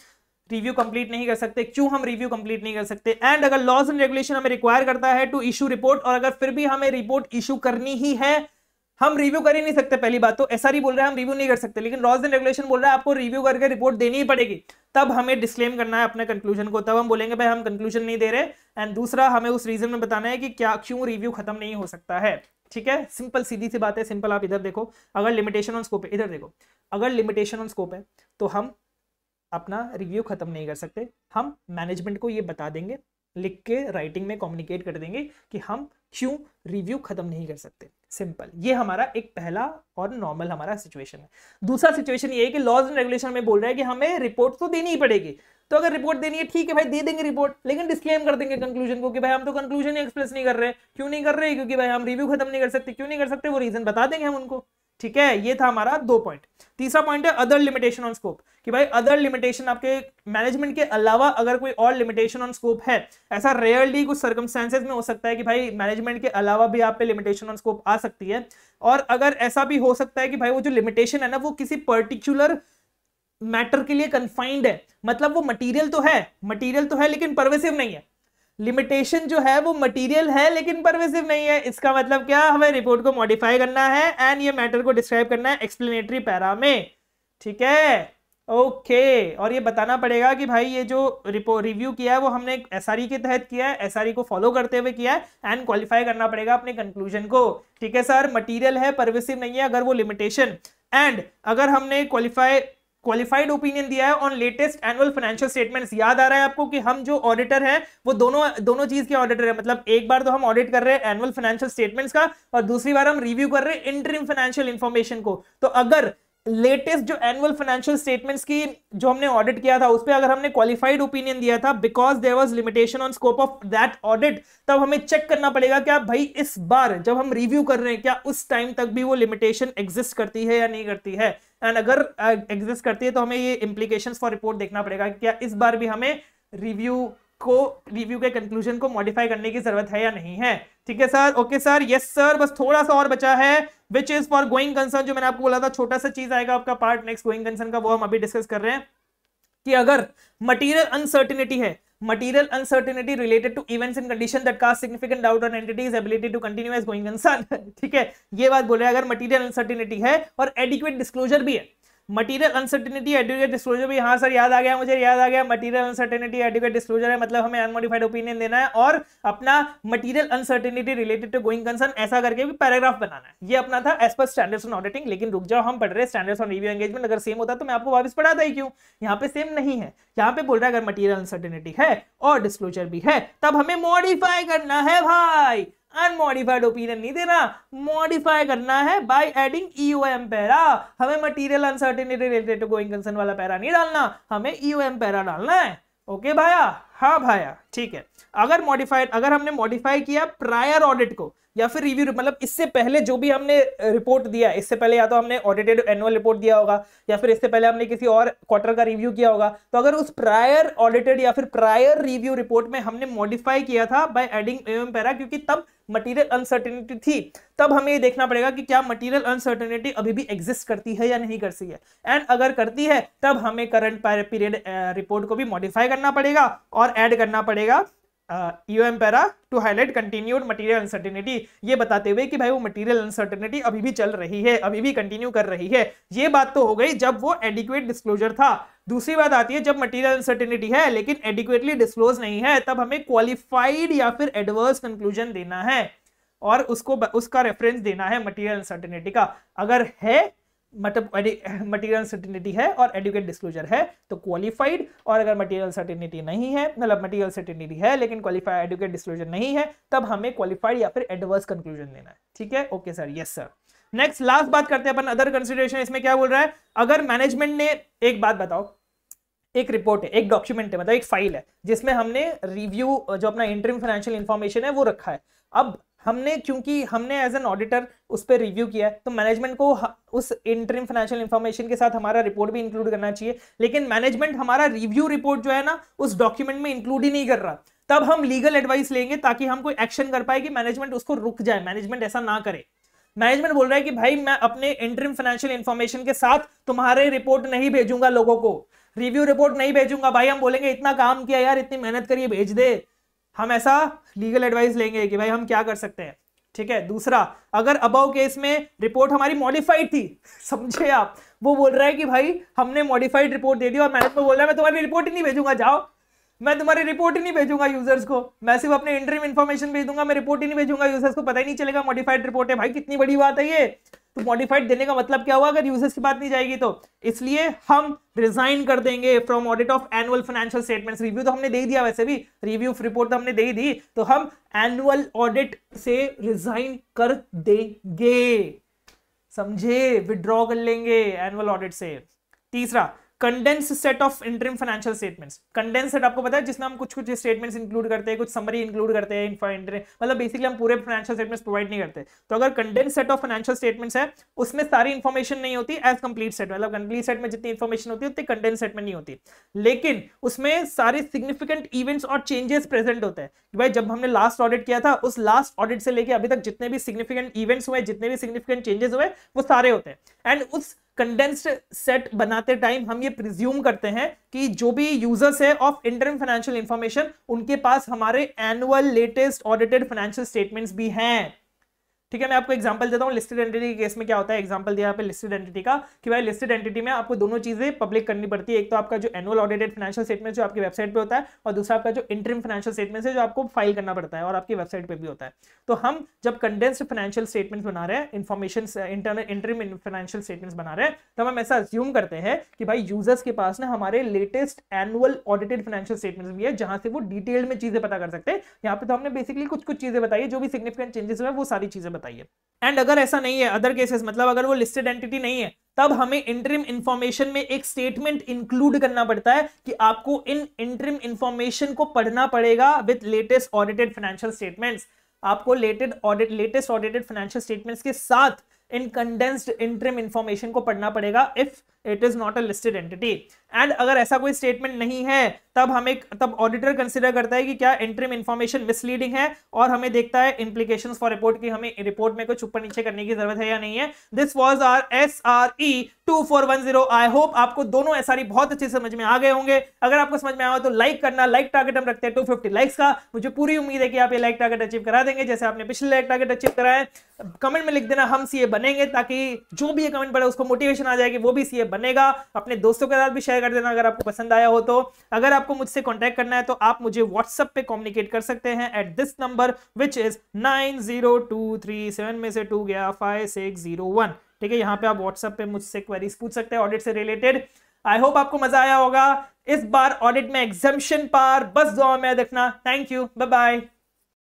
रिव्यू कंप्लीट नहीं कर सकते। क्यों हम रिव्यू कंप्लीट नहीं कर सकते? एंड अगर लॉज एंड रेगुलेशन हमें रिक्वायर करता है टू इशू रिपोर्ट, और अगर फिर भी हमें रिपोर्ट इशू करनी ही है, हम रिव्यू कर ही नहीं सकते। पहली बात तो एसआरई बोल रहा है हम रिव्यू नहीं कर सकते, लेकिन लॉज एंड रेगुलेशन बोल रहा है आपको रिव्यू करके रिपोर्ट देनी ही पड़ेगी, तब हमें डिस्क्लेम करना है अपने कंक्लूजन को। तब हम बोलेंगे भाई हम कंक्लूजन नहीं दे रहे, एंड दूसरा हमें उस रीजन में बताना है कि क्या क्यों रिव्यू खत्म नहीं हो सकता है। ठीक है, सिंपल सीधी सी बात है, सिंपल। आप इधर देखो, अगर लिमिटेशन ऑन स्कोप है, इधर देखो, अगर लिमिटेशन ऑन स्कोप है तो हम अपना रिव्यू खत्म नहीं कर सकते। हम मैनेजमेंट को ये बता देंगे, लिख के राइटिंग में कम्युनिकेट कर देंगे कि हम क्यों रिव्यू खत्म नहीं कर सकते। सिंपल, ये हमारा एक पहला और नॉर्मल हमारा सिचुएशन है। दूसरा सिचुएशन ये है कि लॉज एंड रेगुलेशन में बोल रहा है कि हमें रिपोर्ट तो देनी ही पड़ेगी, तो अगर रिपोर्ट देनी है ठीक है भाई दे देंगे रिपोर्ट, लेकिन डिस्क्लेम कर देंगे कंक्लूजन को कि भाई हम तो कंक्लूजन ही एक्सप्रेस नहीं कर रहे। क्यों नहीं कर रहे? क्योंकि भाई हम रिव्यू खत्म नहीं कर सकते। क्यों नहीं कर सकते वो रीजन बता देंगे हम उनको। ठीक है, ये था हमारा 2 पॉइंट। तीसरा पॉइंट है अदर लिमिटेशन ऑन स्कोप, कि भाई अदर लिमिटेशन आपके मैनेजमेंट के अलावा अगर कोई और लिमिटेशन ऑन स्कोप है, ऐसा रेयरली कुछ सर्कमस्टेंसेस में हो सकता है कि भाई मैनेजमेंट के अलावा भी आप पे लिमिटेशन ऑन स्कोप आ सकती है। और अगर ऐसा भी हो सकता है कि भाई वो जो लिमिटेशन है ना वो किसी पर्टिकुलर मैटर के लिए कन्फाइंड है, मतलब वो मटीरियल तो है लेकिन परवेसिव नहीं है। लिमिटेशन जो है वो मटेरियल है लेकिन परवेसिव नहीं है। इसका मतलब क्या, हमें रिपोर्ट को मॉडिफाई करना है एंड ये मैटर को डिस्क्राइब करना है एक्सप्लेनेटरी पैरा में। ठीक है, ओके। और ये बताना पड़ेगा कि भाई ये जो रिव्यू किया है वो हमने एसआरई के तहत किया है, एसआरई को फॉलो करते हुए किया है, एंड क्वालिफाई करना पड़ेगा अपने कंक्लूजन को। ठीक है सर, मटीरियल है, परवेसिव नहीं है अगर वो लिमिटेशन, एंड अगर हमने क्वालिफाइड ओपिनियन दिया है on latest annual financial statements. याद आ रहा है आपको कि हम जो ऑडिटर हैं वो दोनों चीज के ऑडिटर है, मतलब एक बार तो हम ऑडिट कर रहे हैं एनुअल फाइनेंशियल स्टेटमेंट्स का और दूसरी बार हम रिव्यू कर रहे हैं इंटरिम फाइनेंशियल इंफॉर्मेशन को। तो अगर लेटेस्ट जो एनुअल फाइनेंशियल स्टेटमेंट्स की जो हमने ऑडिट किया था उस पर अगर हमने क्वालिफाइड ओपिनियन दिया था because there was limitation on scope of that audit, तब हमें चेक करना पड़ेगा क्या भाई इस बार जब हम रिव्यू कर रहे हैं क्या उस टाइम तक भी वो लिमिटेशन एग्जिस्ट करती है या नहीं करती है। एंड अगर एग्जिस्ट करती है तो हमें ये इंप्लीकेशंस फॉर रिपोर्ट देखना पड़ेगा कि क्या इस बार भी हमें रिव्यू के कंक्लूजन को मॉडिफाई करने की जरूरत है या नहीं है। ठीक है sir, okay sir, yes sir. बस थोड़ा सा और बचा है which is for going concern, जो मैंने आपको बोला था छोटा सा चीज आएगा आपका पार्ट नेक्स्ट गोइंग कंसर्न का, वो हम अभी डिस्कस कर रहे हैं कि अगर मटीरियल अनसर्टिनिटी है, material uncertainty related to events and condition that cast significant doubt on entity's ability to continue as going concern। ठीक है, ये बात बोल रहे हैं अगर मटीरियल अनसर्टिनिटी है और एडिक्वेट डिस्क्लोजर भी है। मटीरियल अनसर्टिनिटी एडिक्वेट डिस्क्लोजर भी, हाँ सर याद आ गया, मुझे याद आ गया। मटीरियल अनसर्टिनिटी एडिक्वेट डिस्क्लोजर है, मतलब हमें अनमोडिफाइड ओपिनियन देना है और अपना material uncertainty related to going concern ऐसा करके भी पैराग्राफ बनाना है। ये अपना था as per standards on auditing. लेकिन रुक जाओ, हम पढ़ रहे हैं स्टैंडर्ड्स ऑन रिव्यू एंगेजमेंट, अगर सेम होता तो मैं आपको वापस पढ़ाता ही क्यों। यहाँ पे सेम नहीं है, यहाँ पे बोल रहा है अगर मटीरियल अनसर्टिनिटी है और डिस्क्लोजर भी है तब हमें मॉडिफाई करना है भाई। अनमॉडिफाइड ओपिनियन नहीं देना, मॉडिफाई करना है बाय एडिंग ईओएम पैरा। हमें material uncertainty related to going concern वाला पैरा नहीं डालना, हमें ईओएम पैरा डालना है। ओके भाया, हाँ भाया, ठीक है। अगर हमने मॉडिफाई किया प्रायर ऑडिट को या फिर रिव्यू, मतलब इससे पहले जो भी हमने रिपोर्ट दिया, इससे पहले या तो हमने ऑडिटेड एनुअल रिपोर्ट दिया होगा या फिर इससे पहले हमने किसी और क्वार्टर का रिव्यू किया होगा, तो अगर उस प्रायर ऑडिटेड या फिर प्रायर रिव्यू रिपोर्ट में हमने मॉडिफाई किया था बाय एडिंग ईओएम पैरा, क्योंकि तब मटीरियल अनसर्टेनिटी थी, तब हमें ये देखना पड़ेगा कि क्या मटीरियल अनसर्टेनिटी अभी भी एग्जिस्ट करती है या नहीं करती है। एंड अगर करती है तब हमें करंट पीरियड रिपोर्ट को भी मॉडिफाई करना पड़ेगा और ऐड करना पड़ेगा EOM para two highlight continued material uncertainty, ये बताते हुए कि भाई वो मटीरियल अनसर्टेनिटी अभी भी चल रही है, अभी भी कंटिन्यू कर रही है। ये बात तो हो गई जब वो एडिक्वेट डिस्क्लोजर था। दूसरी बात आती है जब मटीरियल अनसर्टेनिटी है लेकिन एडिक्वेटली डिस्क्लोज नहीं है, तब हमें क्वालिफाइड या फिर एडवर्स कंक्लूजन देना है और उसका रेफरेंस देना है मटीरियल अनसर्टेनिटी का। अगर है मटीरियल अनसर्टेनिटी है और एडिक्वेट डिस्क्लोजर है तो क्वालिफाइड, और अगर मटीरियल अनसर्टेनिटी नहीं है, मतलब मटीरियल अनसर्टेनिटी है लेकिन क्वालिफाइड एडिक्वेट डिस्क्लोजर नहीं है, तब हमें क्वालिफाइड या फिर एडवर्स कंक्लूजन देना है। ठीक है, okay sir, yes sir. Next last बात करते हैं अपन अदर कंसिडरेशन। इसमें क्या बोल रहा है, अगर मैनेजमेंट ने, एक बात बताओ, एक रिपोर्ट है, एक डॉक्यूमेंट है, मतलब एक फाइल है जिसमें हमने रिव्यू जो अपना इंटरिम फाइनेंशियल इंफॉर्मेशन है वो रखा है। अब हमने क्योंकि हमने एज एन ऑडिटर उस पर रिव्यू किया है तो मैनेजमेंट को उस इंटरिम फाइनेंशियल इंफॉर्मेशन के साथ हमारा रिपोर्ट भी इंक्लूड करना चाहिए, लेकिन मैनेजमेंट हमारा रिव्यू रिपोर्ट जो है ना उस डॉक्यूमेंट में इंक्लूड ही नहीं कर रहा। तब हम लीगल एडवाइस लेंगे ताकि हम कोई एक्शन कर पाए कि मैनेजमेंट उसको रुक जाए, मैनेजमेंट ऐसा ना करे। मैनेजमेंट बोल रहा है कि भाई मैं अपने इंटरिम फाइनेंशियल इंफॉर्मेशन के साथ तुम्हारे रिपोर्ट नहीं भेजूंगा, लोगों को रिव्यू रिपोर्ट नहीं भेजूंगा। भाई हम बोलेंगे इतना काम किया यार, इतनी मेहनत करिए, भेज दे। हम ऐसा लीगल एडवाइस लेंगे कि भाई हम क्या कर सकते हैं, ठीक है। दूसरा, अगर अबाउ केस में रिपोर्ट हमारी मॉडिफाइड थी, समझे आप, वो बोल रहा है कि भाई हमने मॉडिफाइड रिपोर्ट दे दी और मैनेजमेंट बोल रहा है मैं तुम्हारी रिपोर्ट ही नहीं भेजूंगा, जाओ, मैं तुम्हारी रिपोर्ट ही नहीं भेजूंगा यूजर्स को, मैं सिर्फ अपने इंटरिम इंफॉर्मेशन भेज दूंगा, मैं रिपोर्ट ही नहीं भेजूंगा यूजर्स को, पता ही नहीं चलेगा मॉडिफाइड रिपोर्ट है। भाई कितनी बड़ी बात है ये। तो मॉडिफाइड देने का मतलब क्या हुआ अगर यूजर्स की बात नहीं जाएगी तो। इसलिए हम रिजाइन कर देंगे from audit of annual financial statements. Review तो हमने दे दिया, वैसे भी रिव्यू रिपोर्ट तो हमने दे दी, तो हम एनुअल ऑडिट से रिजाइन कर देंगे, समझे, विड्रॉ कर लेंगे एनुअल ऑडिट से। तीसरा, condense set of interim financial statements. Condense set आपको पता है जिसमें हम कुछ कुछ स्टेटमेंट्स इंक्लूड करते हैं, कुछ समरी इंक्लूड करते हैं, मतलब बेसिकली हम पूरे फाइनेंशियल स्टेटमेंट्स प्रोवाइड नहीं करते। तो अगर condense set of financial statements है उसमें सारी इंफॉर्मेशन नहीं होती एज कंप्लीट सेट, मतलब कंप्लीट सेट में जितनी इंफॉर्मेशन होती है उतनी कंडेंस सेट में नहीं होती, लेकिन उसमें सारे सिग्निफिकेंट इवेंट्स और चेंजेस प्रेजेंट होते हैं। भाई जब हमने लास्ट ऑडिट किया था उस लास्ट ऑडिट से लेके अभी तक जितने भी सिग्निफिकेंट इवेंट्स हुए, जितने भी सिग्निफिकेंट चेंजेस हुए, वो सारे होते हैं। एंड उस कंडेंस्ड सेट बनाते टाइम हम ये प्रिज्यूम करते हैं कि जो भी यूजर्स है ऑफ इंटरिम फाइनेंशियल इंफॉर्मेशन उनके पास हमारे annual latest audited financial statements भी हैं। ठीक है, मैं आपको एग्जांपल देता हूं लिस्टेड एंटिटी के केस में क्या होता है। एग्जांपल दिया यहाँ पे लिस्टेड एंटिटी का कि भाई लिस्टेड एंटिटी में आपको दोनों चीजें पब्लिक करनी पड़ती है। एक तो आपका जो एनुअल ऑडिटेड फाइनेंशियल स्टेटमेंट जो आपकी वेबसाइट पे होता है, और दूसरा आपका जो इंटरिम फाइनेंशियल स्टेटमेंट है जो आपको फाइल करना पड़ता है और आपकी वेबसाइट पे भी होता है। तो हम जब कंडेंस्ड फाइनेंशियल स्टेटमेंट बना रहे हैं, इंफॉर्मेशन इंटरिम फाइनेंशियल स्टेटमेंट बना रहे हैं, तब हम ऐसा अज्यूम करते हैं कि भाई यूजर्स के पास ना हमारे latest annual audited financial statements भी है जहां से वो डिटेल में चीजें पता कर सकते हैं। यहाँ पे तो हमने बेसिकली कुछ कुछ चीजें बताई है, जो भी सिग्निफिकेंट चेंजेस हुए वो सारी चीजें बताई है। एंड अगर ऐसा नहीं है, अदर केसेस मतलब अगर वो लिस्टेड एंटिटी नहीं है, तब हमें इंटरिम इंफॉर्मेशन में एक स्टेटमेंट इंक्लूड करना पड़ता है कि आपको इन इंटरिम इंफॉर्मेशन को पढ़ना पड़ेगा with latest audited financial statements. आपको लेटेस्ट ऑडिटेड फाइनेंशियल स्टेटमेंट्स के साथ इन कंडेंस्ड इंटरिम इंफॉर्मेशन को पढ़ना पड़ेगा if it is not a listed entity. And अगर ऐसा कोई स्टेटमेंट नहीं है तब ऑडिटर कंसीडर करता है कि क्या इंटरिम इंफॉर्मेशन मिसलीडिंग है और हमें देखता है इंप्लीकेशंस फॉर रिपोर्ट की हमें रिपोर्ट में कुछ ऊपर नीचे करने की जरूरत है या नहीं है। This was our SRE 2410। I hope आपको दोनों SRE बहुत अच्छे समझ में आ गए होंगे। अगर आपको समझ में आया तो लाइक करना, लाइक टारगेट हम रखते हैं 250 लाइक्स का। मुझे पूरी उम्मीद है कि आप ये लाइक टारगेट अचीव करा देंगे जैसे आपने पिछले लाइक टारगेट अचीव करा है। कमेंट में लिख देना हम सीए बनेंगे, ताकि जो भी ये कमेंट पढ़े उसको मोटिवेशन आ जाएगी, वो भी सीए बनेगा। अपने दोस्तों के साथ भी शेयर कर देना अगर आपको पसंद आया हो तो। अगर आपको मुझसे कांटेक्ट करना है तो आप मुझे व्हाट्सएप पे कम्युनिकेट कर सकते हैं at this number which is 9023 में से 2 गया 5601। ठीक है, यहाँ पे आप व्हाट्सएप पे मुझसे क्वेरीज पूछ सकते हैं ऑडिट से रिलेटेड। आई होप आपको मजा आया होगा। इस बार ऑडिट में एग्जम्पशन पार बस दुआ में रखना। Thank you, bye bye.